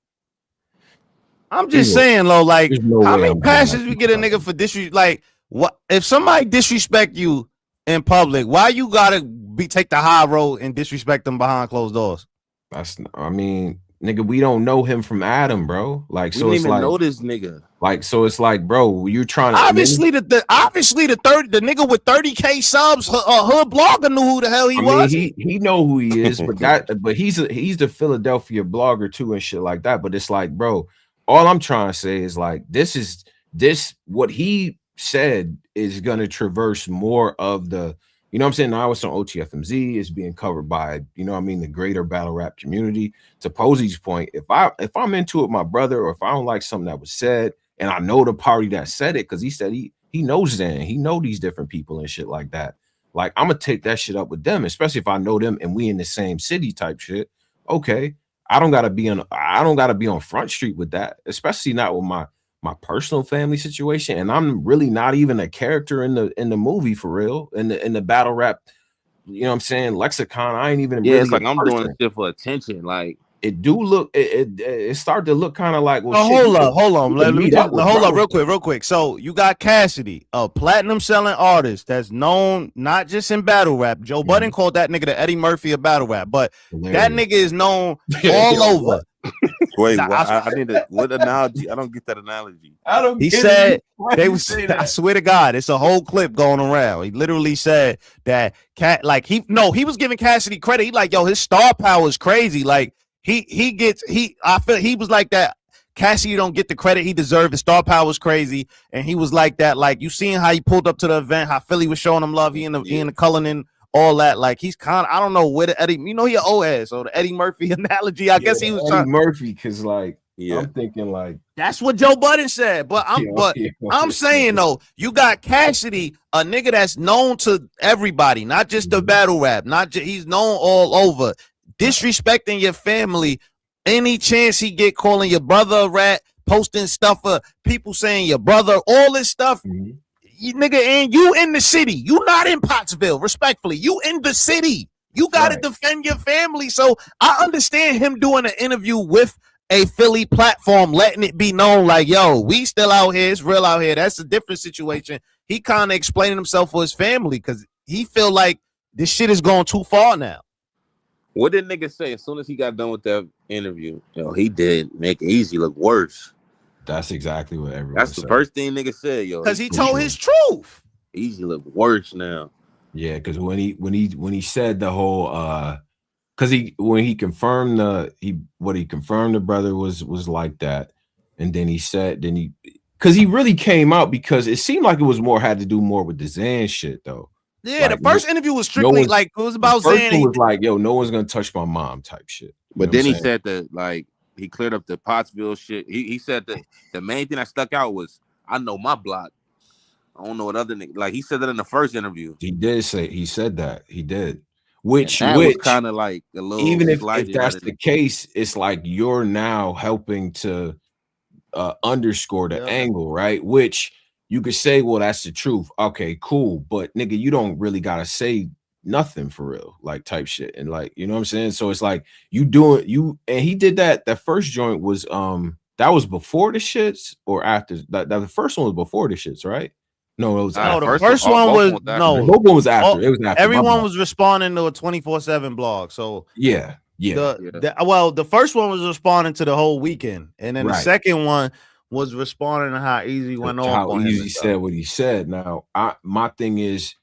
I'm just saying, though, like, how many passes we get a nigga for disrespect? Like, what if somebody disrespect you in public? Why you gotta take the high road and disrespect them behind closed doors? Nigga, we don't know him from Adam, bro. Like, so it's like, know this nigga. Like, so it's like, bro, you're trying to obviously the nigga with 30K subs, hood blogger knew who the hell he was. He know who he is, but he's the Philadelphia blogger too and shit like that. But it's like, bro, all I'm trying to say is like, this what he said is gonna traverse more of the. You know what I'm saying? Now it's on OTFMZ, is being covered by, you know what I mean, the greater battle rap community. To Posey's point, if I'm into it, my brother, or if I don't like something that was said, and I know the party that said it, because he said he knows them, he know these different people and shit like that. Like, I'm gonna take that shit up with them, especially if I know them and we in the same city type shit. Okay, I don't gotta be on Front Street with that, especially not with my personal family situation, and I'm really not even a character in the movie for real, in the battle rap, you know what I'm saying, lexicon. I ain't even it's like I'm doing shit for attention. Like, it do look it started to look kind of like, well, hold on, let me hold up real quick. So you got Cassidy, a platinum selling artist that's known not just in battle rap. Joe Budden called that nigga the Eddie Murphy of battle rap, but that nigga is known all over. Wait, I need what analogy? I don't get that analogy. He said they was. I swear to God, it's a whole clip going around. He literally said that he was giving Cassidy credit. He like, yo, his star power is crazy. Like I feel he was like that. Cassidy don't get the credit he deserved. His star power was crazy, and he was like that. Like, you seen how he pulled up to the event, how Philly was showing him love. He in the Cullinan. All that, like, he's kind of, I don't know where the Eddie, you know, he an old ass, so the Eddie Murphy analogy, I guess he was trying Murphy, because like, I'm thinking like, that's what Joe Budden said, but I'm saying though, you got Cassidy, a nigga that's known to everybody, not just the battle rap, he's known all over, disrespecting your family any chance he get, calling your brother a rat, posting stuff for people saying your brother, all this stuff. You nigga, and you in the city. You not in Pottsville, respectfully. You in the city. You got to defend your family. So I understand him doing an interview with a Philly platform, letting it be known like, yo, we still out here. It's real out here. That's a different situation. He kind of explaining himself for his family because he feel like this shit is going too far now. What did nigga say as soon as he got done with that interview? Yo, he did make Eazy look worse. That's exactly what everyone That's said. The first thing nigga said, yo. Because he told his truth. Eazy look worse now. Yeah, because when he said the whole because when he confirmed the brother was like that, and then he said because he really came out because it seemed like it was had to do more with the Zan shit though. Yeah, like, the first interview was strictly it was about Zan. It was like, yo, no one's gonna touch my mom type shit. But then he said that like he cleared up the Pottsville shit. He said that the main thing that stuck out was, I know my block. I don't know what other nigga. Like, he said that in the first interview. He said that. He did. Which kind of like a little, even if that's the case, it's like you're now helping to underscore the angle, right? Which you could say, well, that's the truth. Okay, cool. But nigga, you don't really gotta say nothing for real, like type shit. And like, you know what I'm saying? So it's like and he did that. That first joint was that was before the shits or after that. The first one was before the shits, right? No, it was No, after. the first one was no. Both one was after. It was after. Everyone was responding to a 24/7 blog. So yeah. The first one was responding to the whole weekend, and then the second one was responding to how Eazy went off. How Eazy said what he said. Now, my thing is,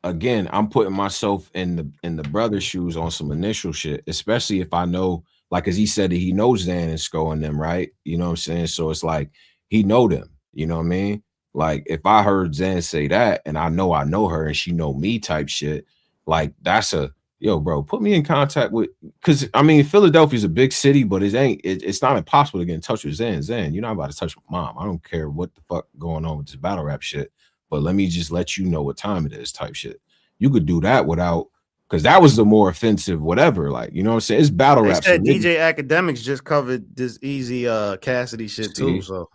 again, I'm putting myself in the brother's shoes on some initial shit, especially if I know, like, as he said that he knows Zan and Sko and them, right? You know what I'm saying? So it's like he know them. You know what I mean? Like, if I heard Zan say that and I know her and she know me type shit, like, that's a yo, bro, put me in contact with, because I mean, Philadelphia's a big city, but it's not impossible to get in touch with Zan. Zan, you're not about to touch my mom. I don't care what the fuck going on with this battle rap shit, but let me just let you know what time it is type shit. You could do that without, because that was the more offensive whatever, like, you know what I'm saying? It's battle rap. They said DJ Academics just covered this Eazy Cassidy shit too, so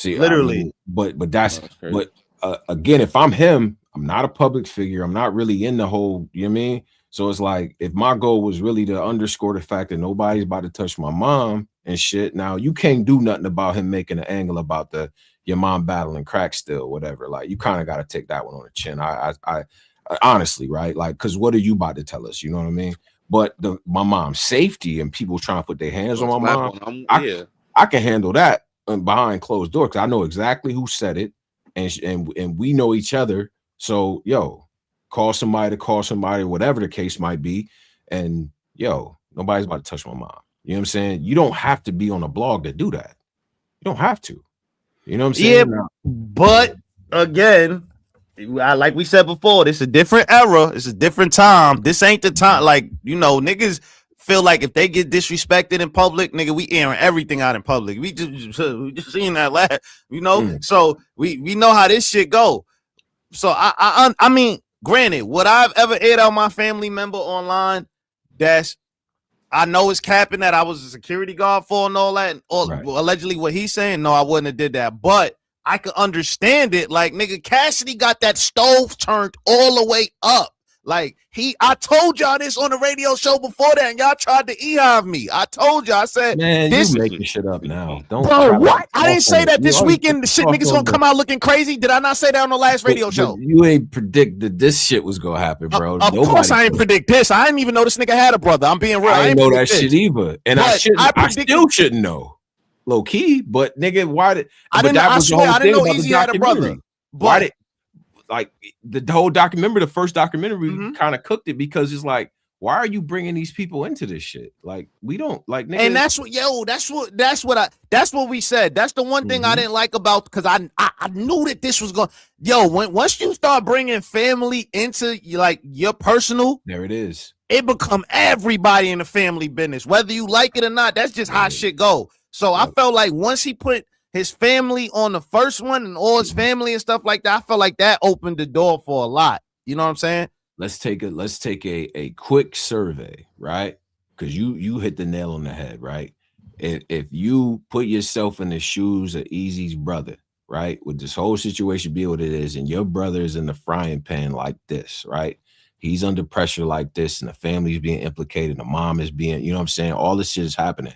literally. I mean, but that's but again, if I'm him, I'm not a public figure. I'm not really in the whole, you know what I mean? So it's like, if my goal was really to underscore the fact that nobody's about to touch my mom and shit, now you can't do nothing about him making an angle about your mom battling crack still, whatever. Like, you kind of got to take that one on the chin. I honestly, right? Like, because what are you about to tell us? You know what I mean? But my mom's safety and people trying to put their hands on my mom, I can handle that behind closed doors, because I know exactly who said it, and we know each other. So yo, call somebody, whatever the case might be, and yo, nobody's about to touch my mom. You know what I'm saying? You don't have to be on a blog to do that. You don't have to. You know what I'm saying? Yeah, but again, like we said before, this is a different era. It's a different time. This ain't the time. Like, you know, niggas feel like if they get disrespected in public, nigga, we airing everything out in public. We just seen that last, you know. So we know how this shit go. So I mean, granted, would I've ever aired out my family member online? That's, I know it's capping that I was a security guard for and all that, or allegedly what he's saying. No, I wouldn't have did that, but I could understand it. Like, nigga, Cassidy got that stove turned all the way up. Like, I told y'all this on the radio show before that, and y'all tried to e-hive me. I told y'all, I said, man, this you making shit up now. Don't, bro, what? I didn't say that this weekend the shit niggas gonna come out looking crazy. Did I not say that on the last radio show? You ain't predict that this shit was gonna happen, bro. Of course I ain't predict this. I didn't even know this nigga had a brother. I'm being real. I didn't know that shit either. And I still shouldn't know. Low key, but nigga, why did I didn't know Eazy had a brother. Why did, like, the whole documentary, the first documentary, kind of cooked it, because it's like, why are you bringing these people into this shit? Like, we don't, like, nigga. And that's what we said. That's the one thing I didn't like about, because I knew that this was going, once you start bringing family into, like, your personal, there it is. It become everybody in the family business, whether you like it or not. That's just how shit go. So I felt like once he put his family on the first one and all his family and stuff like that, I felt like that opened the door for a lot. You know what I'm saying? Let's take a quick survey, right? Because you hit the nail on the head, right? If you put yourself in the shoes of Eazy's brother, right, with this whole situation be what it is, and your brother is in the frying pan like this, right? He's under pressure like this, and the family's being implicated, the mom is being, you know what I'm saying? All this shit is happening.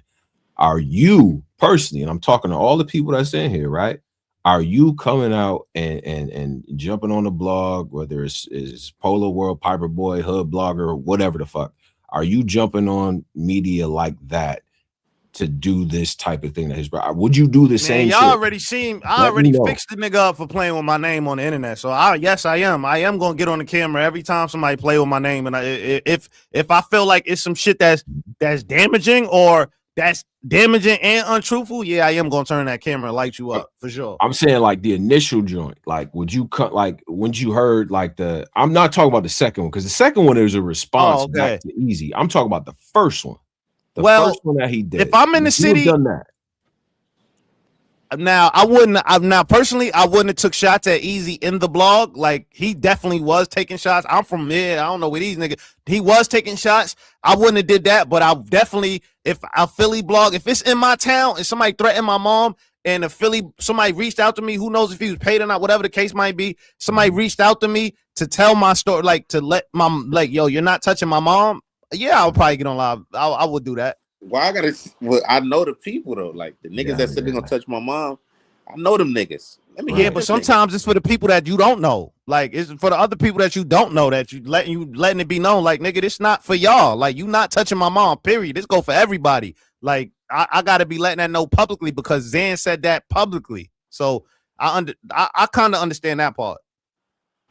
Are you personally, and I'm talking to all the people that's in here, right? Are you coming out and jumping on the blog, whether it's Polo World, Piper Boy, Hood Blogger, whatever the fuck? Are you jumping on media like that to do this type of thing that his brother? Would you do the same? Y'all already seen. I already fixed the nigga up for playing with my name on the internet. So yes, I am. I am gonna get on the camera every time somebody play with my name, and if I feel like it's some shit that's damaging or that's damaging and untruthful, yeah, I am gonna turn that camera and light you up for sure. I'm saying, like, the initial joint, like, would you cut, like, when you heard, like, I'm not talking about the second one, because the second one is a response back to Eazy. I'm talking about the first one. The first one that he did. If I'm in the city, done that. Now I wouldn't have took shots at Eazy in the blog. Like, he definitely was taking shots. I'm from there. I don't know where these niggas. He was taking shots. I wouldn't have did that, but I definitely, if a Philly blog, if it's in my town and somebody threatened my mom and somebody reached out to me, who knows if he was paid or not, whatever the case might be, somebody reached out to me to tell my story, like, to let yo, you're not touching my mom. Yeah, I'll probably get on live. I would do that. Well, I know the people though, like the niggas that said they're gonna touch my mom. I know them niggas. Yeah, but sometimes it's for the people that you don't know. Like, it's for the other people that you don't know that you letting it be known. Like, nigga, this not for y'all. Like, you not touching my mom. Period. This go for everybody. Like, I gotta be letting that know publicly because Zan said that publicly. So I kind of understand that part.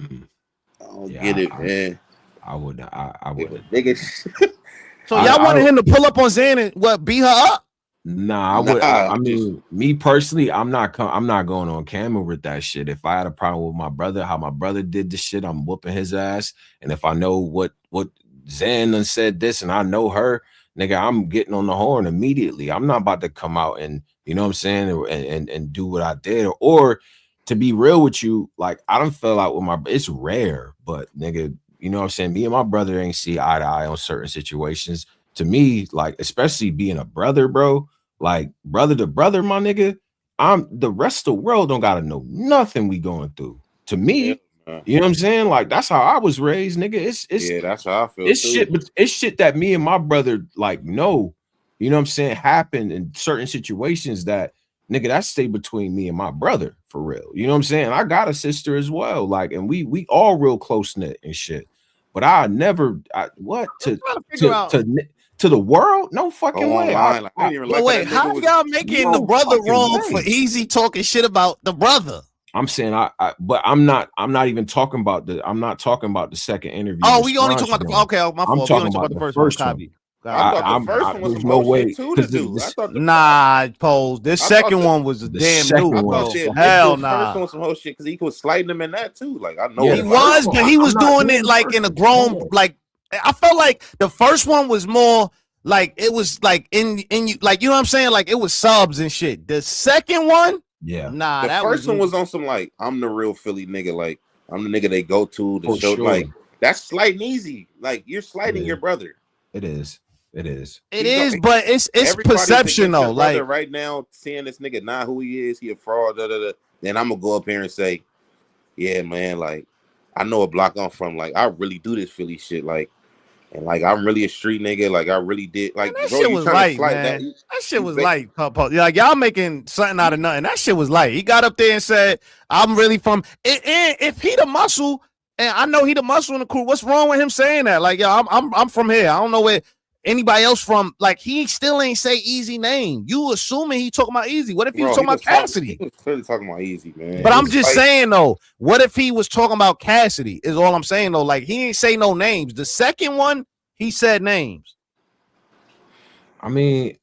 I don't get it, man. I would. Niggas. So y'all wanted him to pull up on Zan and what, beat her up? Nah, I would. I mean, me personally, I'm not going on camera with that shit. If I had a problem with my brother, how my brother did this shit, I'm whooping his ass. And if I know what Zan done said this, and I know her, nigga, I'm getting on the horn immediately. I'm not about to come out and, you know what I'm saying, and do what I did. Or to be real with you, like, I done fell out with it's rare, but nigga, you know what I'm saying, me and my brother ain't see eye to eye on certain situations. To me, like, especially being a brother, bro, like brother to brother, my nigga, the rest of the world don't gotta know nothing we going through. To me, you know what I'm saying? Like, that's how I was raised, nigga. It's that's how I feel. It's shit, but it's shit that me and my brother like know, you know what I'm saying, happened in certain situations that, nigga, that stay between me and my brother for real. You know what I'm saying? I got a sister as well, like, and we all real close knit and shit. But I never to the world, no fucking way. Wait, how y'all making the brother wrong for Eazy talking shit about the brother? I'm saying but I'm not even talking about I'm not talking about the second interview. Oh, we only talking about my fault. I'm talking about the first one. I thought the first one was some bullshit too to do. Nah, Pose. This second one was a damn new. Hell nah. The first one was some whole shit because he was sliding them in that too. Like, I know he was, but he was doing it like in a grown, like, I felt like the first one was more like it was like in you, like, you know what I'm saying, like it was subs and shit. The second one, nah, the first one was on some like, I'm the real Philly nigga, like I'm the nigga they go to the show, like that's sliding easy, like you're sliding your brother. It is, but it's perception though. Like right now, seeing this nigga not who he is, he a fraud. Then I'm gonna go up here and say, yeah, man, like I know a block I'm from, like I really do this Philly shit, like. And like I'm really a street nigga, like I really did. Like, man, that shit was light, man. That shit was light. Like, y'all making something out of nothing. That shit was light. He got up there and said, "I'm really from." And if he the muscle, and I know he the muscle in the crew, what's wrong with him saying that? Like, yo, I'm from here. I don't know where anybody else from. Like, he still ain't say Eazy name. You assuming he talking about Eazy? What if he was talking about Cassidy? He was clearly talking about Eazy, man. But I'm just saying though, what if he was talking about Cassidy? Is all I'm saying though. Like, he ain't say no names. The second one, he said names. I mean,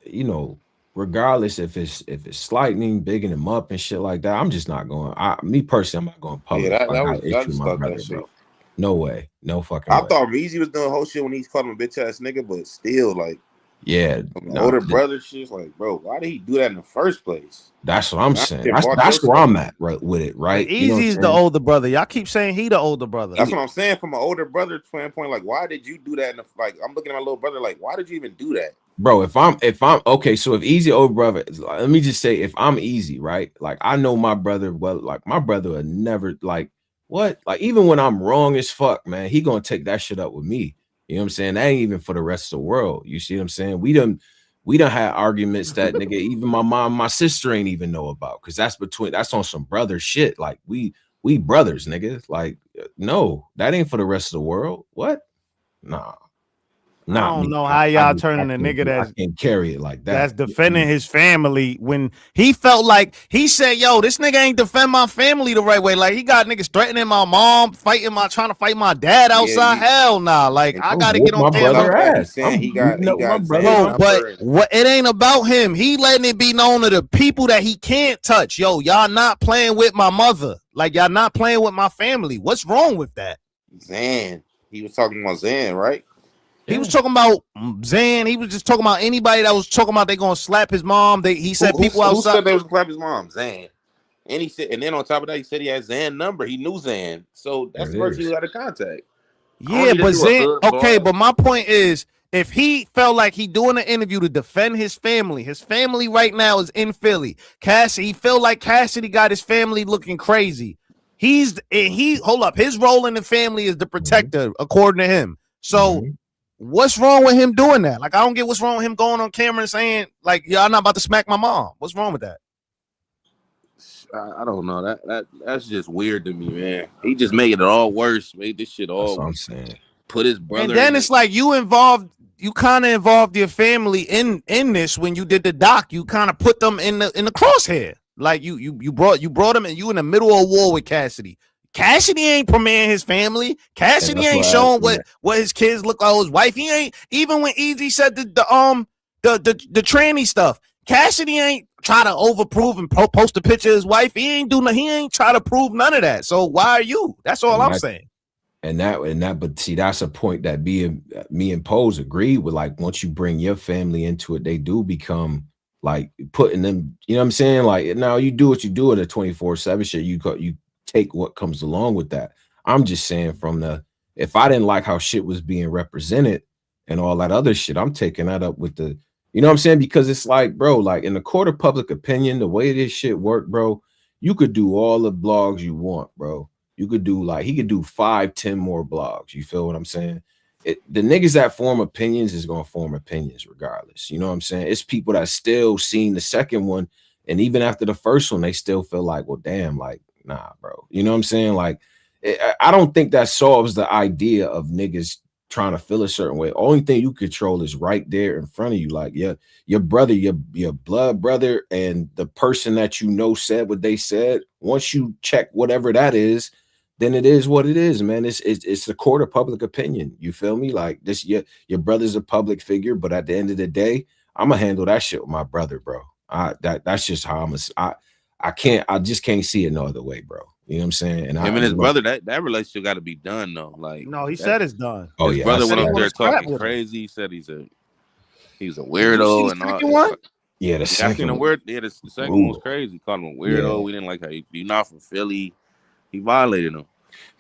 you know, regardless if it's lightning, bigging him up and shit like that, I'm just not going. Me personally, I'm not going public. Yeah, that was my brother, bro. No way, no fucking way. I thought Eazy was doing whole shit when he's called him a bitch ass nigga, but still, like, yeah, older brother shit's like, bro, why did he do that in the first place? That's what I'm saying. That's where I'm at, right, with it, right? Eazy's the older brother. Y'all keep saying he the older brother. That's what I'm saying. From an older brother standpoint, like, why did you do that? Like, I'm looking at my little brother, like, why did you even do that? Bro, if I'm okay, so if Eazy older brother, let me just say, if I'm Eazy, right? Like, I know my brother, well, like my brother would never, like, what? Like, even when I'm wrong as fuck, man, he gonna take that shit up with me. You know what I'm saying? That ain't even for the rest of the world. You see what I'm saying? We done had arguments that nigga, even my mom, my sister ain't even know about, because that's on some brother shit. Like, we brothers, nigga. Like, no, that ain't for the rest of the world. What? Nah. I don't know how y'all turning a nigga that can carry it like that. That's defending his family when he felt like he said, yo, this nigga ain't defend my family the right way. Like, he got niggas threatening my mom, trying to fight my dad outside. Hell nah. Like, I gotta get on camera. He got but what, it ain't about him. He letting it be known to the people that he can't touch. Yo, y'all not playing with my mother. Like, y'all not playing with my family. What's wrong with that? Zan. He was talking about Zan, right? He was talking about Zan. He was just talking about anybody that was talking about they gonna slap his mom. He said people outside. Who said they was gonna slap his mom? Zan. And he said, and then on top of that, he said he had Zan's number. He knew Zan, so that's the person he got to contact. Yeah, but Zan. Okay, but my point is, if he felt like he doing an interview to defend his family right now is in Philly. He felt like Cassidy got his family looking crazy. Hold up. His role in the family is the protector, according to him. So. What's wrong with him doing that? Like, I don't get what's wrong with him going on camera and saying, like, y'all not about to smack my mom. What's wrong with that? I don't know. That's just weird to me, man. He just made it all worse. Made this shit all. That's what I'm saying. Put his brother. And then it's like you kind of involved your family in this when you did the doc. You kind of put them in the crosshair. Like you brought them, and you in the middle of a war with Cassidy. Cassidy ain't premiering his family. Cassidy ain't showing what his kids look like. His wife, he ain't, even when Eazy said the tranny stuff. Cassidy ain't try to overprove and post a picture of his wife. He ain't try to prove none of that. So why are you? That's all I'm saying. But see, that's a point that me and Pose agree with. Like, once you bring your family into it, they do become like putting them, you know what I'm saying? Like, now you do what you do in a 24/7 shit. You take what comes along with that. I'm just saying, if I didn't like how shit was being represented and all that other shit, I'm taking that up with the, you know what I'm saying? Because it's like, bro, like in the court of public opinion, the way this shit work, bro, you could do all the blogs you want, bro. You could do he could do 5-10 more blogs. You feel what I'm saying? The niggas that form opinions is gonna form opinions regardless. You know what I'm saying? It's people that still seen the second one, and even after the first one, they still feel like, well, damn, like, nah, bro. You know what I'm saying? Like, I don't think that solves the idea of niggas trying to feel a certain way. Only thing you control is right there in front of you. Like, your brother, your blood brother, and the person that you know said what they said. Once you check whatever that is, then it is what it is, man. It's the court of public opinion. You feel me? Like, this, your brother's a public figure, but at the end of the day, I'm gonna handle that shit with my brother, bro. That's just how I just can't see it no other way, bro. You know what I'm saying? And him and his brother, that relationship got to be done though. Like, no, he said it's done. His brother went up there talking crazy. He said he's a weirdo and all. Yeah, the second one. The second one was crazy. He called him a weirdo. Yeah. We didn't like how you're not from Philly. He violated him.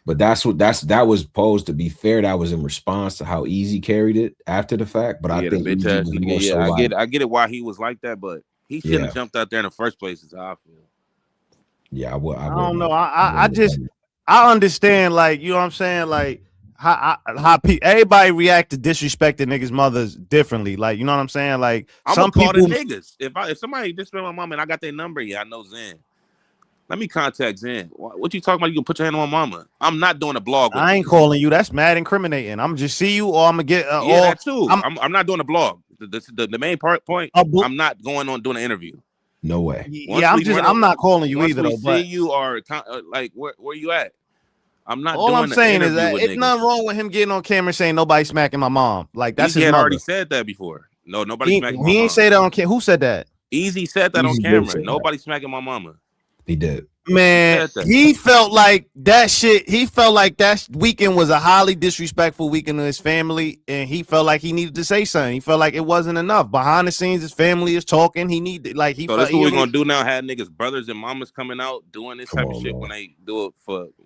But that was supposed to be fair. That was in response to how Eazy carried it after the fact. But I think I get it why he was like that, but he shouldn't have jumped out there in the first place, is how I feel. Yeah, I don't know. I understand, like, you know what I'm saying, like how everybody react to disrespecting niggas' mothers differently. Like, you know what I'm saying? Like, some people niggas. If somebody disrespect my mom and I got their number, I know Zen. Let me contact Zen. What you talking about? You can put your hand on my mama. I'm not doing a blog. I ain't calling you. That's mad incriminating. I'm just see you, or I'm gonna get. That too. I'm not doing a blog. The main point. I'm not going on doing an interview. No way. I'm not calling you either. Though, see you or like where you at? I'm not. All I'm saying is that it's nothing wrong with him getting on camera saying nobody smacking my mom. Like, that's his mother. Already said that before. No, nobody smacking my mom. He ain't say that on camera. Who said that? Eazy said that on camera. Nobody smacking my mama. He did. Man, he felt like that shit. He felt like that weekend was a highly disrespectful weekend to his family, and he felt like he needed to say something. He felt like it wasn't enough. Behind the scenes, his family is talking. He needed, like, he. So that's what we're gonna do now. Have niggas, brothers and mamas coming out doing this type of shit when they do it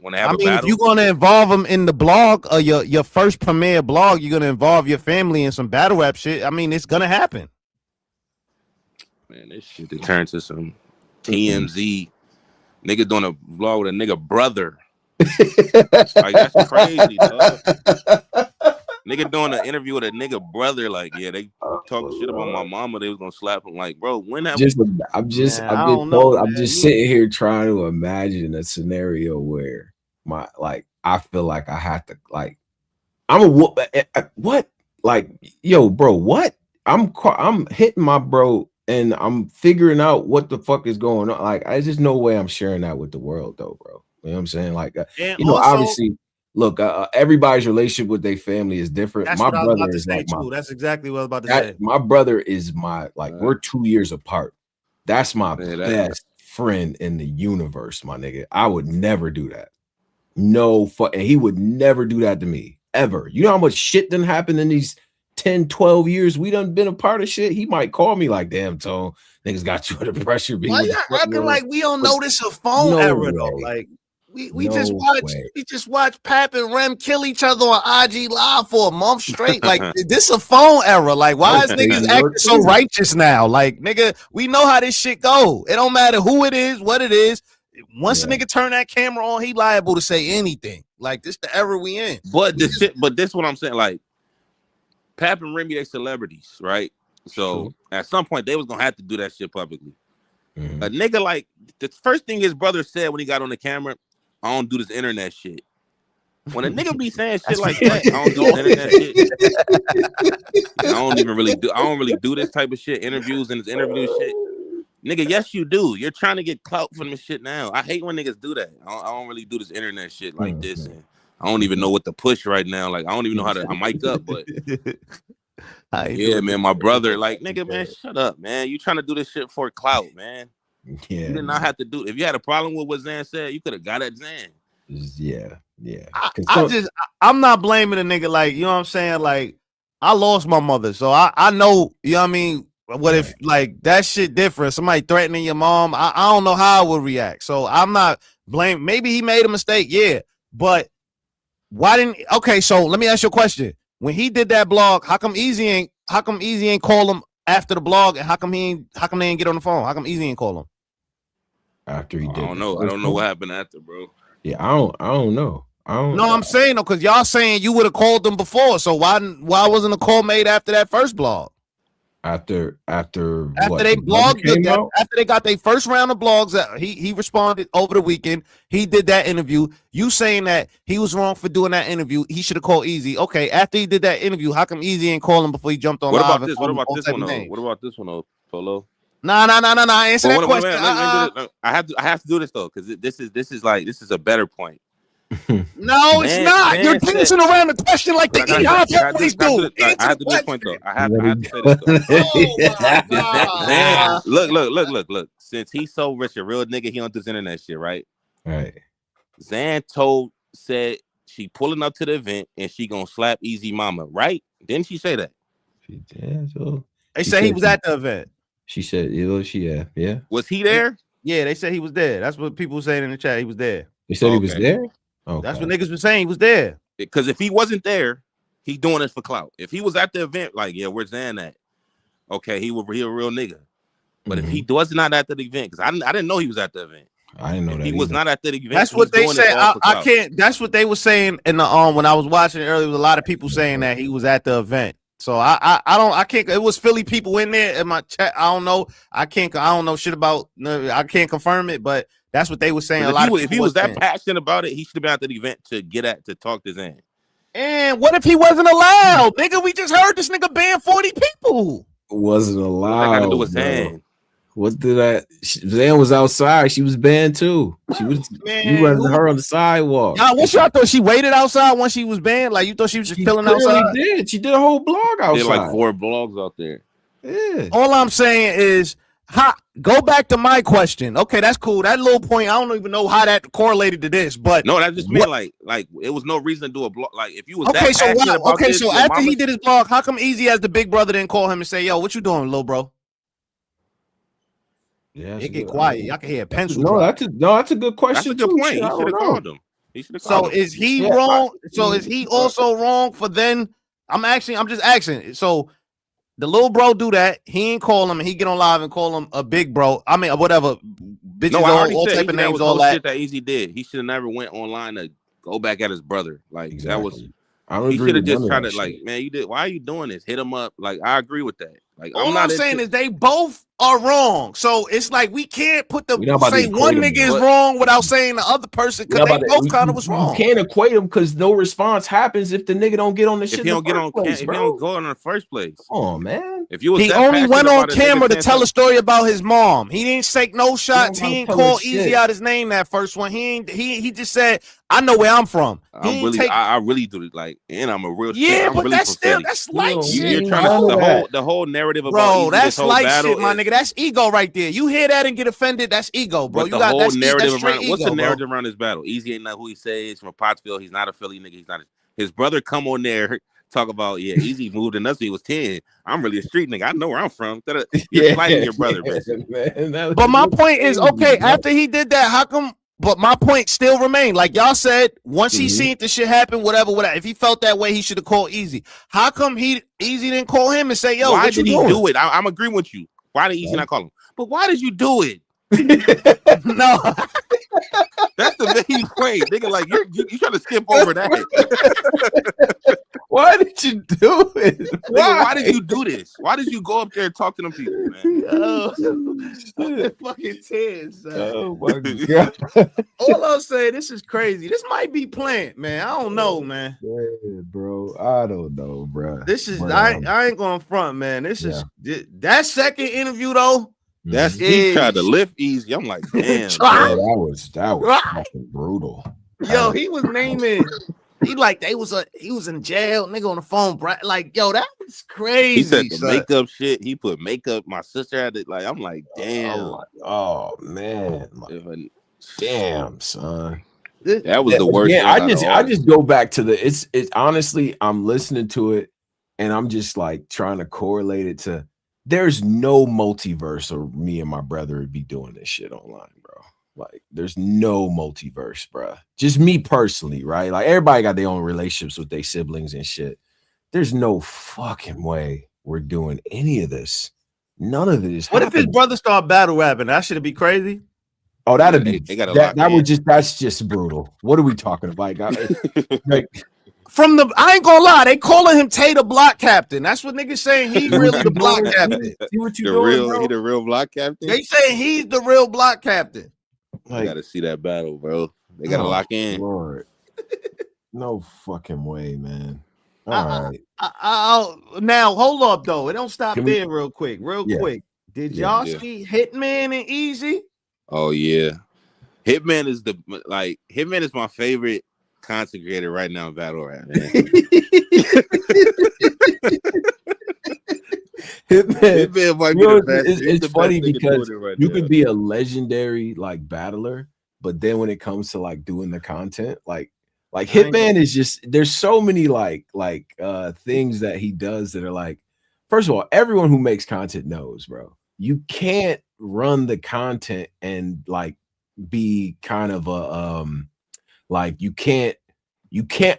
when they have a battle. If you're gonna involve them in the blog or your first premiere blog, you're gonna involve your family in some battle rap shit. I mean, it's gonna happen. Man, this shit they turn to some TMZ. Nigga doing a vlog with a nigga brother. Like, that's crazy, dog. Nigga doing an interview with a nigga brother. Like, yeah, they talking shit about my mama. They was gonna slap him. Like, bro, when have I'm just sitting here trying to imagine a scenario where I feel like I have to, like, I'm a whoop. What? Like, yo, bro, what? I'm hitting my bro. And I'm figuring out what the fuck is going on. Like, there's just no way I'm sharing that with the world, though, bro. You know what I'm saying? Like, obviously, look, everybody's relationship with their family is different. That's my what brother I was about to is say, like too. That's exactly what I was about to say. My brother is we're 2 years apart. That's my best friend in the universe, my nigga. I would never do that. No fuck, and he would never do that to me, ever. You know how much shit done happened in these 10, 12 years we done been a part of shit. He might call me like, damn, Tone, niggas got you under pressure. Why y'all acting like we don't know this a phone era though? Like, we just watched Pap and Rem kill each other on IG Live for a month straight. Like, this a phone era. Like, why is niggas acting so righteous now? Like, nigga, we know how this shit go. It don't matter who it is, what it is. Once a nigga turn that camera on, he liable to say anything. Like, this the era we in. But this what I'm saying, like, Pap and Remy, they celebrities, right? So at some point they was gonna have to do that shit publicly. A nigga like the first thing his brother said when he got on the camera, I don't do this internet shit. When a nigga be saying shit like that, I don't do this internet shit. I don't really do this type of shit, interviews and this interview shit. Nigga, yes you do. You're trying to get clout from this shit now. I hate when niggas do that. I don't really do this internet shit like this. And I don't even know what to push right now. Like I don't even know how to mic up, but yeah, man, my brother, like nigga, man, shut up, man. You trying to do this shit for clout, man. Yeah. You did not have to do it. If you had a problem with what Zan said, you could have got at Zan. Yeah. I'm not blaming a nigga, like, you know what I'm saying? Like, I lost my mother, so I know, you know what I mean? What if like that shit different? Somebody threatening your mom, I don't know how I would react. So I'm not blaming. Maybe he made a mistake, yeah. But why didn't okay, so let me ask you a question. When he did that blog, how come Eazy ain't call him after the blog, and how come they didn't get on the phone? How come Eazy ain't call him? After he did. I don't know. I don't know what happened after, bro. Yeah, I don't know. I'm saying though, because y'all saying you would have called them before. So why wasn't a call made after that first blog? After they blogged after they got their first round of blogs, that he responded over the weekend. He did that interview. You saying that he was wrong for doing that interview? He should have called Eazy. Okay, after he did that interview, how come Eazy ain't call him before he jumped on live? What about this one, Polo? Nah. Answer that question. I have to do this though, because this is a better point. No, it's not. You're dancing around the question like the always do. I have to do this point though. I have to say this though. Look. Since he's so rich, a real nigga, he don't do this internet shit, right? Right. Zan said she pulling up to the event and she gonna slap Eazy mama, right? Didn't she say that? She did. So they said he was at the event. She said, yeah. Was he there? Yeah, they said he was there. That's what people were saying in the chat. He was there. They said he was there? Okay. That's what niggas were saying. He was there. Because if he wasn't there, he's doing this for clout. If he was at the event, like, yeah, where's Zan at? Okay, he a real nigga. But if he was not at the event, because I didn't know he was at the event. I didn't know that he was not at the event. That's what they said. I can't. That's what they were saying in the when I was watching it earlier. There was a lot of people saying that he was at the event. So I can't. It was Philly people in there in my chat. I don't know. I don't know shit about. I can't confirm it, but that's what they were saying. If he was that passionate about it, he should have been at the event to talk to Zan. And what if he wasn't allowed? Nigga, we just heard this nigga ban 40 people. Wasn't allowed. What got to do with Zan? What did that? Zan was outside. She was banned too. She was. You wasn't her on the sidewalk. Y'all, what y'all thought? She waited outside once she was banned. Like you thought she was just chilling outside. She did a whole blog outside. Did like 4 blogs out there. Yeah. All I'm saying is, go back to my question. Okay, that's cool. That little point, I don't even know how that correlated to this, but no, that just meant like it was no reason to do a blog. Like if you was so after he did his blog, how come Eazy as the big brother didn't call him and say, "Yo, what you doing, little bro?" Yeah, it get quiet. Y'all can hear a pencil. That's a good question. That's a good point. He should have called him. So is he wrong? So is he also wrong for then? I'm just asking. So the little bro do that. He ain't call him, and he get on live and call him a big bro. I mean, whatever. Bitches, no, all type of names, all that. Shit that Eazy did. He should have never went online to go back at his brother. Like exactly. That was. He should have just tried to like, man, you did. Why are you doing this? Hit him up. Like I agree with that. Like all I'm saying is they both are wrong. So it's like we can't put say one nigga is wrong without saying the other person because they both kind of was wrong. You can't equate them because no response happens if the nigga don't get on the shit. If he don't get on, if he don't go on in the first place. Oh man. If you was he only went on camera to tell a story about his mom. He didn't take no shots. He ain't call Eazy out his name that first one. He just said, I know where I'm from. I really do it like, and I'm a real but that's light shit. You're trying to the whole narrative about that's light shit, my nigga. That's ego right there. You hear that and get offended, that's ego, bro. But the whole narrative around what's the narrative around this battle? Eazy ain't not who he says. He's from Pottsville. He's not a Philly nigga. He's not his brother. Come on there. Talk about Eazy moved in us. He was 10. I'm really a street nigga. I know where I'm from. You're fighting your brother, man. But my point is, okay, after he did that, how come? But my point still remained. Like y'all said, once he seen the shit happen, whatever. If he felt that way, he should have called Eazy. How come Eazy didn't call him and say, "Yo, why did he do it?" I'm agreeing with you. Why did Eazy not call him? But why did you do it? No, that's the main point, nigga. Like you trying to skip over that. Why did you do it? Why did you do this? Why did you go up there and talk to them people, man? Fucking tears. Oh my god! All I'll say, this is crazy. This might be planned, man. I don't know, man. Yeah, bro, I don't know, bro. This is I ain't going front, man. This is that second interview though. That's he tried to lift Eazy. I'm like, damn, that was fucking brutal. Yo, he was naming. He like he was in jail, nigga on the phone, like yo, that was crazy. He said the makeup shit. He put makeup. My sister had it. Like I'm like, damn. Oh man, damn son. That was the worst. Yeah, I just go back to the. It's honestly, I'm listening to it, and I'm just like trying to correlate it to. There's no multiverse, or me and my brother would be doing this shit online, bro. Like, there's no multiverse, bro. Just me personally, right? Like, everybody got their own relationships with their siblings and shit. There's no fucking way we're doing any of this. None of this. What if his brother start battle rapping? That should be crazy. Oh, that'd be that's just brutal. What are we talking about? Like, from the, I ain't gonna lie, they calling him Tay the block captain. That's what niggas saying. He's really the block captain. See what you doing, bro? He the real block captain. They saying he's the real block captain. Like, I gotta see that battle, bro. They gotta lock in. Lord. No fucking way, man. All right. Now hold up though. It don't stop there real quick. Quick. Did y'all see Hitman and Eazy? Oh yeah. Hitman is my favorite content creator right now in battle rap, man. Hitman might be the best. It's funny because you could be a legendary like battler, but then when it comes to like doing the content, like Hitman is just, there's so many things that he does that are like, first of all, everyone who makes content knows, bro, you can't run the content and like be kind of a like you can't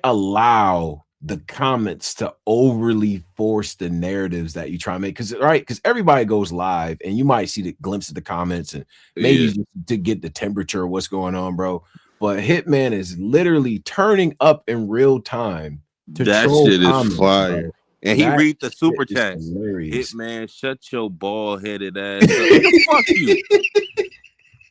allow the comments to overly force the narratives that you try to make, because everybody goes live and you might see the glimpse of the comments and maybe just to get the temperature of what's going on, bro. But Hitman is literally turning up in real time to that troll shit comments, is fire, bro. And he read the super chat. Hitman, shut your bald headed ass up. Fuck you.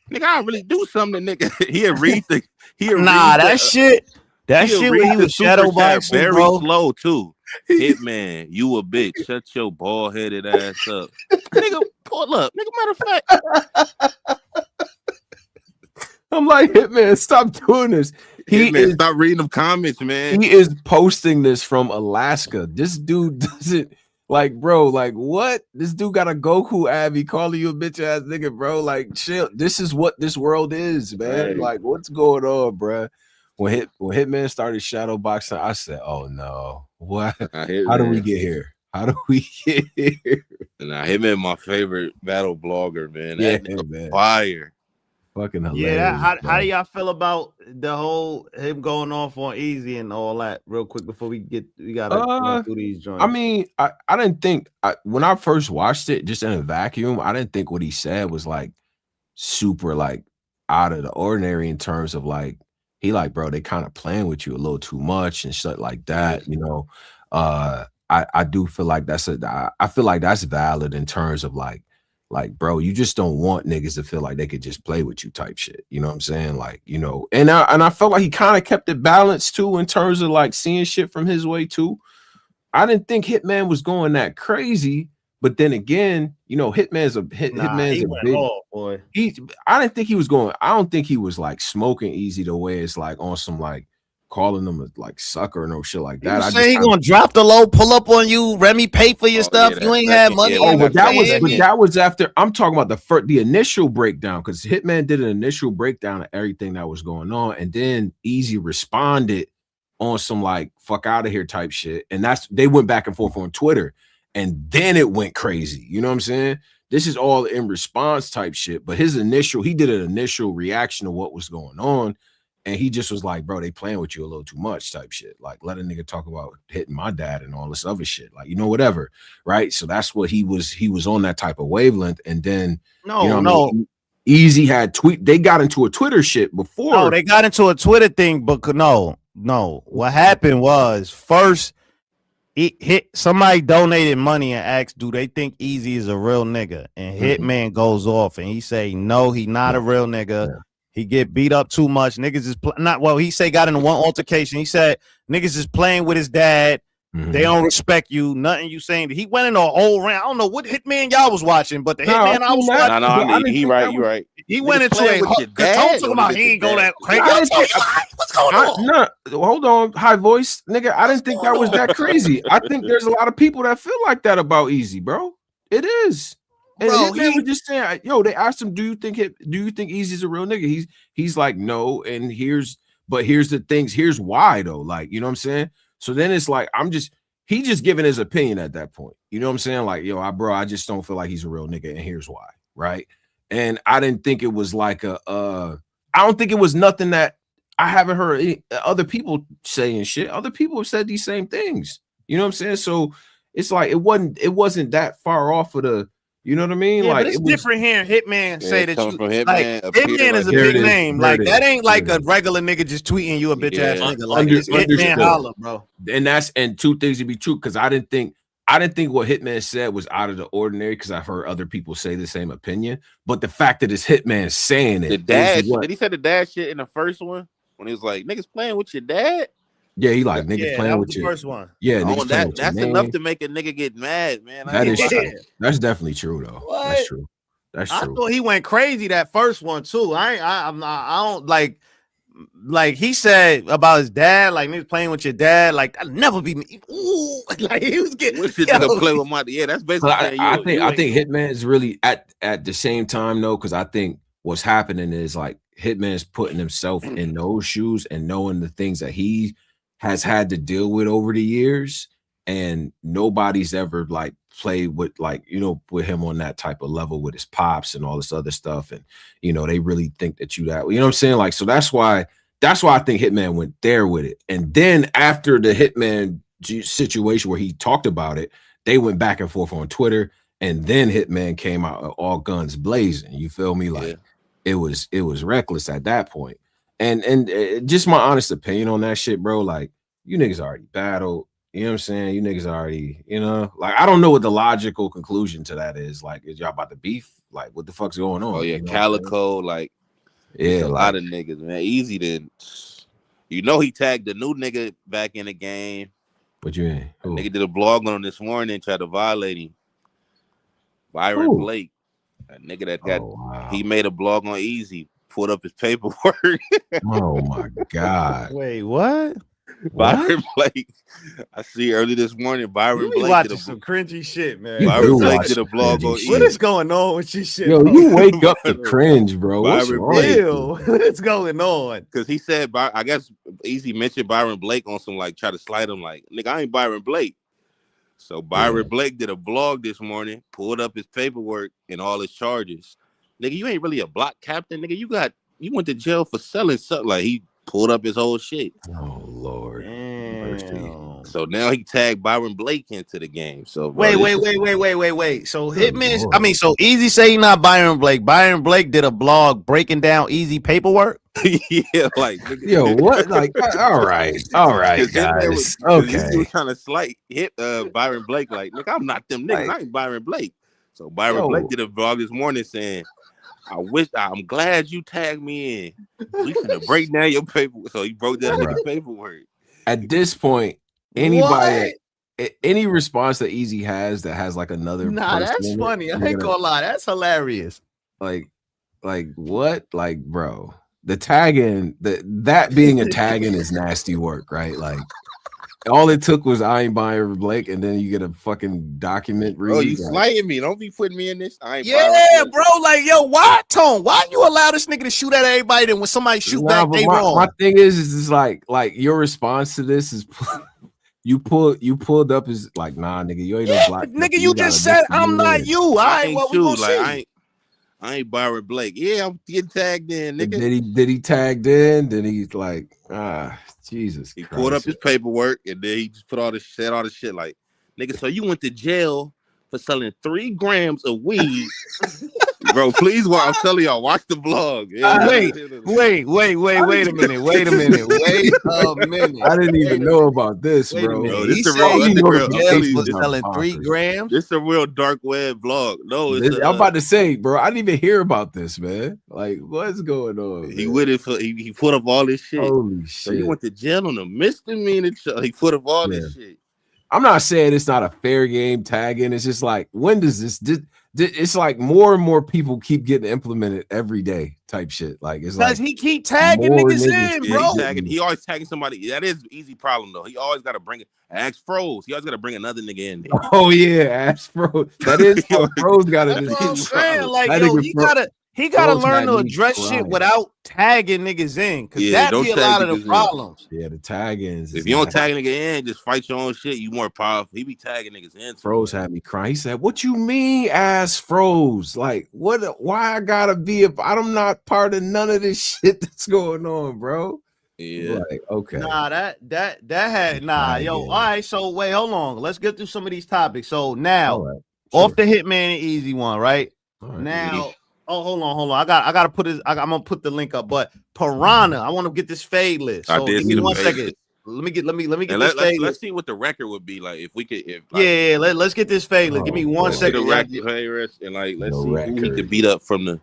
Nigga, I really do something, nigga. He'll read that shit. That shit when he was shadow boxing, very bro. slow too. Hitman, you a bitch. Shut your bald headed ass up. Nigga, pull up. Nigga, matter of fact. I'm like, Hitman, stop doing this. Stop reading them comments, man. He is posting this from Alaska. This dude doesn't like, bro, like what? This dude got a Goku Abby calling you a bitch ass nigga, bro. Like, chill. This is what this world is, man. Right. Like, what's going on, bro? When Hitman started shadow boxing, I said, "Oh no, what? How do we get here? How do we get here?" Nah, Hitman, my favorite battle blogger, man. Man. Fire, fucking hilarious. Yeah, how do y'all feel about the whole him going off on Eazy and all that? Real quick before we gotta go through these joints. I mean, I didn't think when I first watched it, just in a vacuum, I didn't think what he said was like super like out of the ordinary in terms of like. He like, bro, they kind of playing with you a little too much and shit like that, you know. I do feel like I feel like that's valid in terms of like, bro, you just don't want niggas to feel like they could just play with you type shit. You know what I'm saying? Like, you know, and I felt like he kind of kept it balanced too in terms of like seeing shit from his way too. I didn't think Hitman was going that crazy. But then again, you know, Hitman's a big boy. I didn't think he was going. I don't think he was like smoking Eazy the way it's like on some like calling them a like sucker or no shit like that. I say he gonna drop the low, pull up on you, Remy pay for your stuff. You ain't had money. But that was after. I'm talking about the initial breakdown, because Hitman did an initial breakdown of everything that was going on, and then Eazy responded on some like fuck out of here type shit, and they went back and forth on Twitter. And then it went crazy. You know what I'm saying? This is all in response type shit. But he did an initial reaction to what was going on. And he just was like, bro, they playing with you a little too much type shit. Like, let a nigga talk about hitting my dad and all this other shit. Like, you know, whatever. Right. So that's what he was on that type of wavelength. And then, Eazy had they got into a Twitter shit before. No, they got into a Twitter thing, but no. What happened was first, somebody donated money and asked, do they think Eazy is a real nigga? And Hitman goes off and he say, no, he not a real nigga. Yeah. He get beat up too much. Niggas is he say got in one altercation. He said niggas is playing with his dad. They don't respect you. Nothing you saying. He went in a whole round. I don't know what Hitman y'all was watching, but the Hitman I was watching. No, he right. You right. He went into a talking about he ain't go that crazy. What's going on? No, hold on, high voice, nigga. I didn't think that was that crazy. I think there's a lot of people that feel like that about Eazy, bro. It is. And bro, Hitman was just saying, yo, they asked him, do you think Eazy's a real nigga? He's like, no, and here's the things. Here's why though. Like, you know what I'm saying? So then it's like he just giving his opinion at that point. You know what I'm saying? Like, yo, I just don't feel like he's a real nigga, and here's why, right? And I didn't think it was like I don't think it was nothing that I haven't heard other people saying shit. Other people have said these same things. You know what I'm saying? So it's like it wasn't that far off of the. You know what I mean? Yeah, like but it's different hearing Hitman say that you Hitman, like Hitman is a big name. Like that ain't like a regular nigga just tweeting you a bitch ass nigga. Like it's Hitman Holla, bro. And two things to be true, because I didn't think what Hitman said was out of the ordinary, because I've heard other people say the same opinion. But the fact that it's Hitman saying it, the dad, did he say the dad shit in the first one when he was like niggas playing with your dad? Yeah, he like niggas playing with the first one. Yeah, that's enough to make a nigga get mad, man. That is true. That's definitely true though. What? That's true. That's true. I thought he went crazy that first one too. I don't like he said about his dad, like niggas playing with your dad, like I'll never be me. Ooh, like he was getting play with my that's basically. I think Hitman is really at the same time though, because I think what's happening is like Hitman's putting himself in those shoes and knowing the things that he has had to deal with over the years, and nobody's ever like played with like, you know, with him on that type of level with his pops and all this other stuff. And, you know, they really think that you know what I'm saying? Like, so that's why I think Hitman went there with it. And then after the Hitman situation where he talked about it, they went back and forth on Twitter, and then Hitman came out all guns blazing. You feel me? Like it was reckless at that point. And just my honest opinion on that shit, bro. Like, you niggas already battled. You know what I'm saying? You niggas already, you know, like I don't know what the logical conclusion to that is. Like, is y'all about to beef? Like, what the fuck's going on? Oh yeah, you know Calico, like a lot of niggas, man. Eazy did. You know, he tagged the new nigga back in the game. What you mean? Nigga did a blog on him this morning, tried to violate him. Byron Blake, a nigga that got he made a blog on Eazy. Pulled up his paperwork. Oh my god! Wait, what? Byron Blake. I see early this morning. Byron Blake watching some cringy shit, man. Byron Blake did a blog on Eazy. What is going on with your shit? Yo, you wake up to cringe, bro. What's wrong? What's going on? Because he said, I guess Eazy mentioned Byron Blake on some like try to slide him like, nigga, I ain't Byron Blake. So Byron Blake did a blog this morning, pulled up his paperwork and all his charges. Nigga, you ain't really a block captain, nigga. You went to jail for selling something. Like he pulled up his whole shit. Oh Lord. So now he tagged Byron Blake into the game. So wait. So Hitman, so Eazy say he not Byron Blake. Byron Blake did a blog breaking down Eazy paperwork. Yeah, like yo, what? Like, all right, guys. Okay. He was trying to slight Byron Blake, like, nigga, I'm not them niggas. I ain't Byron Blake. So Byron Blake did a vlog this morning saying, I'm glad you tagged me in. We finna break down your paperwork. So he broke down the paperwork. At this point, any response that Eazy has that has like another that's funny. I ain't gonna lie, that's hilarious. Like what? Like, bro, the tagging, that being a tagging is nasty work, right? Like, all it took was I ain't Byron Blake, and then you get a fucking document read. Oh, you slighting me. Don't be putting me in this. I ain't bro. Like, yo, why, Tone? Why you allow this nigga to shoot at everybody, then when somebody shoot back, they wrong? My thing is like your response to this is you pulled up as like, nah, nigga, you ain't no black. Nigga, you just said I'm not you. All right, what we gonna see? I ain't Byron Blake. Yeah, I'm getting tagged in, nigga. Did he tagged in? Then he's like, Jesus. He pulled up his paperwork and then he just all this shit like, nigga, so you went to jail for selling 3 grams of weed. Bro, please, I'm telling y'all, watch the vlog. Yeah. Wait a minute. Wait a minute. I didn't even know about this, bro. Bro, this is a real underground. For selling 3 grams. This is a real dark web vlog. No, I'm about to say, bro, I didn't even hear about this, man. Like, what's going on? He with it for he put up all this shit. Holy shit! So he went to jail on a misdemeanor. He put up all this shit. I'm not saying it's not a fair game tagging. It's just like, when does this? It's like more and more people keep getting implemented every day type shit. Like, it's like he keep tagging niggas in, bro. He always tagging somebody. That is easy problem though. He always got to bring it. Ask Froze. He always got to bring another nigga in there. Oh yeah, ask Froze. That is Froze got it. That's what I'm saying. Like, yo, he gotta learn to address shit without tagging niggas in, because that be a lot of the problems. Yeah, the tagging. If you don't tag a nigga in, just fight your own shit. You more powerful. He be tagging niggas in. Froze had me crying. He said, "What you mean, ass Froze? Like, what? Why I gotta be? If I'm not part of none of this shit that's going on, bro." Yeah. Like, okay. Nah, that had yo. All right, so wait, hold on. Let's get through some of these topics. So now, off the Hitman and Eazy one, right? Now. Oh, hold on. I gotta put this. I'm gonna put the link up. But Piranha, I want to get this fade list. So give me 1 second. Let me get this fade list. Let's see what the record would be like if we could. Let's get this fade list. Give me 1 second. The record and like let's see who he could beat up from the.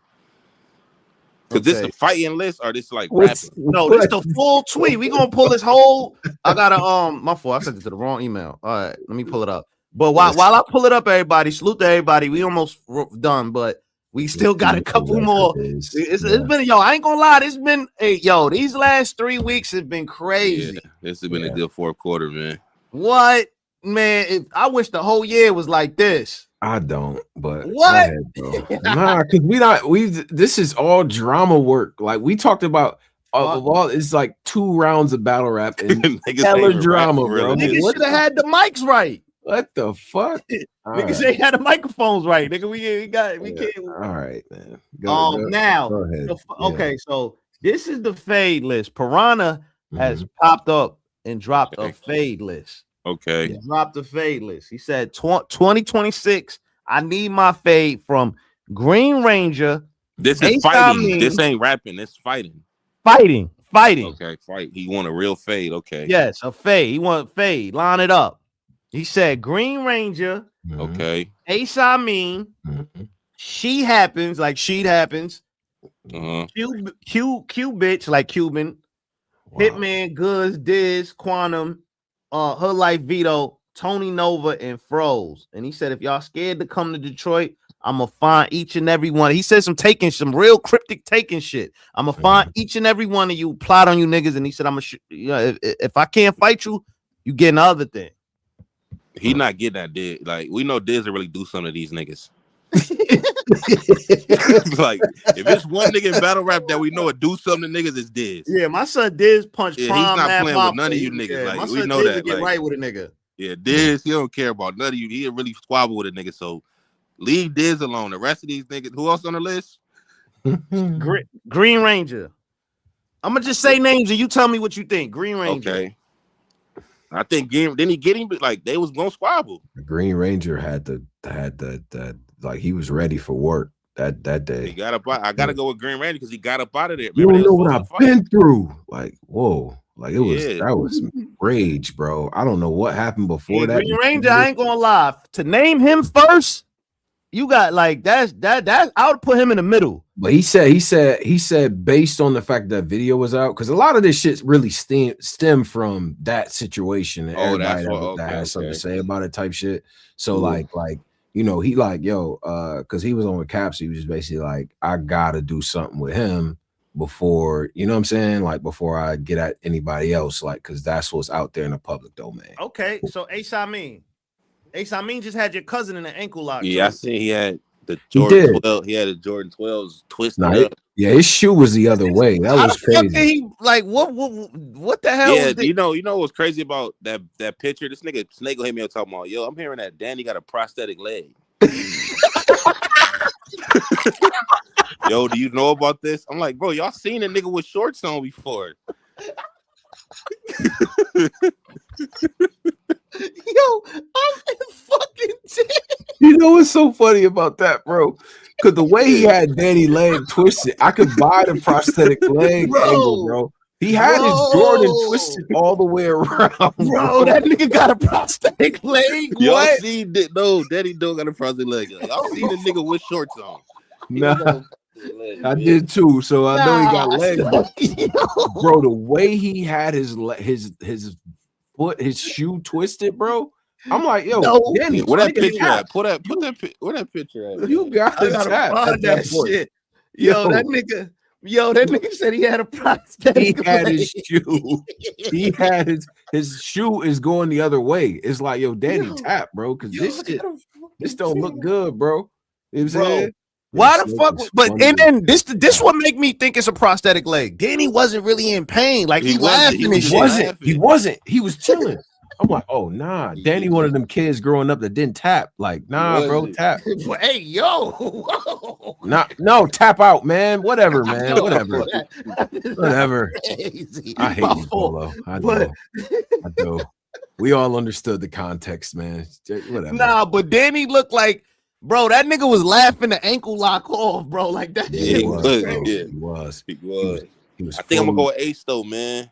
Because this the fighting list or this like rapping? No, this the full tweet. We gonna pull this whole. I gotta my fault. I sent it to the wrong email. All right, let me pull it up. But while I pull it up, everybody, salute to everybody. We almost done, but. We still got a couple more. It's been, I ain't gonna lie. It's been, these last 3 weeks have been crazy. Yeah, this has been a good fourth quarter, man. What, man? I wish the whole year was like this. I don't, but what? Nah, because this is all drama work. Like we talked about it's like 2 rounds of battle rap and hella drama, bro. Niggas should have had the mics right. What the fuck? Niggas ain't had the microphones right, nigga. We can't. All right, man. Now, go ahead. Okay, so this is the fade list. Piranha has popped up and dropped a fade list. Okay, he dropped a fade list. He said 2026. I need my fade from Green Ranger. This is fighting. This ain't rapping. It's fighting. Fighting. Okay, fight. He want a real fade. Okay. Yes, a fade. He want fade. Line it up. He said Green Ranger. Okay. Ace I mean. She happens like she happens. Q bitch like Cuban. Wow. Hitman, Goods, Diz, Quantum, Her Life Vito, Tony Nova, and Froze. And he said, if y'all scared to come to Detroit, I'm gonna find each and every one. He said some real cryptic taking shit. I'm gonna find each and every one of you, plot on you niggas. And he said, I'm gonna if I can't fight you, you get another thing. He not getting that Diz. Like, we know Diz will really do something to these niggas. Like, if it's one nigga in battle rap that we know would do something to niggas, it's Diz. Yeah, my son Diz punched He's not playing with none of you niggas. Yeah, like, we know that. Get right with a nigga. Yeah, Diz, he don't care about none of you. He'll really squabble with a nigga. So leave Diz alone. The rest of these niggas, who else on the list? Green Ranger. I'm gonna just say names and you tell me what you think. Green Ranger. Okay. I think didn't he get him? Like they was gonna squabble. The Green Ranger had the like he was ready for work that day. He got up. I gotta go with Green Ranger because he got up out of there. You don't know what I've been through. Like whoa, like it was that was rage, bro. I don't know what happened before that. Green Ranger, I ain't gonna lie. To name him first, you got like that. I would put him in the middle. But he said based on the fact that video was out, because a lot of this shit really stem from that situation and everybody that has something to say about it type shit. So like he like because he was on with Caps, he was just basically like, I gotta do something with him before, you know what I'm saying, like before I get at anybody else, like because that's what's out there in the public domain. Okay, so Ace I mean just had your cousin in an ankle lock. Yeah, I seen he had the Jordan 12. He had a Jordan 12s twisted up. Yeah, his shoe was the other way. That was crazy. What the hell? Yeah, you know what's crazy about that picture? This nigga Snake hit me up talking about, I'm hearing that Danny got a prosthetic leg. Yo, do you know about this? I'm like, bro, y'all seen a nigga with shorts on before. Yo, I'm fucking dead. You know what's so funny about that, bro? Because the way he had Danny leg twisted, I could buy the prosthetic leg angle, bro. He had his Jordan twisted all the way around. Bro, that nigga got a prosthetic leg. Y'all seen that? No, Daddy don't got a prosthetic leg. Y'all seen the nigga with shorts on? Nah, I did too. So I know he got legs. Bro, the way he had his foot, his shoe twisted, bro. I'm like, yo, Danny, where that picture at? Where that picture at? You gotta find that shit. Yo, that nigga said he had a prosthetic. He had his shoe. He had his shoe is going the other way. It's like, yo, Danny, tap, bro, because this don't look good, bro. You know what I'm saying? Why the fuck? But and then this what make me think it's a prosthetic leg. Danny wasn't really in pain. Like he laughing and shit. He wasn't. He was chilling. I'm like, oh nah. Danny, one of them kids growing up that didn't tap. Like, nah, bro, tap. Hey, yo. No, tap out, man. Whatever, man. Whatever. Whatever. I hate you, Polo. I do. We all understood the context, man. Whatever. Nah, but Danny looked like, bro, that nigga was laughing the ankle lock off, bro. Like that. Yeah, shit he was. He was. I think I'm gonna go with Ace though, man.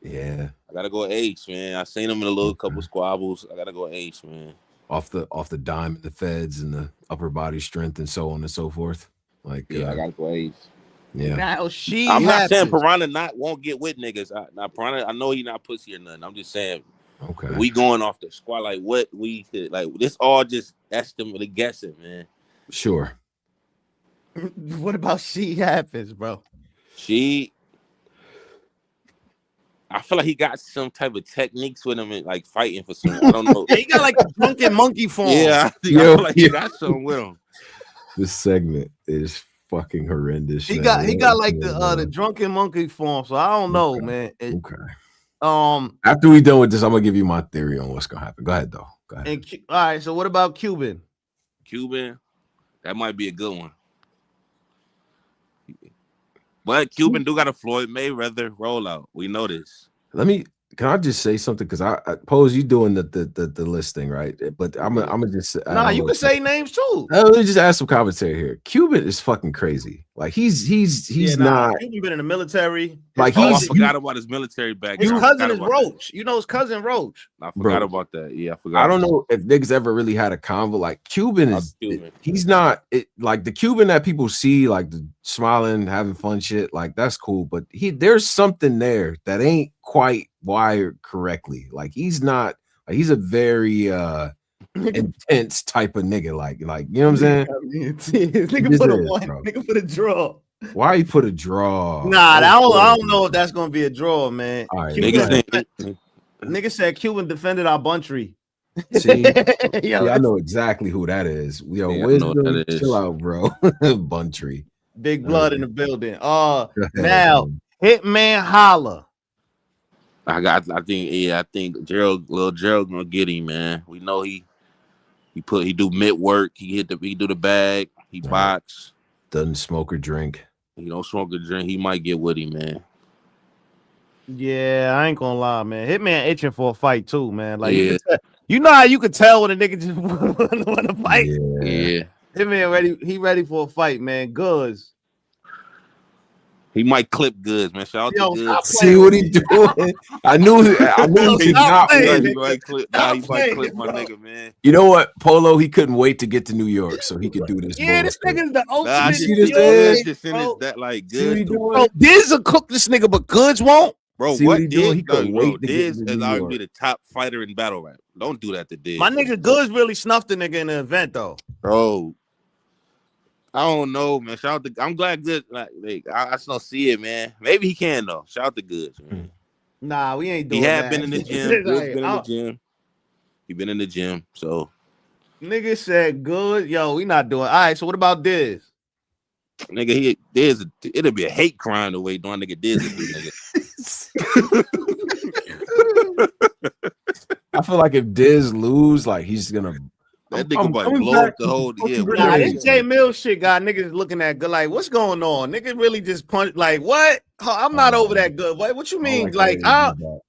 Yeah. I gotta go Ace, man. I seen him in a little couple squabbles. I gotta go Ace, man. Off the dime and the feds and the upper body strength and so on and so forth. Like, I gotta go Ace. Yeah. Now I'm not saying Piranha won't get with niggas. Piranha, I know he not pussy or nothing. I'm just saying, okay, we going off the squad like what we could like. This all just estimated guessing, man. Sure. What about she happens, bro? I feel like he got some type of techniques with him and like fighting for some. I don't know. He got like the drunken monkey form. Yeah, I feel like he got something with him. This segment is fucking horrendous. He got like the drunken monkey form. So I don't know, man. After we done with this, I'm gonna give you my theory on what's gonna happen. Go ahead, though. Go ahead. All right. So what about Cuban? That might be a good one. But Cuban do got a Floyd Mayweather rollout. We know this. Can I just say something? Because I Pose, you doing the listing, right? But I'm gonna just you can say names too. Let me just ask some commentary here. Cuban is fucking crazy. Like he's not. Cuban been in the military. Like I forgot about his military back. His cousin is Roach. You know his cousin Roach. I forgot about that. Yeah, I forgot. I don't know if niggas ever really had a convo. Like Cuban is. He's not like the Cuban that people see, like the smiling, having fun shit. Like that's cool, but there's something there that ain't quite wired correctly. Like he's not. Like, he's a very intense type of nigga. Like you know what I'm saying? Nigga put a one. Nigga put a draw. Why he put a draw? Nah, I don't know if that's gonna be a draw, man. All right, nigga said Cuban defended our buntry. See, I know exactly who that is. Yo, wisdom, chill out, bro. Buntry, big blood in the building. Now Hitman Holla. I think little Gerald gonna get him, man. We know he do mid work. He do the bag. He box. Doesn't smoke or drink. He don't smoke or drink. He might get with him, man. Yeah, I ain't gonna lie, man. Hitman itching for a fight too, man. Like you know how you could tell when a nigga just want to fight. Yeah. Hitman ready. He ready for a fight, man. Goods. He might clip Goods, man. Shout out to Goods. See what he doing? I knew he could not wait. He might clip my nigga, man. You know what, Polo? He couldn't wait to get to New York so he could do this. Yeah, this nigga's the ultimate. Bro, Diz will cook this nigga, but Goods won't. Bro, see what he doing? He could wait to Diz is arguably the top fighter in battle rap. Don't do that to Diz. My nigga Goods really snuffed the nigga in the event though. Bro. I don't know, man. Shout out to. I'm glad Goods. Like, I just don't see it, man. Maybe he can though. Shout out to Goods, man. Nah, we ain't doing. He had that. Been in the gym. Goods been in the gym. He been in the gym. So, nigga said good. Yo, we not doing. All right. So what about Diz? Nigga, it'll be a hate crime the way doing nigga Diz do, nigga. I feel like if Diz lose, like he's gonna. That nigga might blow up the whole. Nah, this J Mill shit got niggas looking at good. Like, what's going on? Nigga really just punch. Like, what? I'm not over that good. What you mean? Like,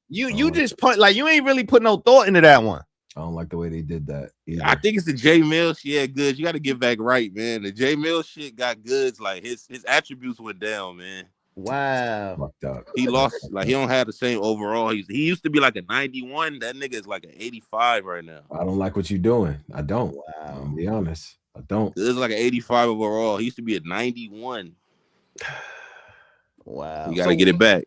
you just punch. Like, you ain't really put no thought into that one. I don't like the way they did that either. I think it's the J Mill shit. Yeah, good. You got to get back right, man. The J Mill shit got goods. Like his attributes went down, man. Wow. Fucked up. He lost. Like he don't have the same overall. He used to be like a 91. That nigga is like an 85 right now. I don't like what you're doing. I don't. Wow. I'm gonna be honest. I don't. It's like an 85 overall. He used to be a 91. Wow. You gotta get it back.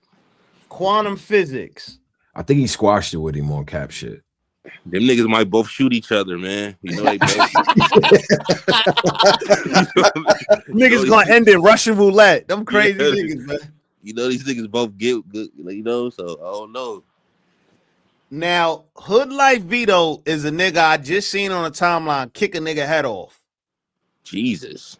Quantum physics. I think he squashed it with him on Cap shit. Them niggas might both shoot each other, man. You know they both. Niggas gonna end it Russian roulette. Them crazy niggas, man. You know these niggas both get good, you know. So I don't know. Now, Hood Life Vito is a nigga I just seen on a timeline kick a nigga head off. Jesus,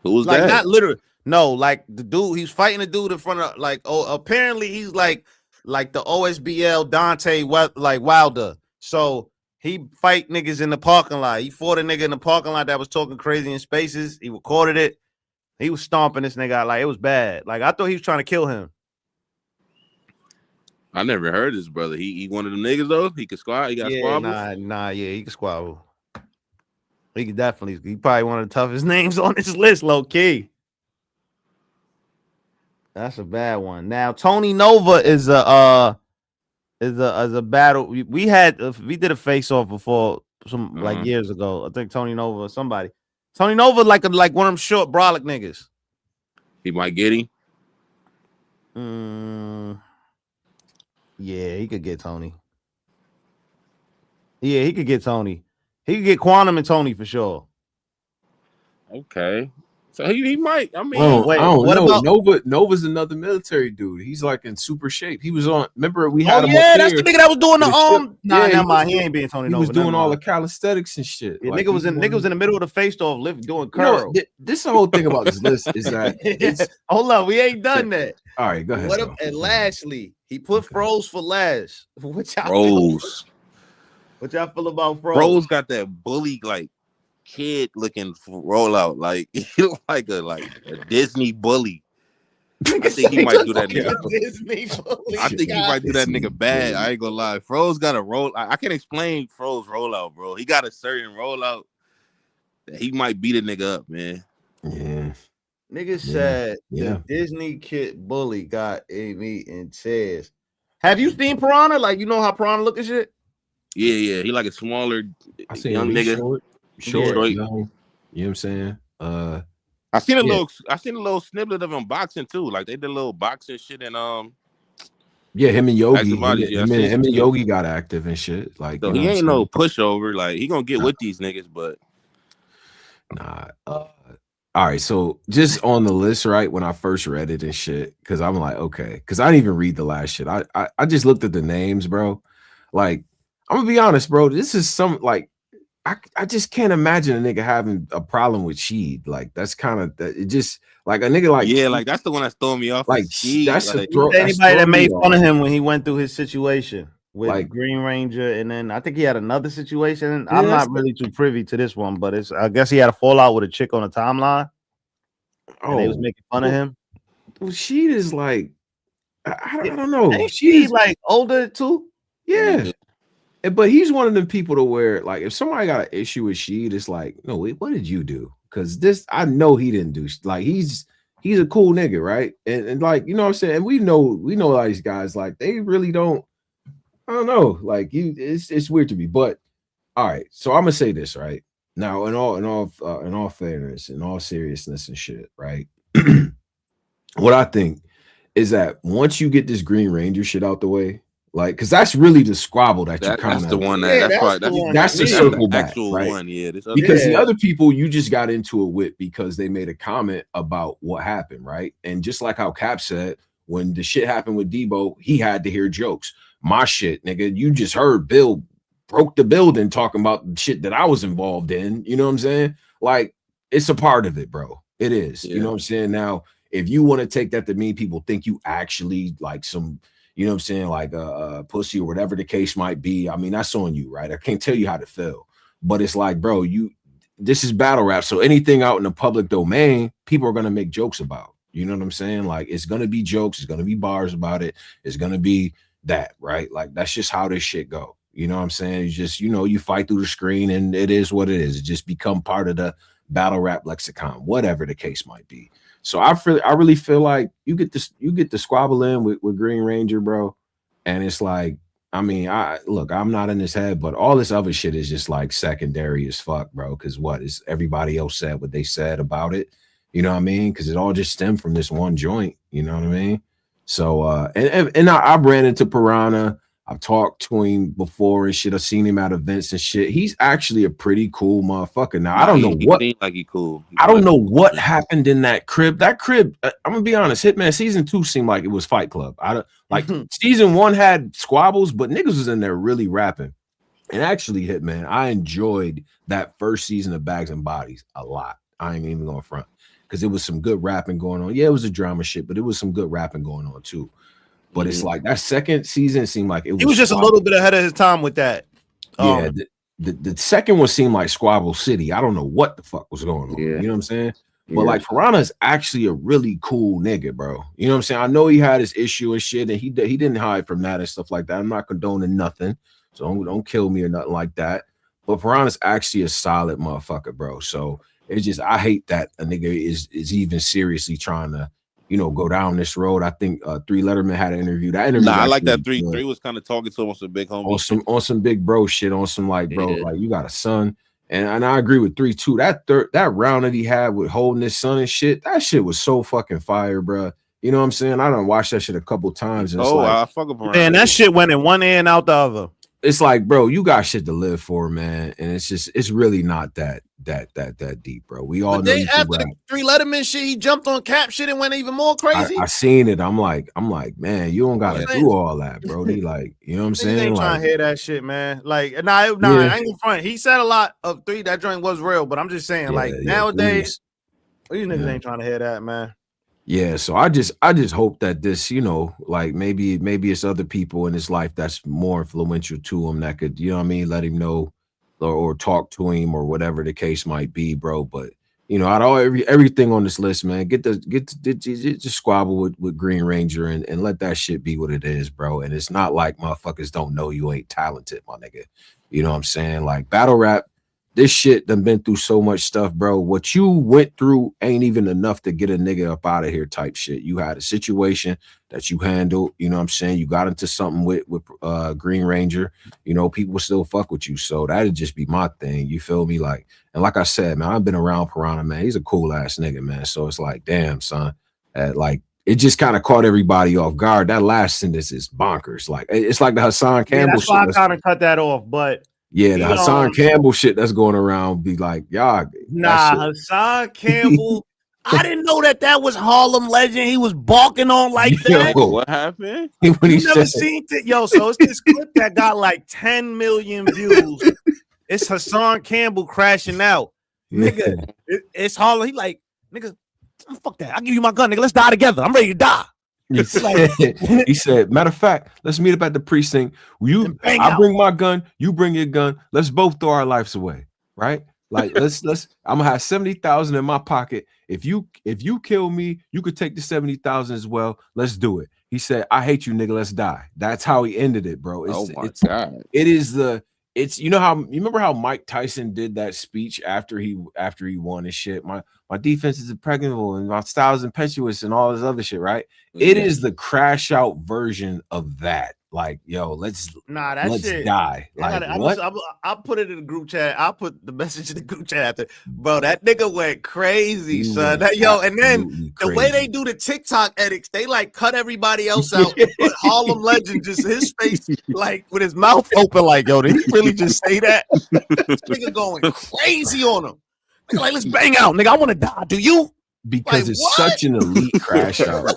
who was like that? Not literally. No, like the dude. He's fighting a dude in front of like. Oh, apparently he's like the OSBL Dante like Wilder. So he fight niggas in the parking lot. He fought a nigga in the parking lot that was talking crazy in spaces. He recorded it. He was stomping this nigga out like it was bad. Like I thought he was trying to kill him. I never heard this brother. He one of them niggas though. He could squad. He got squabbles. Yeah, he could squabble. He could definitely. He probably one of the toughest names on this list, low key. That's a bad one. Now Tony Nova is a battle. We did a face off before some like years ago. I think Tony Nova or somebody. Tony Nova like one of them short brolic niggas. He might get him. Yeah, he could get Tony. Yeah, he could get Tony. He could get Quantum and Tony for sure. Okay. So he might. I mean, I don't know. Nova's another military dude. He's like in super shape. He was on. Remember we had him. Yeah, that's the nigga that was doing the never mind. He ain't being Tony Nova. He was doing all the calisthenics and shit. Yeah, like, nigga was in the middle of the face off, doing curl. This the whole thing about this list is that it's hold on, we ain't done that. All right, go ahead. And lastly, he put Froze for last. Froze. What y'all feel about Froze? Froze got that bully like kid looking rollout, like he look like a Disney bully. I think he might do that nigga. I think he might do that nigga bad. I ain't gonna lie. Froze got a roll. I can't explain Froze rollout, bro. He got a certain rollout that he might beat a nigga up, man. Yeah. Nigga said the Disney kid bully got Amy and Tez. Have you seen Piranha? Like you know how Piranha look and shit? Yeah. He like a smaller young nigga. Short, you know what I'm saying? I seen a little snippet of him boxing too. Like they did a little boxing shit and him and Yogi. Him and Yogi got active and shit. Like so he ain't no pushover. Like he gonna get with these niggas, but nah. All right, so just on the list, right? When I first read it and shit, because I'm like, okay, because I didn't even read the last shit. I just looked at the names, bro. Like, I'm gonna be honest, bro. This is some like I just can't imagine a nigga having a problem with Sheed. Like that's kind of that. It just like a nigga like like that's the one that's throwing me off. Like Sheed, that's like, anybody that made fun of him when he went through his situation with like Green Ranger, and then I think he had another situation. I'm not really too privy to this one, but I guess he had a fallout with a chick on the timeline. Oh, and they was making fun of him. Well, Sheed is like I don't know. She's like older too. Yeah. But he's one of them people to where, like, if somebody got an issue with Sheed, it's like, no, wait, what did you do? Because this, I know he didn't do. Like, he's a cool nigga, right? And like, you know what I'm saying? And we know all these guys, like, they really don't. I don't know. Like, it's weird to me. But all right, so I'm gonna say this right now, in all fairness, in all seriousness and shit, right? What I think is that once you get this Green Ranger shit out the way. Like, because that's really the squabble that you kind of. That's the one that's the circle back, actual right? one, yeah. Because the other people you just got into it with because they made a comment about what happened, right? And just like how Cap said, when the shit happened with Debo, he had to hear jokes. My shit, nigga, you just heard Bill broke the building talking about the shit that I was involved in. You know what I'm saying? Like, it's a part of it, bro. It is. Yeah. You know what I'm saying? Now, if you want to take that to mean people think you actually like some. You know what I'm saying? Like a pussy or whatever the case might be. I mean, that's on you, right? I can't tell you how to feel. But it's like, bro, this is battle rap. So anything out in the public domain, people are going to make jokes about. You know what I'm saying? Like, it's going to be jokes. It's going to be bars about it. It's going to be that, right? Like, that's just how this shit go. You know what I'm saying? You just, you fight through the screen, and it is what it is. It just become part of the battle rap lexicon, whatever the case might be. So I really feel like you get to squabble in with Green Ranger, bro. And it's like, I mean, I'm not in his head, but all this other shit is just like secondary as fuck, bro. Because what is everybody else said what they said about it? You know what I mean? Because it all just stemmed from this one joint. You know what I mean? So and I ran into Piranha. I've talked to him before and shit. I've seen him at events and shit. He's actually a pretty cool motherfucker. Now I don't know what. Like he cool. I don't know what happened in that crib. That crib. I'm gonna be honest. Hitman season 2 seemed like it was Fight Club. Like season 1 had squabbles, but niggas was in there really rapping. And actually, Hitman, I enjoyed that first season of Bags and Bodies a lot. I ain't even gonna front because it was some good rapping going on. Yeah, it was a drama shit, but it was some good rapping going on too. But it's like that second season seemed like he was just a little bit ahead of his time with that. Yeah, the second one seemed like Squabble City. I don't know what the fuck was going on. Yeah. You know what I'm saying? Yeah. But like Piranha is actually a really cool nigga, bro. You know what I'm saying? I know he had his issue and shit, and he didn't hide from that and stuff like that. I'm not condoning nothing, so don't kill me or nothing like that. But Piranha's actually a solid motherfucker, bro. So it's just I hate that a nigga is even seriously trying to, go down this road. I think 3 Letterman had an interview. That interview, I like that 3 was kind of talking to him on some big homie, on some big bro shit, on some like, bro, like you got a son, and I agree with 3 too. That round that he had with holding his son and shit, that shit was so fucking fire, bro. You know what I'm saying? I done watched that shit a couple times. And I fuck up around. Man, that shit went in one ear and out the other. It's like, bro, you got shit to live for, man, and it's really not that deep, bro. We all know. After the 3 Letterman shit, he jumped on Cap shit and went even more crazy. I seen it. I'm like, man, you don't gotta do all that, bro. He like, you know what I'm saying? Ain't trying to hear that shit, man. Like, I ain't in front. He said a lot of 3. That joint was real, but I'm just saying, nowadays, these niggas ain't trying to hear that, man. Yeah, so I just hope that this, like maybe it's other people in his life that's more influential to him that could, you know what I mean, let him know or talk to him or whatever the case might be, bro. But out of everything on this list, man, get to squabble with Green Ranger and let that shit be what it is, bro. And it's not like motherfuckers don't know you ain't talented, my nigga. You know what I'm saying? Like battle rap, this shit done been through so much stuff, bro. What you went through ain't even enough to get a nigga up out of here type shit. You had a situation that you handled, you know what I'm saying? You got into something with Green Ranger, people still fuck with you. So that'd just be my thing. You feel me? Like, and like I said, man, I've been around Piranha, man. He's a cool ass nigga, man. So it's like, damn, son. Like, it just kind of caught everybody off guard. That last sentence is bonkers. Like, it's like the Hassan Campbell shit. That's why I kind of cut that off, but yeah, the Hassan Campbell shit that's going around be like, y'all. Hassan Campbell. I didn't know that was Harlem Legend. He was balking on like that. What happened? When he never seen it, so it's this clip that got like 10 million views. It's Hassan Campbell crashing out, nigga. It's Harlem. He like, nigga, fuck that. I'll give you my gun, nigga. Let's die together. I'm ready to die. He said, matter of fact, let's meet up at the precinct. I bring my gun, you bring your gun. Let's both throw our lives away, right? Like, let's. I'm gonna have 70,000 in my pocket. If you kill me, you could take the 70,000 as well. Let's do it. He said, I hate you, nigga. Let's die. That's how he ended it, bro. God. It is you remember how Mike Tyson did that speech after he won his shit. My defense is impregnable and my style is impetuous and all this other shit, right? It is the crash out version of that. Like, yo, let's shit. Die. Like, I'll put it in the group chat. I'll put the message in the group chat after. Bro, that nigga went crazy, son. And then the way they do the TikTok edits, they like cut everybody else out. But Harlem Legend, just his face, like with his mouth open, like, yo, did he really just say that? This nigga going crazy on him. Nigga, like, let's bang out, nigga. I want to die. Do you? Because it's such an elite crash out.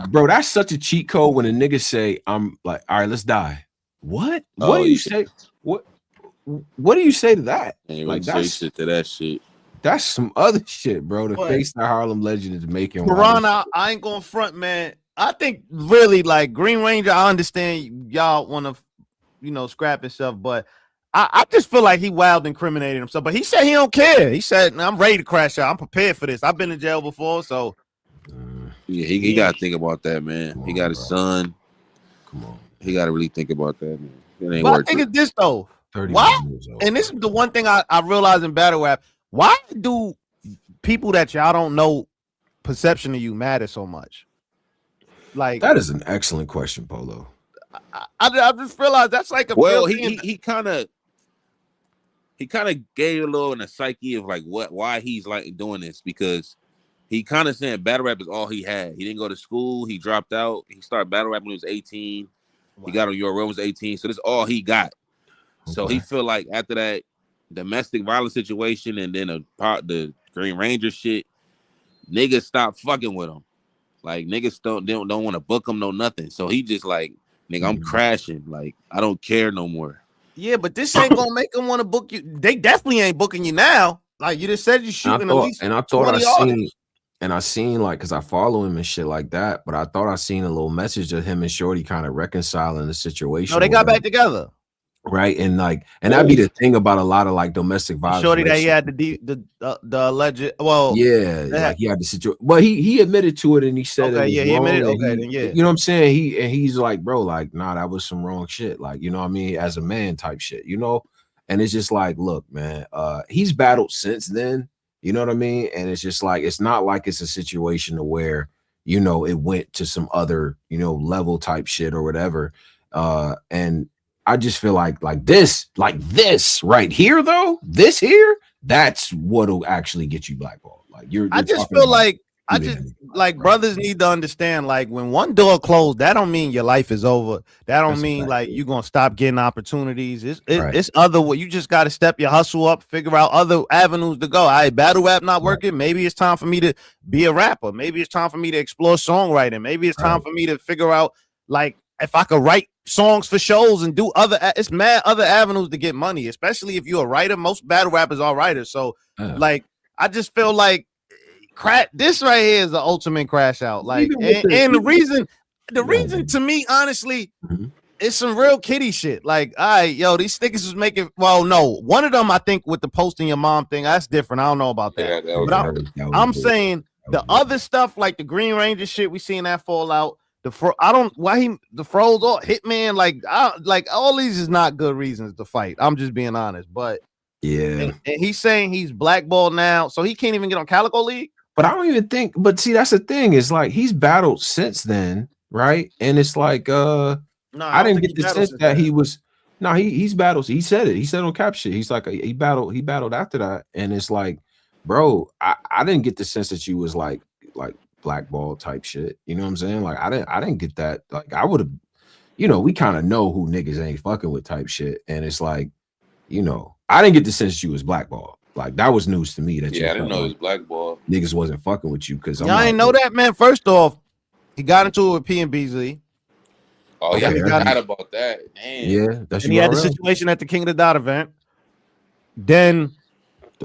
Bro, that's such a cheat code when a nigga say, I'm like, all right, let's die. What? What do you say? What do you say to that? Like, that's shit to that shit. That's some other shit, bro. The face that Harlem Legend is making. Piranha, I ain't going front, man. I think really like Green Ranger, I understand y'all want to, scrap and stuff, but I just feel like he wild incriminated himself, but he said he don't care. He said, I'm ready to crash out. I'm prepared for this. I've been in jail before, so. Yeah, he got to think about that, man. He got his son. Come on. He got to really think about that, man. But I think it's this though. Why? And this is the one thing I realized in battle rap. Why do people that y'all don't know perception of you matter so much? Like, that is an excellent question, Polo. I just realized that's like a he kind of gave a little in the psyche of like why he's like doing this, because he kind of saying battle rap is all he had. He didn't go to school. He dropped out. He started battle rap when he was 18. Wow. He got on Your Road was 18. So this is all he got. Okay. So he feel like after that domestic violence situation and then the Green Ranger shit, niggas stopped fucking with him. Like niggas don't want to book him, no nothing. So he just like, nigga, I'm crashing. Like I don't care no more. Yeah, but this ain't gonna make them want to book you. They definitely ain't booking you now. Like you just said, you shooting at least. And I thought I seen like, because I follow him and shit like that. But I thought I seen a little message of him and Shorty kind of reconciling the situation. No, they got back together. Right, and like, and that'd be the thing about a lot of like domestic violence. Shorty that he had the alleged, well, yeah, like he had the situation, but he admitted to it and he said, okay, yeah, he admitted, okay, then yeah, you know what I'm saying? He's like, bro, like, nah, that was some wrong shit, like, you know what I mean, as a man type shit, you know, and it's just like, look, man, he's battled since then, you know what I mean, and it's just like, it's not like it's a situation to where, you know, it went to some other, you know, level type shit or whatever, and I just feel like this right here, though, this here, that's what'll actually get you blackballed. Like I just feel like brothers need to understand, like when one door closed, that don't mean your life is over. That don't mean like you're gonna stop getting opportunities. It's other way. You just gotta step your hustle up, figure out other avenues to go. Battle rap not working. Maybe it's time for me to be a rapper. Maybe it's time for me to explore songwriting. Maybe it's time for me to figure out like if I could write songs for shows and do it's mad other avenues to get money, especially if you're a writer. Most battle rappers are writers. So like, I just feel like this right here is the ultimate crash out. Like, and the reason to me, honestly, it's some real kiddie shit. Like, all right, yo, these niggas was making, well, no, one of them, I think with the posting your mom thing, that's different. I don't know about that. Yeah, but I'm saying the other stuff, like the Green Ranger shit, we seen that fall out. The froze or Hitman, like all these is not good reasons to fight. I'm just being honest, but yeah, and he's saying he's blackballed now, so he can't even get on Calico League. But I don't even think. But see, that's the thing. Is like he's battled since then, right? And it's like, I didn't get the sense that he was. No, he's battled. He said it. He said on Cap shit. He's like he battled after that, and it's like, bro, I didn't get the sense that you was like blackball type shit, you know what I'm saying? Like I didn't get that. Like I would have, you know, we kind of know who niggas ain't fucking with type shit, and it's like, you know, I didn't get the sense you was blackball. Like that was news to me. That I didn't know it was blackball. Niggas wasn't fucking with you because I didn't know that, man. First off, he got into it with P and BZ. Oh yeah, I forgot about that. Damn. Yeah, that's. And he had the situation at the King of the Dot event. Then,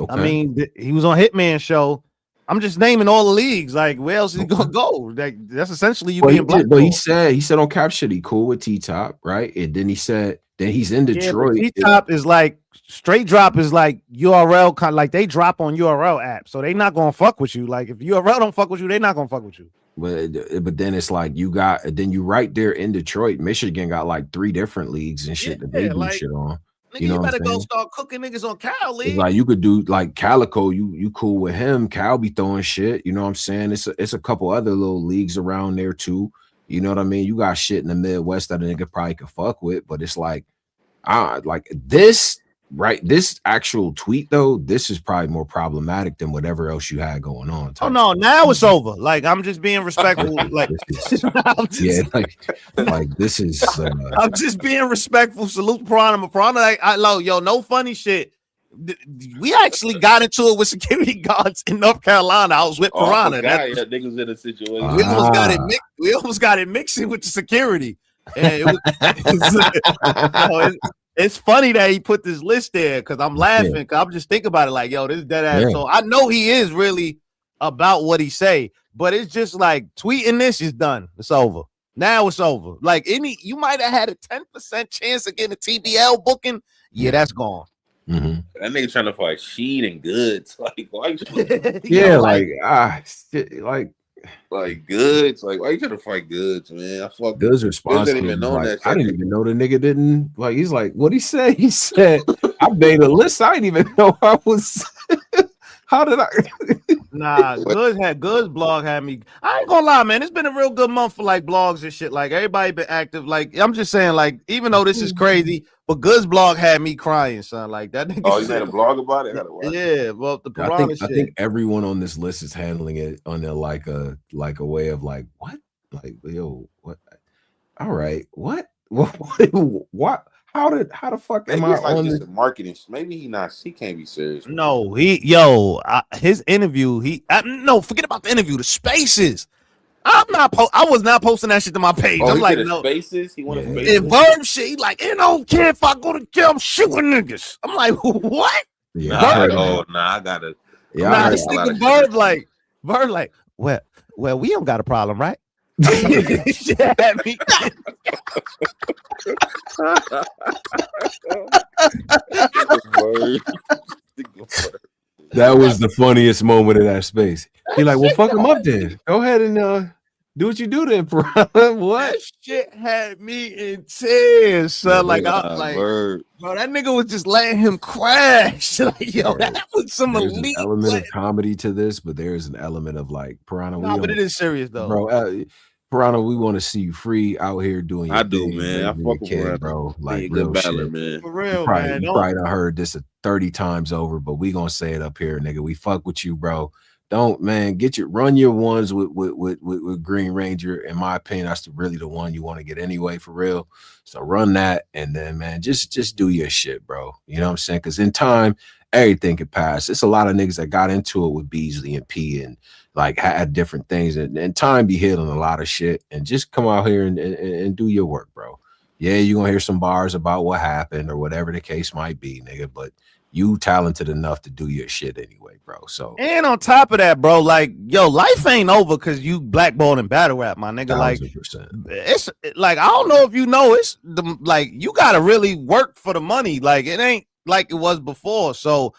I mean, he was on Hitman show. I'm just naming all the leagues. Like, where else is he gonna go? Like, that's essentially you being black. But he said on Cap shit he cool with T-Top, right? And then he said then he's in Detroit. T-Top is like straight drop is like URL kind of like they drop on URL app, so they not gonna fuck with you. Like if URL don't fuck with you, they not gonna fuck with you. But then it's like you right there in Detroit, Michigan got like 3 different leagues and shit that they do shit on. Nigga, you better go start cooking niggas on Cal League. It's like you could do like Calico, you cool with him. Cal be throwing shit, you know what I'm saying? It's a couple other little leagues around there too. You know what I mean? You got shit in the Midwest that a nigga probably could fuck with, but it's like like this, right? This actual tweet though, this is probably more problematic than whatever else you had going on. Oh no, now it's over. Like I'm just being respectful. Like like this is I'm just being respectful. Salute Piranha. Piranha, yo, no funny shit. We actually got into it with security guards in North Carolina. I was with Piranha. Niggas in a situation. We almost got it mixing with the security. And it's funny that he put this list there because I'm laughing because I'm just thinking about it like, yo, this is dead ass. So I know he is really about what he say, but it's just like tweeting this is done. It's over. Now it's over. Like you might have had a 10% chance of getting a TBL booking. Yeah, that's gone. Mm-hmm. That nigga trying to fight Sheen and Goods. Like, why? Yeah, like Like Goods, like why you trying to fight Goods, man? I fuck Goods response. Didn't even know like, that. I didn't even know the nigga didn't like. He's like, what he say? He said, I made a list. I didn't even know I was. How did I? Nah, Goods blog had me. I ain't gonna lie, man. It's been a real good month for like blogs and shit. Like everybody been active. Like I'm just saying, like even though this is crazy, but Goods blog had me crying, son. Like that nigga. Oh, you made a blog about it? I gotta watch yeah, well, the Piranha shit. I think everyone on this list is handling it on their like a way of like what, like yo, what? All right, what? What? How the fuck maybe am I like on just this? marketing? Maybe he can't be serious. No, his interview. No, forget about the interview. The spaces. I was not posting that shit to my page. Oh, I'm like, no spaces. He wanted spaces. And Verb shit. He like, you don't care if I go to jail. I'm shooting niggas. I'm like, what? Yeah, I gotta. Yeah, this nigga Verb like, well, we don't got a problem, right? That was the funniest moment in that space. He like, well, fuck him up then. Go ahead and do what you do then, bro. What? That shit had me in tears, son. Like, bro, that nigga was just letting him crash. Like, yo, that was some elite element of comedy to this, but there is an element of like Piranha. No, but it is serious though, bro. Piranha, we want to see you free out here doing. I do, man. I fuck with Piranha, bro. Like real battler, shit, man. For real, man. You probably done heard this 30 times over, but we gonna say it up here, nigga. We fuck with you, bro. Don't, man, run your ones with Green Ranger. In my opinion, that's really the one you want to get anyway, for real. So run that, and then, man, just do your shit, bro. You know what I'm saying? Because in time, everything could pass. It's a lot of niggas that got into it with Beasley and P and like had different things, and time be healing a lot of shit. And just come out here and do your work, bro. Yeah, you're gonna hear some bars about what happened or whatever the case might be, nigga, but you talented enough to do your shit anyway, bro. So, and on top of that, bro, like, yo, life ain't over because you blackballed in battle rap, my nigga. 1,000%. Like, it's like, I don't know if you know, it's like you gotta really work for the money. Like, it ain't like it was before. So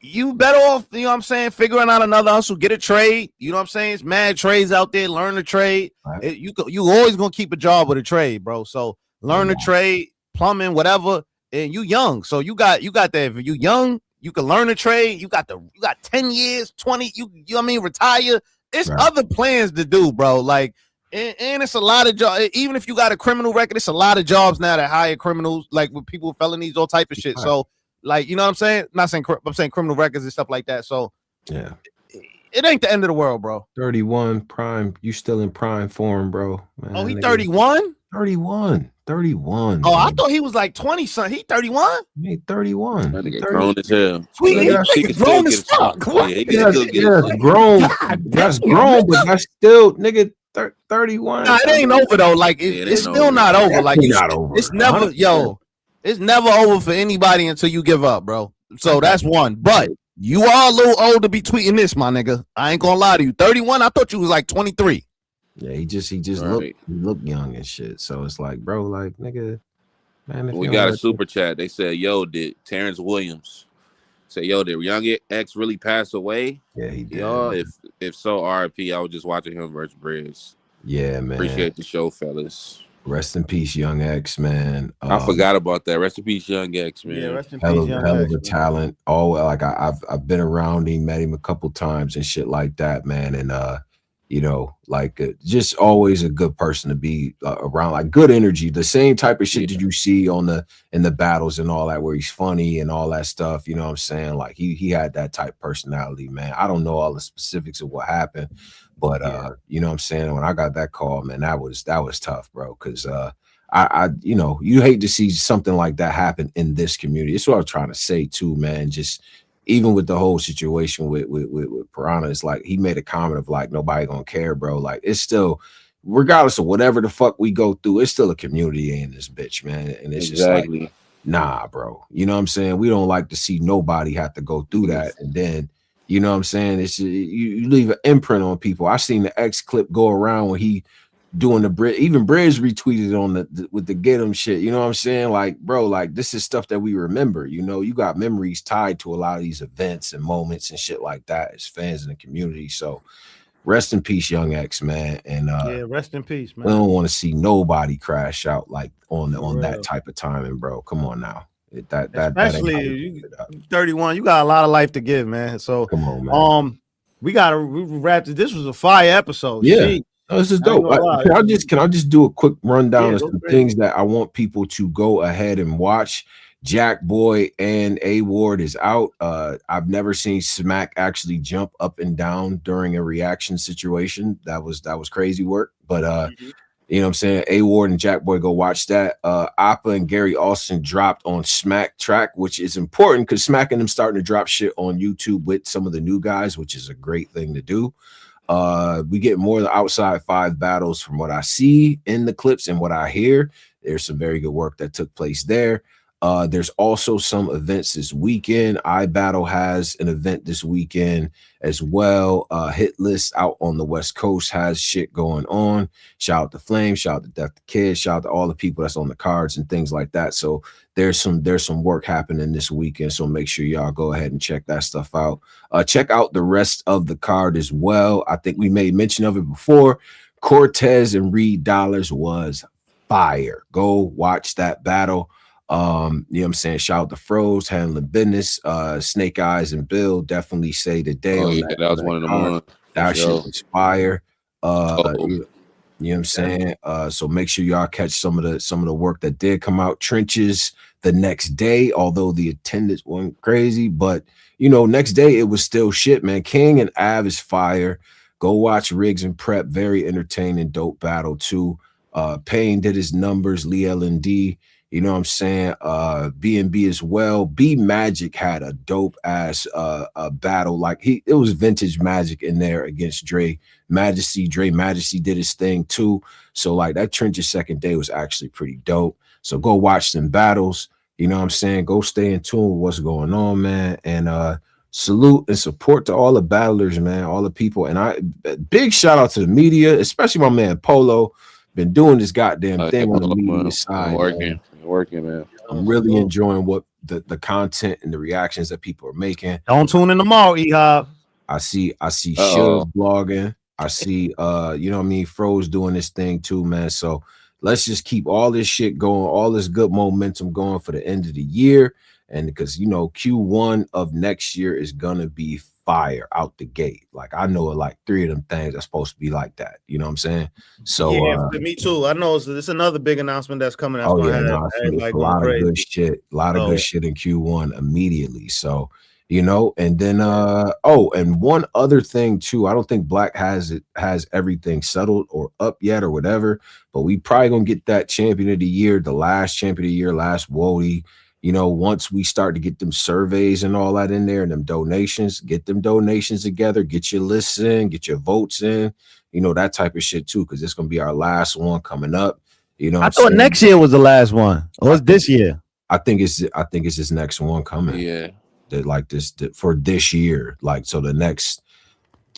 you better off, you know what I'm saying, figuring out another hustle, get a trade. You know what I'm saying? It's mad trades out there. Learn the trade. Right. You always gonna keep a job with a trade, bro. So learn the trade, plumbing, whatever. And you young, so you got that. If you young, you can learn a trade. You got 10 years, 20. You know what I mean? Retire. It's other plans to do, bro. Like, and it's a lot of jobs. Even if you got a criminal record, it's a lot of jobs now that hire criminals, like with people with felonies, all type of shit. So, like, you know what I'm saying? I'm saying criminal records and stuff like that. So, yeah, it ain't the end of the world, bro. 31 prime. You still in prime form, bro. Man, oh, he 31. 31. Oh, I thought he was like 20 something. He 31? He 31. That nigga grown as hell. Sweet, he grown as fuck. Grown. That's grown, but that's still, nigga, 31. Nah, it ain't over though. Like, it's still not over. Like, it's never, yo, it's never over for anybody until you give up, bro. So that's one. But you are a little old to be tweeting this, my nigga. I ain't gonna lie to you. 31, I thought you was like 23. Yeah, he just looked young and shit. So it's like, bro, like, nigga, man. We got a super chat. They said, "Yo, did Terrence Williams say, yo, did Young X really pass away?" Yeah, he did. Yo, if so, RIP. I was just watching him versus Briz. Yeah, man. Appreciate the show, fellas. Rest in peace, Young X, man. I forgot about that. Rest in peace, Young X, man. Yeah, rest in peace, Young X. Hell of a talent. Oh, like I've been around him, met him a couple times and shit like that, man. And you know, like just always a good person to be around, like good energy, the same type of shit that you see in the battles and all that, where he's funny and all that stuff. You know what I'm saying? Like he had that type personality, man. I don't know all the specifics of what happened, but you know what I'm saying? When I got that call, man, that was tough, bro. Cause I you know, you hate to see something like that happen in this community. That's what I was trying to say too, man. Just even with the whole situation with Piranha, it's like he made a comment of like, nobody gonna care, bro. Like, it's still, regardless of whatever the fuck we go through, it's still a community in this bitch, man. And it's just like, nah, bro. You know what I'm saying? We don't like to see nobody have to go through that. And then, you know what I'm saying? It's you leave an imprint on people. I seen the X clip go around when he doing the bridge, even Bridge retweeted on with the get him shit. You know what I'm saying? Like, bro, like, this is stuff that we remember. You know, you got memories tied to a lot of these events and moments and shit like that as fans in the community. So, rest in peace, Young X, man. And yeah, rest in peace, man. we don't want to see nobody crash out like on that type of timing, bro. Come on now. Especially you 31, you got a lot of life to give, man. So come on, man. We gotta wrap this. This was a fire episode. Yeah. No, this is dope. Can I just do a quick rundown of some things that I want people to go ahead and watch? Jack Boy and A Ward is out. I've never seen Smack actually jump up and down during a reaction situation. That was crazy work. But you know what I'm saying? A Ward and Jack Boy, go watch that. Appa and Gary Austin dropped on Smack track, which is important because Smack and them starting to drop shit on YouTube with some of the new guys, which is a great thing to do. We get more of the outside 5 battles from what I see in the clips and what I hear. There's some very good work that took place there. There's also some events this weekend. iBattle has an event this weekend as well. Hit List out on the West Coast has shit going on. Shout out to Flame, shout out to Death the Kid, shout out to all the people that's on the cards and things like that. So there's some work happening this weekend. So make sure y'all go ahead and check that stuff out. Check out the rest of the card as well. I think we made mention of it before. Cortez and Reed Dollars was fire. Go watch that battle. You know what I'm saying? Shout out to Froze handling business. Snake Eyes and Bill definitely say the day. That was one of the ones. That shit was fire. You know what I'm saying? So make sure y'all catch some of the work that did come out. Trenches the next day, although the attendance went crazy, but you know, next day it was still shit, man. King and Av is fire. Go watch Riggs and Prep, very entertaining, dope battle too. Payne did his numbers, Lee L&D. You know what I'm saying? B&B as well. B Magic had a dope ass battle. Like it was vintage Magic in there against Dre Majesty. Dre Majesty did his thing too. So like that Trench's second day was actually pretty dope. So go watch them battles. You know what I'm saying? Go stay in tune with what's going on, man. And salute and support to all the battlers, man, all the people. And big shout out to the media, especially my man Polo. Been doing this goddamn thing on the media side. Working, man. I'm really enjoying what the content and the reactions that people are making. Don't tune in tomorrow, E-Hop. I see Shiv blogging. I see you know what I mean, Froze doing this thing too, man. So let's just keep all this shit going, all this good momentum going for the end of the year. And because you know, Q1 of next year is gonna be fire out the gate. Like I know like 3 of them things are supposed to be like that. You know what I'm saying? So yeah, me too. I know it's another big announcement that's coming out. A lot of good shit. A lot of good shit in Q1 immediately. So you know, and then and one other thing too. I don't think Black has everything settled or up yet or whatever, but we probably gonna get that champion of the year, the last champion of the year, last Wody. You know, once we start to get them surveys and all that in there and them donations, get them donations together, get your lists in, get your votes in, you know, that type of shit too, because it's gonna be our last one coming up. You know, I thought next year was the last one. Or was this year? I think it's this next one coming. Yeah, for this year. Like so the next.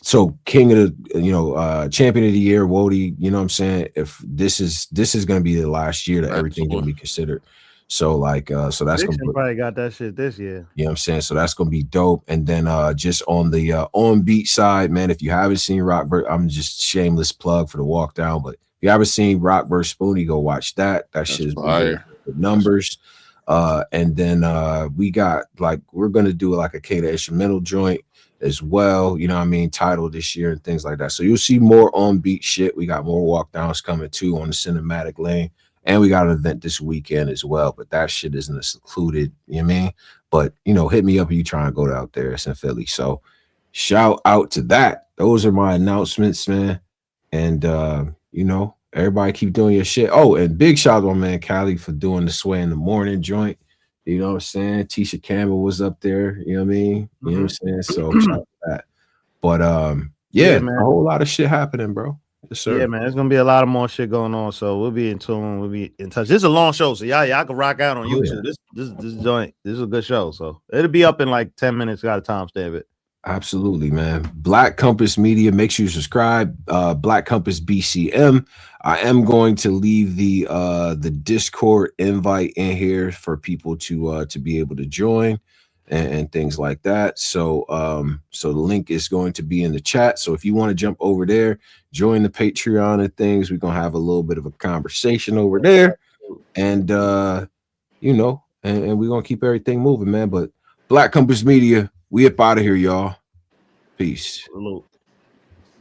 So King of the, champion of the year, Wody. You know what I'm saying? If this is gonna be the last year that everything gonna be considered. So like so that's gonna probably got that shit this year. You know what I'm saying? So that's gonna be dope. And then just on the on beat side, man, if you haven't seen I'm just shameless plug for the walk down, but if you haven't seen Rock vs. Spoonie, go watch that. That shit is fire. The numbers. And then we got we're gonna do like a K-Da instrumental joint as well, you know what I mean, title this year and things like that. So you'll see more on beat shit. We got more walk downs coming too on the cinematic lane. And we got an event this weekend as well, but that shit isn't secluded, you know what I mean? But, you know, hit me up if you try and go out there. It's in Philly. So shout out to that. Those are my announcements, man. And, you know, everybody keep doing your shit. Oh, and big shout out to my man Cali for doing the Sway in the Morning joint. You know what I'm saying? Tisha Campbell was up there, you know what I mean? You know what I'm saying? So shout out to that. But, yeah, man, a whole lot of shit happening, bro. Yes, sir. Yeah, man, there's gonna be a lot of more shit going on, so we'll be in tune. We'll be in touch. This is a long show, so y'all can rock out on YouTube. Yeah. This joint, this is a good show, so it'll be up in like 10 minutes. Got a timestamp it. Absolutely, man. Black Compass Media. Make sure you subscribe. Black Compass BCM. I am going to leave the Discord invite in here for people to be able to join. and things like that. So so the link is going to be in the chat. So if you want to jump over there, join the Patreon and things, we're gonna have a little bit of a conversation over there, and you know, and we're gonna keep everything moving, man. But Black Compass Media, we up out of here, y'all. Peace. Salute.